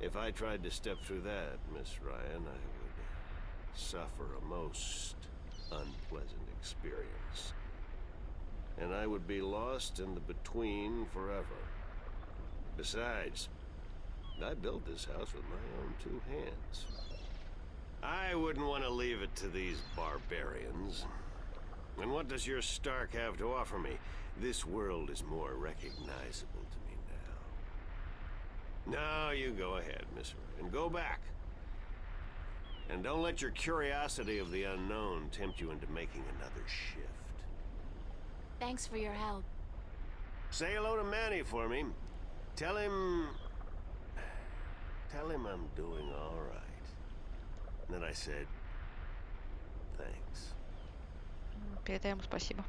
Speaker 12: If I tried to step through that, Miss Ryan, I would suffer a most unpleasant experience. And I would be lost in the between forever. Besides, I built this house with my own two hands. I wouldn't want to leave it to these barbarians. And what does your Stark have to offer me? This world is more recognizable to me now. Now you go ahead, Miss Ryan. Go back. And don't let your curiosity of the unknown tempt you into making another shift.
Speaker 3: Thanks for your help.
Speaker 12: Say hello to Manny for me. Tell him I'm doing all right. And then I said, thanks.
Speaker 2: Передай ему спасибо.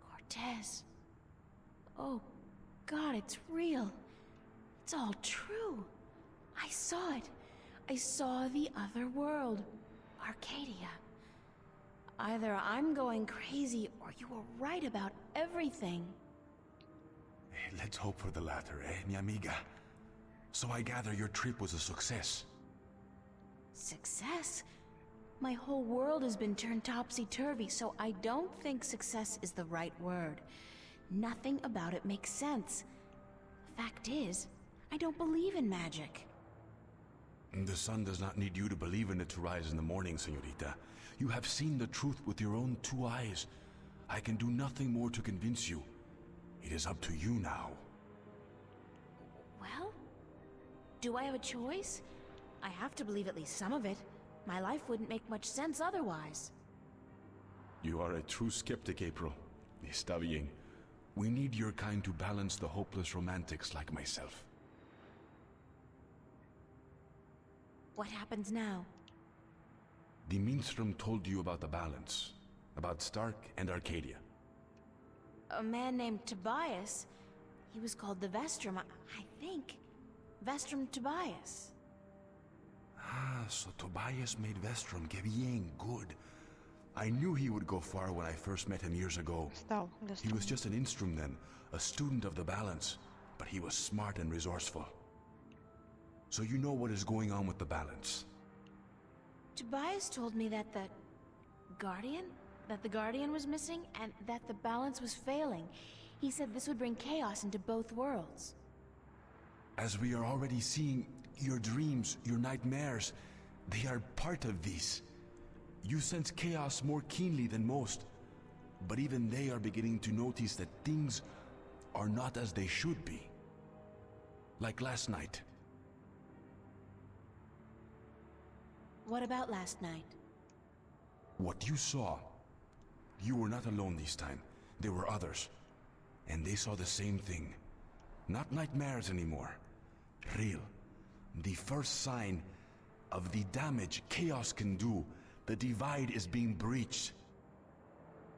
Speaker 3: Cortez. Oh, God, it's real. It's all true. I saw it. I saw the other world. Arcadia. Either I'm going crazy or you were right about everything.
Speaker 8: Let's hope for the latter, mi amiga? So I gather your trip was a success.
Speaker 3: Success? My whole world has been turned topsy-turvy, so I don't think success is the right word. Nothing about it makes sense. Fact is, I don't believe in magic.
Speaker 8: The sun does not need you to believe in it to rise in the morning, señorita. You have seen the truth with your own two eyes. I can do nothing more to convince you. It is up to you now.
Speaker 3: Well, do I have a choice? I have to believe at least some of it. My life wouldn't make much sense otherwise.
Speaker 8: You are a true skeptic, April. Está bien. We need your kind to balance the hopeless romantics like myself.
Speaker 3: What happens now?
Speaker 8: The Minstrom told you about the balance, about Stark and Arcadia.
Speaker 3: A man named Tobias. He was called the Vestrum, I think. Vestrum Tobias.
Speaker 8: Ah, so Tobias made Vestrom. Que bien, good. I knew he would go far when I first met him years ago.
Speaker 2: Стал
Speaker 8: He was just an Instrum then, a student of the balance, but he was smart and resourceful. So you know what is going on with the balance.
Speaker 3: Tobias told me that the Guardian was missing and that the balance was failing. He said this would bring chaos into both worlds.
Speaker 8: As we are already seeing, your dreams, your nightmares, they are part of this. You sense chaos more keenly than most, but even they are beginning to notice that things are not as they should be. Like last night.
Speaker 3: What about last night?
Speaker 8: What you saw, you were not alone this time. There were others. And they saw the same thing. Not nightmares anymore. Real. The first sign of the damage chaos can do. The divide is being breached.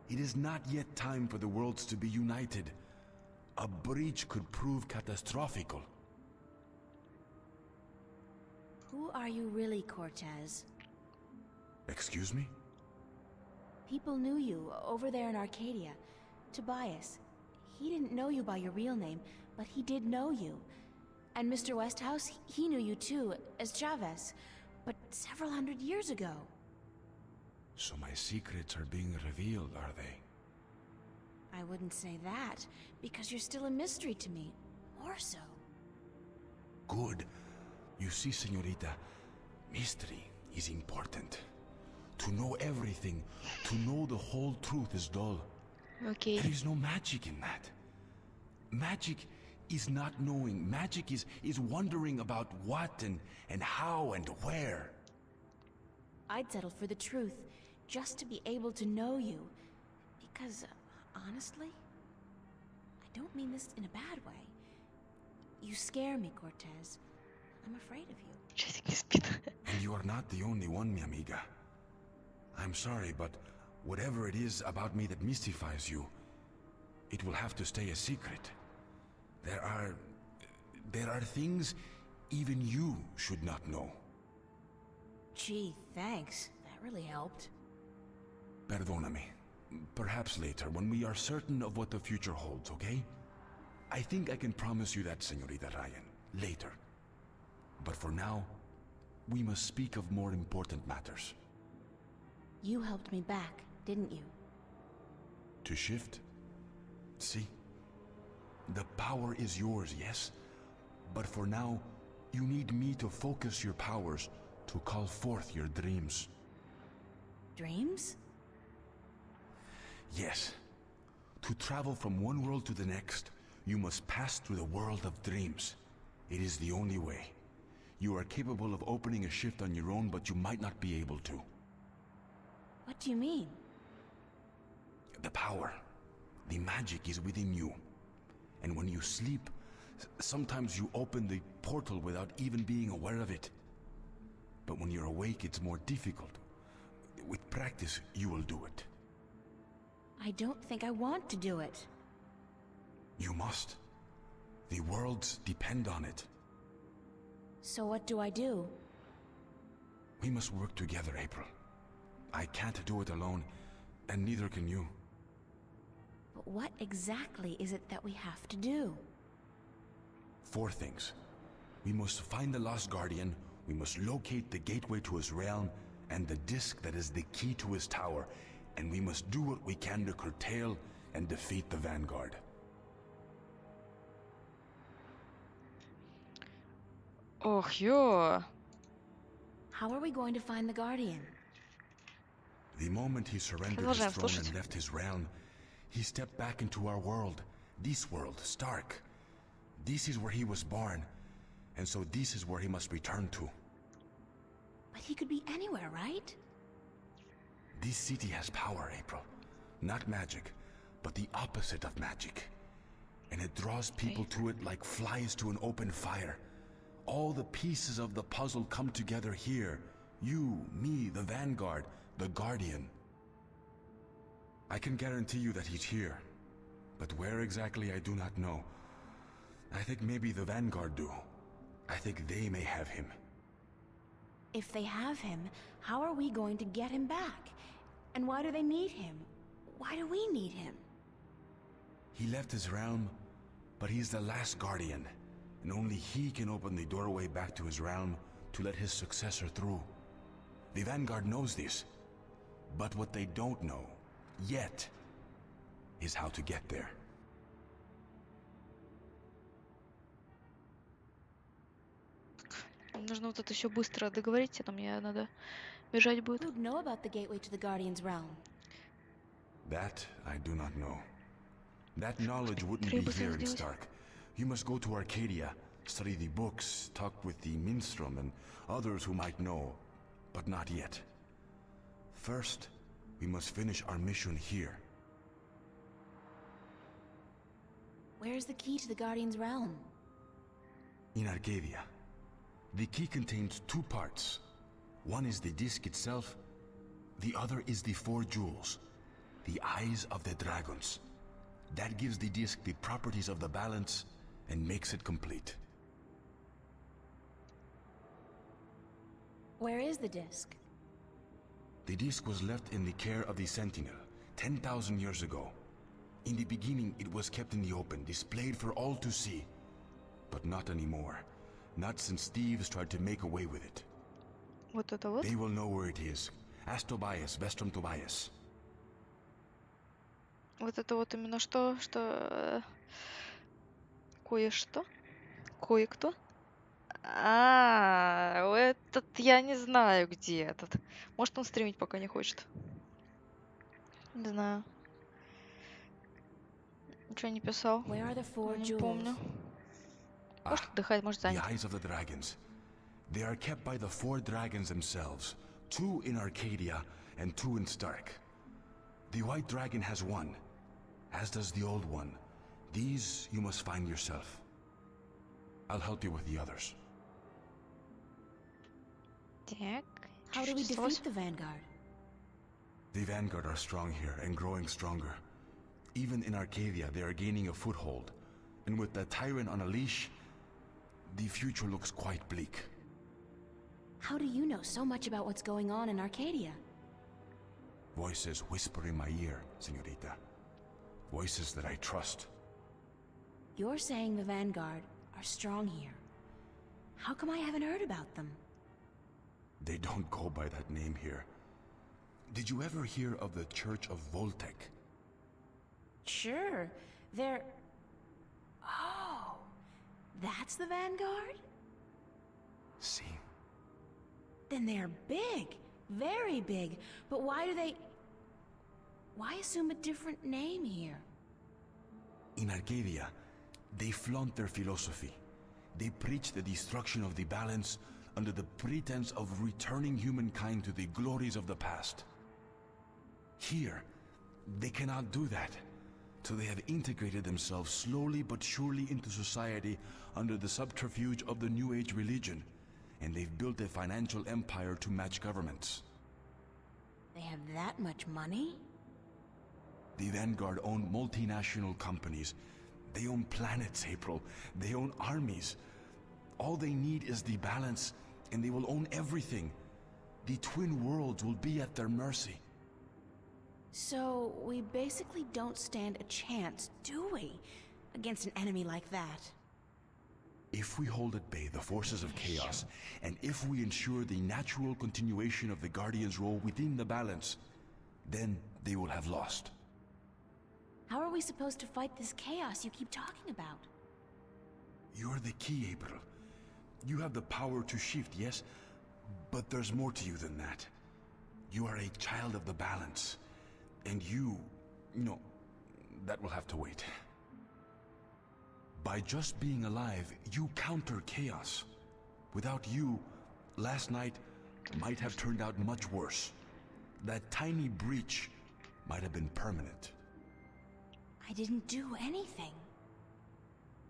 Speaker 8: It is not yet time for the worlds to be united. A breach could prove catastrophical.
Speaker 3: Who are you really, Cortez?
Speaker 8: Excuse me?
Speaker 3: People knew you over there in Arcadia. Tobias. He didn't know you by your real name, but he did know you. And Mr. Westhouse, he knew you too, as Chavez, but several hundred years ago.
Speaker 8: So my secrets are being revealed, are they?
Speaker 3: I wouldn't say that, because you're still a mystery to me. More so.
Speaker 8: Good. You see, señorita, mystery is important. To know everything, to know the whole truth is dull.
Speaker 2: Окей.
Speaker 8: There is no magic in that. Magic is not knowing. Magic is wondering about what and how and where.
Speaker 3: I'd settle for the truth, just to be able to know you. Because, honestly, I don't mean this in a bad way. You scare me, Cortez. I'm afraid of you.
Speaker 8: And you are not the only one, mi amiga. I'm sorry, but whatever it is about me that mystifies you, it will have to stay a secret. There are things even you should not know.
Speaker 3: Gee, thanks. That really helped.
Speaker 8: Perdóname. Perhaps later, when we are certain of what the future holds, okay? I think I can promise you that, Señorita Ryan. Later. But for now, we must speak of more important matters.
Speaker 3: You helped me back, didn't you?
Speaker 8: To shift? See? The power is yours, yes? But for now, you need me to focus your powers to call forth your dreams.
Speaker 3: Dreams?
Speaker 8: Yes. To travel from one world to the next, you must pass through the world of dreams. It is the only way. You are capable of opening a shift on your own, but you might not be able to.
Speaker 3: What do you mean?
Speaker 8: The power, the magic is within you. And when you sleep, sometimes you open the portal without even being aware of it. But when you're awake, it's more difficult. With practice, you will do it.
Speaker 3: I don't think I want to do it.
Speaker 8: You must. The worlds depend on it.
Speaker 3: So what do I do?
Speaker 8: We must work together, April. I can't do it alone, and neither can you.
Speaker 3: But what exactly is it that we have to do?
Speaker 8: 4 things. We must find the Lost Guardian, we must locate the gateway to his realm, and the disc that is the key to his tower, and we must do what we can to curtail and defeat the Vanguard.
Speaker 2: Ох, ё.
Speaker 3: How are we going to find the Guardian?
Speaker 8: The moment he surrendered his
Speaker 2: Продолжаем
Speaker 8: throne
Speaker 2: слушать.
Speaker 8: and left his realm, he stepped back into our world. This world, Stark. This is where he was born, and so this is where he must return to.
Speaker 3: But he could be anywhere, right?
Speaker 8: This city has power, April. Not magic, but the opposite of magic. And it draws people to it like flies to an open fire. All the pieces of the puzzle come together here. You, me, the Vanguard, the Guardian. I can guarantee you that he's here. But where exactly I do not know. I think maybe the Vanguard do. I think they may have him.
Speaker 3: If they have him, how are we going to get him back? And why do they need him? Why do we need him?
Speaker 8: He left his realm, but he's the last Guardian. And only he can open the doorway back to his realm to let his successor through. The Vanguard knows this. But what they don't know, yet, is how to get there.
Speaker 2: Нужно вот это все быстро договорить, а то мне надо Бежать будет.
Speaker 3: Who'd know about the gateway to the Guardian's realm?
Speaker 8: That I do not know. That knowledge wouldn't be here in Stark. You must go to Arcadia, study the books, talk with the Minstrom and others who might know, but not yet. First, we must finish our mission here.
Speaker 3: Where's the key to the Guardian's realm?
Speaker 8: In Arcadia. The key contains two parts. One is the disc itself, the other is the 4 jewels, the eyes of the dragons. That gives the disc the properties of the balance and makes it complete.
Speaker 3: Where is the disc?
Speaker 8: The disc was left in the care of the Sentinel 10,000 years ago. In the beginning, it was kept in the open, displayed for all to see. But not anymore. Not since thieves tried to make away with it.
Speaker 2: Вот это вот.
Speaker 8: They will know where it is. Ask Tobias, Vestrum Tobias.
Speaker 2: Вот это вот именно что? Кое-что? Кое-кто? Этот я не знаю, где этот. Может, он стримить пока не хочет. Не знаю. Ничего не писал. Не помню. Может, отдыхать, может,
Speaker 8: The
Speaker 2: занят.
Speaker 8: eyes of the dragons. They are kept by the 4 dragons themselves. 2 in Arcadia and 2 in Stark. The white dragon has 1, as does the old one. These you must find yourself. I'll help you with the others.
Speaker 2: Так.
Speaker 3: How do we defeat the Vanguard?
Speaker 8: The Vanguard are strong here and growing stronger. Even in Arcadia, they are gaining a foothold. And with the Tyrant on a leash, the future looks quite bleak.
Speaker 3: How do you know so much about what's going on in Arcadia?
Speaker 8: Voices whisper in my ear, señorita. Voices that I trust.
Speaker 3: You're saying the Vanguard are strong here. How come I haven't heard about them?
Speaker 8: They don't go by that name here. Did you ever hear of the Church of Voltec?
Speaker 3: Sure. They're... Oh, that's the Vanguard?
Speaker 8: See.
Speaker 3: Then they're big. Very big. But why do they... Why assume a different name here?
Speaker 8: In Arcadia, they flaunt their philosophy. They preach the destruction of the balance under the pretense of returning humankind to the glories of the past. Here, they cannot do that. So they have integrated themselves slowly but surely into society under the subterfuge of the New Age religion. And they've built a financial empire to match governments.
Speaker 3: They have that much money?
Speaker 8: The Vanguard own multinational companies. They own planets, April. They own armies. All they need is the balance, and they will own everything. The twin worlds will be at their mercy.
Speaker 3: So, we basically don't stand a chance, do we? Against an enemy like that.
Speaker 8: If we hold at bay the forces of chaos, and if we ensure the natural continuation of the Guardian's role within the balance, then they will have lost.
Speaker 3: How are we supposed to fight this chaos you keep talking about?
Speaker 8: You're the key, April. You have the power to shift, yes? But there's more to you than that. You are a child of the balance. And you... no, that will have to wait. By just being alive, you counter chaos. Without you, last night might have turned out much worse. That tiny breach might have been permanent.
Speaker 3: I didn't do anything.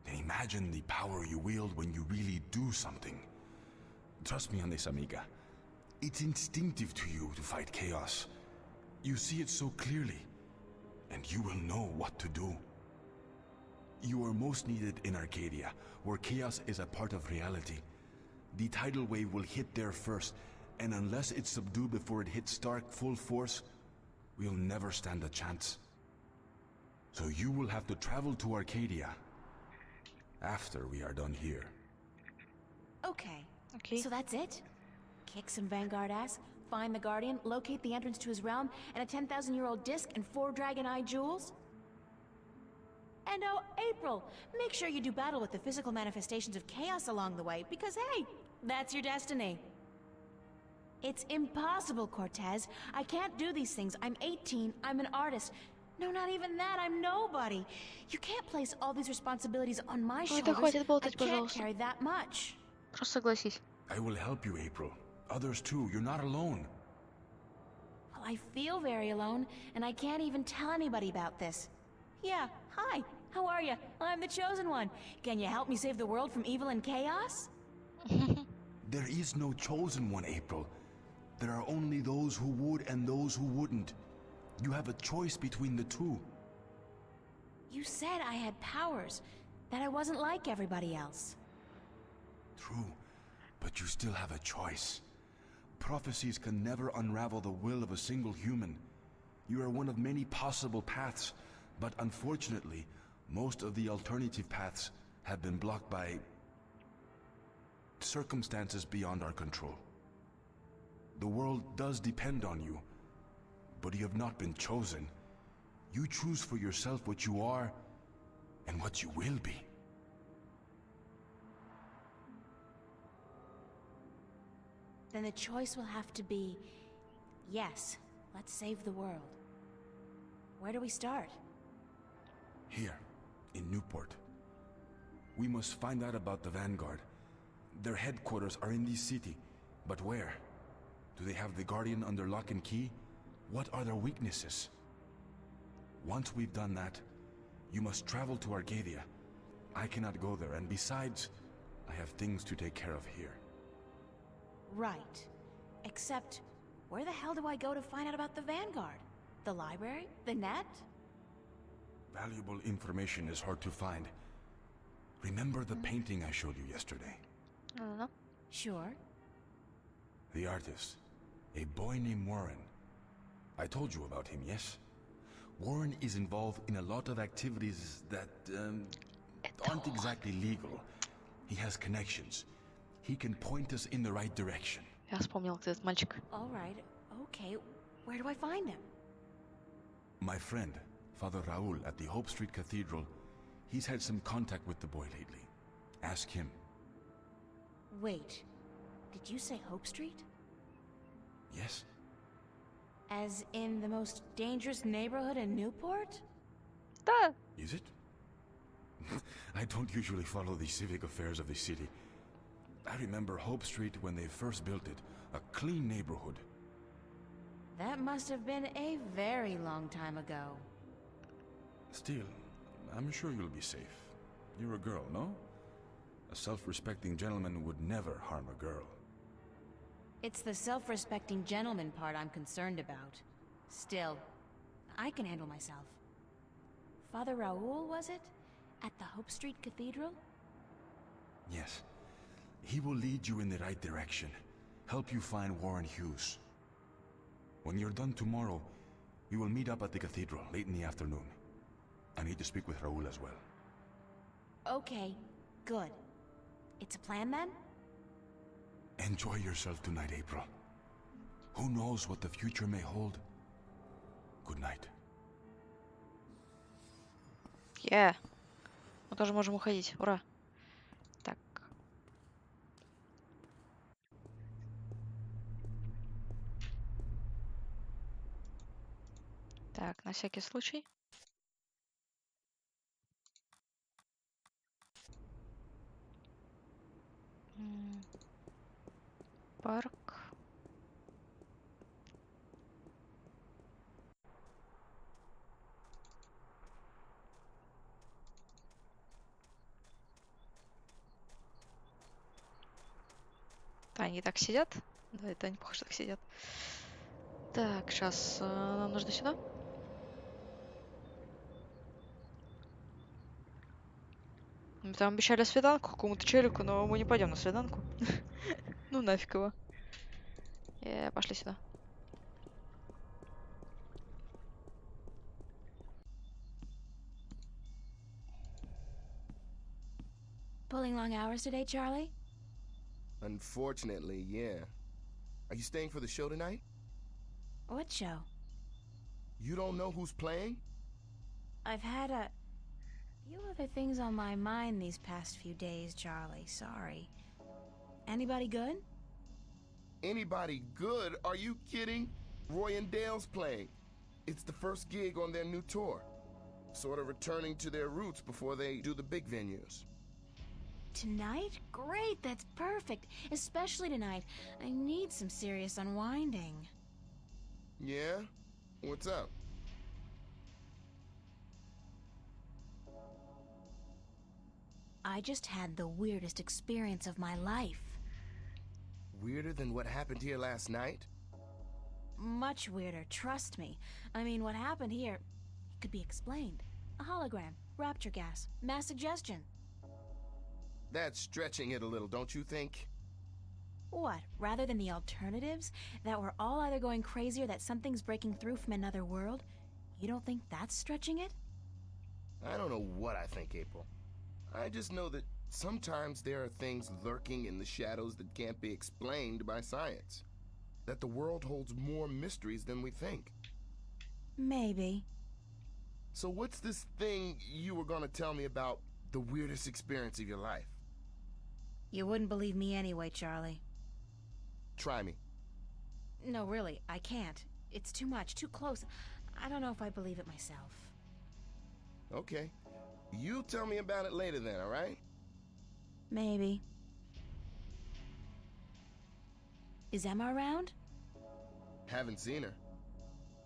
Speaker 8: Then imagine the power you wield when you really do something. Trust me on this, amiga. It's instinctive to you to fight chaos. You see it so clearly, and you will know what to do. You are most needed in Arcadia, where chaos is a part of reality. The tidal wave will hit there first, and unless it's subdued before it hits Stark full force, we'll never stand a chance. So you will have to travel to Arcadia after we are done here.
Speaker 3: Okay. So that's it? Kick some Vanguard ass, find the Guardian, locate the entrance to his realm, and a 10,000-year-old disc and 4 Dragon-Eye jewels? And oh, April, make sure you do battle with the physical manifestations of chaos along the way, because hey, that's your destiny. It's impossible, Cortez. I can't do these things. I'm 18, I'm an artist. No, not even that, I'm nobody. You can't place all these responsibilities on my
Speaker 2: Ой, да
Speaker 3: shoulders.
Speaker 2: хватит
Speaker 3: I
Speaker 2: болтать,
Speaker 3: can't
Speaker 2: пожалуйста.
Speaker 3: carry that much.
Speaker 2: Просто согласись.
Speaker 8: I will help you, April. Others too. You're not alone.
Speaker 3: Well, I feel very alone, and I can't even tell anybody about this. Yeah, hi, how are you? I'm the chosen one. Can you help me save the world from evil and chaos?
Speaker 8: There is no chosen one, April. There are only those who would and those who wouldn't. You have a choice between the two.
Speaker 3: You said I had powers, that I wasn't like everybody else.
Speaker 8: True, but you still have a choice. Prophecies can never unravel the will of a single human. You are one of many possible paths, but unfortunately, most of the alternative paths have been blocked by circumstances beyond our control. The world does depend on you, but you have not been chosen. You choose for yourself what you are and what you will be.
Speaker 3: Then the choice will have to be, yes, let's save the world. Where do we start?
Speaker 8: Here, in Newport. We must find out about the Vanguard. Their headquarters are in this city, but where? Do they have the Guardian under lock and key? What are their weaknesses? Once we've done that, you must travel to Arcadia. I cannot go there, and besides, I have things to take care of here.
Speaker 3: Right. Except, where the hell do I go to find out about the Vanguard? The library? The net?
Speaker 8: Valuable information is hard to find. Remember the painting I showed you yesterday?
Speaker 2: I don't know.
Speaker 3: Sure.
Speaker 8: The artist, a boy named Warren. I told you about him, yes? Warren is involved in a lot of activities that aren't exactly legal. He has connections. He can point us in the right direction.
Speaker 2: Я вспомнил, кто этот мальчик.
Speaker 3: All right. Okay. Where do I find him?
Speaker 8: My friend, Father Raul at the Hope Street Cathedral, he's had some contact with the boy lately. Ask him.
Speaker 3: Wait. Did you say Hope Street?
Speaker 8: Yes?
Speaker 3: As in the most dangerous neighborhood in Newport?
Speaker 2: Да.
Speaker 8: Is it? I don't usually follow the civic affairs of the city. I remember Hope Street when they first built it, a clean neighborhood.
Speaker 3: That must have been a very long time ago.
Speaker 8: Still, I'm sure you'll be safe. You're a girl, no? A self-respecting gentleman would never harm a girl.
Speaker 3: It's the self-respecting gentleman part I'm concerned about. Still, I can handle myself. Father Raul, was it? At the Hope Street Cathedral?
Speaker 8: Yes. He will lead you in the right direction. Help you find Warren Hughes. When you're done tomorrow, we will meet up at the cathedral late in the afternoon. I need to speak with Raul as well.
Speaker 3: Okay, good. It's a plan then?
Speaker 8: Enjoy yourself tonight, April. Who knows what the future may hold? Good night.
Speaker 2: Yeah. Мы тоже можем уходить. Ура. Так. Так, на всякий случай. Парк. Да, они так сидят. Да, это они, похоже, так сидят. Так, сейчас нам нужно сюда. Мы там обещали свиданку какому-то челику, но мы не пойдем на свиданку. Ну нафиг его. Пошли сюда.
Speaker 3: Pulling long hours today, Charlie?
Speaker 4: Unfortunately, yeah. Are you staying for the show tonight?
Speaker 3: What show?
Speaker 4: You don't know who's playing?
Speaker 3: I've had a few other things on my mind these past few days, Charlie. Sorry. Anybody good?
Speaker 4: Anybody good? Are you kidding? Roy and Dale's playing. It's the first gig on their new tour. Sort of returning to their roots before they do the big venues.
Speaker 3: Tonight? Great, that's perfect. Especially tonight. I need some serious unwinding.
Speaker 4: Yeah? What's up?
Speaker 3: I just had the weirdest experience of my life.
Speaker 4: Weirder than what happened here last night?
Speaker 3: Much weirder, trust me. I mean, what happened here, it could be explained. A hologram, rapture gas, mass suggestion.
Speaker 4: That's stretching it a little, don't you think?
Speaker 3: What, rather than the alternatives? That we're all either going crazy or that something's breaking through from another world? You don't think that's stretching it?
Speaker 4: I don't know what I think, April. I just know that sometimes there are things lurking in the shadows that can't be explained by science. That the world holds more mysteries than we think.
Speaker 3: Maybe.
Speaker 4: So what's this thing you were gonna tell me about the weirdest experience of your life?
Speaker 3: You wouldn't believe me anyway, Charlie.
Speaker 4: Try me.
Speaker 3: No, really, I can't. It's too much, too close. I don't know if I believe it myself.
Speaker 4: Okay. You tell me about it later then, alright?
Speaker 3: Maybe. Is Emma around?
Speaker 4: Haven't seen her.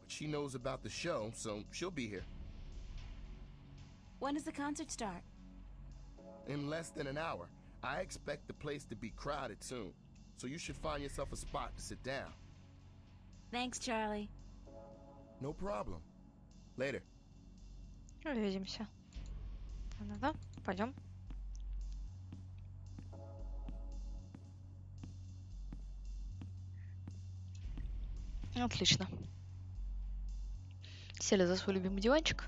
Speaker 4: But she knows about the show, so she'll be here.
Speaker 3: When does the concert start?
Speaker 4: In less than an hour. I expect the place to be crowded soon, so you should find yourself a spot to sit down.
Speaker 3: Thanks, Charlie.
Speaker 4: No problem. Later.
Speaker 2: Увидимся. Да-да, пойдем. Отлично. Сели за свой любимый диванчик.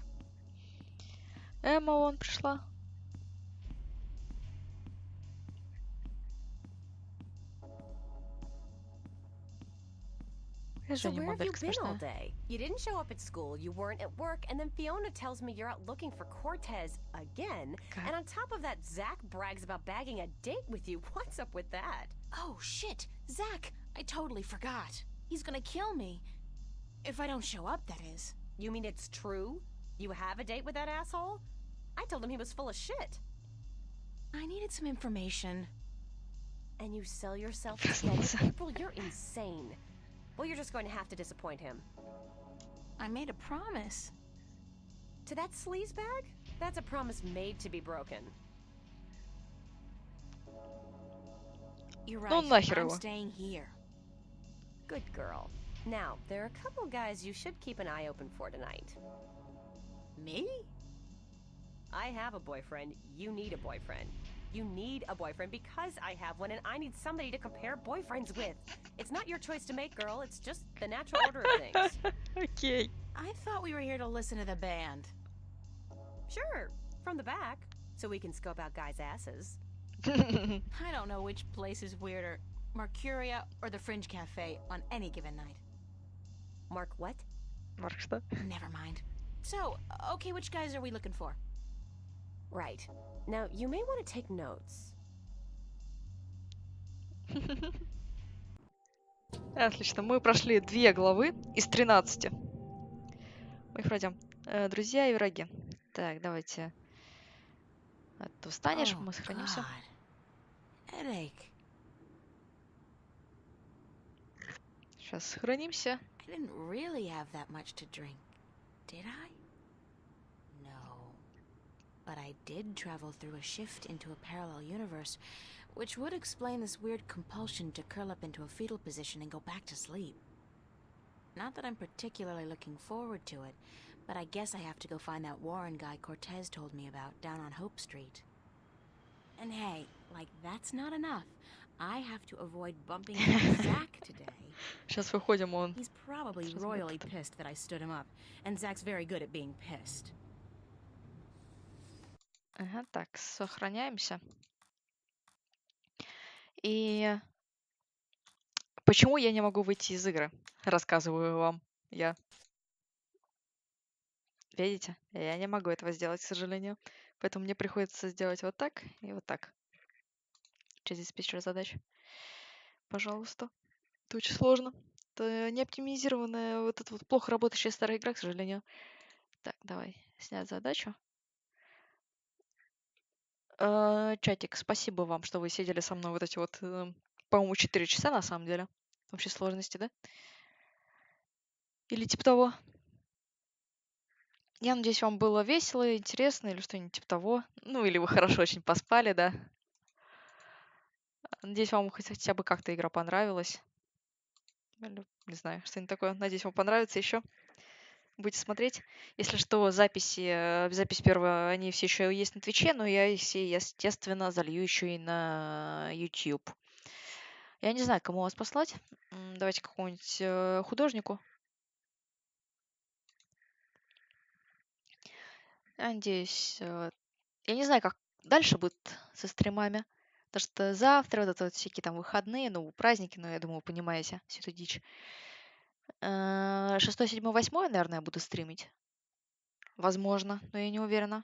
Speaker 2: Эмма вон пришла.
Speaker 13: So where have you been all
Speaker 2: смешная.
Speaker 13: day? You didn't show up at school, you weren't at work, and then Fiona tells me you're out looking for Cortez again. And on top of that, Zach brags about bagging a date with you. What's up with that?
Speaker 3: Oh, shit! Zach! I totally forgot. He's gonna kill me. If I don't show up, that is.
Speaker 13: You mean it's true? You have a date with that asshole? I told him he was full of shit.
Speaker 3: I needed some information.
Speaker 13: And you sell yourself to get it? April, you're insane. Well, you're just going to have to disappoint him.
Speaker 3: I made a promise.
Speaker 13: To that sleazebag? That's a promise made to be broken.
Speaker 3: You're right.
Speaker 2: Ну нахер
Speaker 3: I'm
Speaker 2: его.
Speaker 3: staying here.
Speaker 13: Good girl. Now, there are a couple guys you should keep an eye open for tonight.
Speaker 3: Me?
Speaker 13: I have a boyfriend. You need a boyfriend. You need a boyfriend because I have one and I need somebody to compare boyfriends with. It's not your choice to make, girl. It's just the natural order of things.
Speaker 2: Окей.
Speaker 3: I thought we were here to listen to the band.
Speaker 13: Sure, from the back, so we can scope out guys' asses.
Speaker 3: I don't know which place is weirder, Mercuria or the Fringe Cafe on any given night.
Speaker 13: Mark what?
Speaker 2: Марк что?
Speaker 3: Never mind. So, okay, which guys are we looking for?
Speaker 13: Right. Now, you may want to take notes.
Speaker 2: Отлично, мы прошли 2 главы из 13. Мы их пройдем. Друзья и враги. Так, давайте. Ты встанешь,
Speaker 3: Oh,
Speaker 2: мы сохранимся.
Speaker 3: God. Headache.
Speaker 2: Сейчас сохранимся.
Speaker 3: I didn't really have that much to drink, did I? No. But I did travel through a shift into a parallel universe, which would explain this weird compulsion to curl up into a fetal position and go back to sleep. Not that I'm particularly looking forward to it, but I guess I have to go find that Warren guy Cortez told me about down on Hope Street. And hey, like that's not enough. I have to avoid bumping into Zach today.
Speaker 2: Сейчас выходим, он.
Speaker 3: He's probably royally pissed that I stood him up, and Zach's very good at being pissed.
Speaker 2: Ага, так, сохраняемся. И почему я не могу выйти из игры? Рассказываю вам я. Видите? Я не могу этого сделать, к сожалению. Поэтому мне приходится сделать вот так и вот так. Через диспетчер задач. Пожалуйста. Это очень сложно. Это не оптимизированная, вот эта вот плохо работающая старая игра, к сожалению. Так, давай, снять задачу. Чатик, спасибо вам, что вы сидели со мной вот эти вот, по-моему, 4 часа на самом деле. В общей сложности, да? Или типа того. Я надеюсь, вам было весело, интересно или что-нибудь типа того. Ну, или вы хорошо очень поспали, да. Надеюсь, вам хотя бы как-то игра понравилась. Или, не знаю, что-нибудь такое. Надеюсь, вам понравится еще. Будете смотреть. Если что, запись первая, они все еще есть на Твиче, но я их все, естественно, залью еще и на YouTube. Я не знаю, кому вас послать. Давайте какому-нибудь художнику. Я надеюсь, я не знаю, как дальше будет со стримами. Потому что завтра вот это вот всякие там выходные, ну, праздники, ну, я думаю, вы понимаете всю эту дичь. 6, 7, 8, наверное, я буду стримить. Возможно, но я не уверена.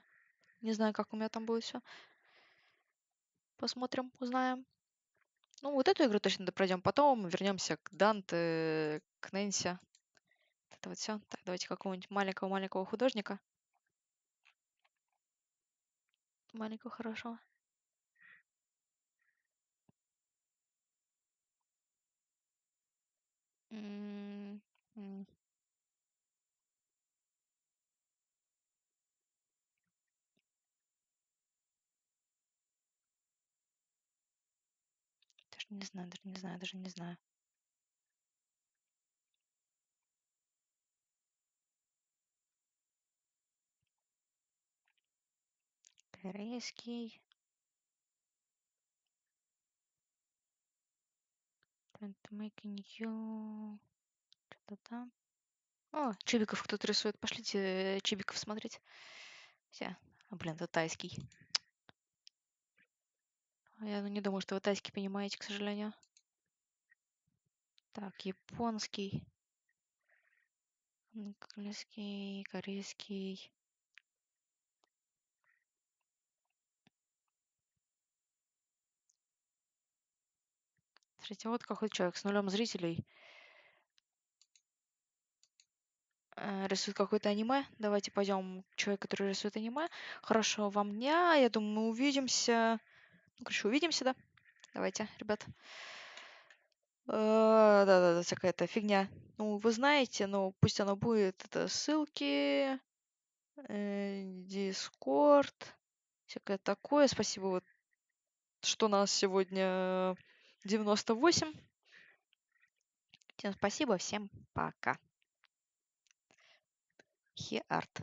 Speaker 2: Не знаю, как у меня там будет все. Посмотрим, узнаем. Ну, вот эту игру точно пройдем. Потом вернемся к Данте, к Нэнси. Вот это вот все. Так, давайте какого-нибудь маленького-маленького художника. Маленького хорошего. М, м. Даже не знаю, даже не знаю, даже не знаю. Корейский. Making you. Что-то там. О, чибиков кто-то рисует. Пошлите чибиков смотреть. Все. Блин, это тайский. Я не думаю, что вы тайский понимаете, к сожалению. Так, японский. Английский, корейский. Смотрите, вот какой человек с нулем зрителей. Рисует какое-то аниме. Давайте пойдем к человеку, который рисует аниме. Хорошо, вам дня. Я думаю, мы увидимся. Ну, короче, увидимся, да? Давайте, ребят. Да-да-да, всякая-то фигня. Ну, вы знаете, но пусть оно будет. Это ссылки, Discord, всякое такое. Спасибо, вот, что нас сегодня 98. Всем спасибо, всем пока. Хеарт.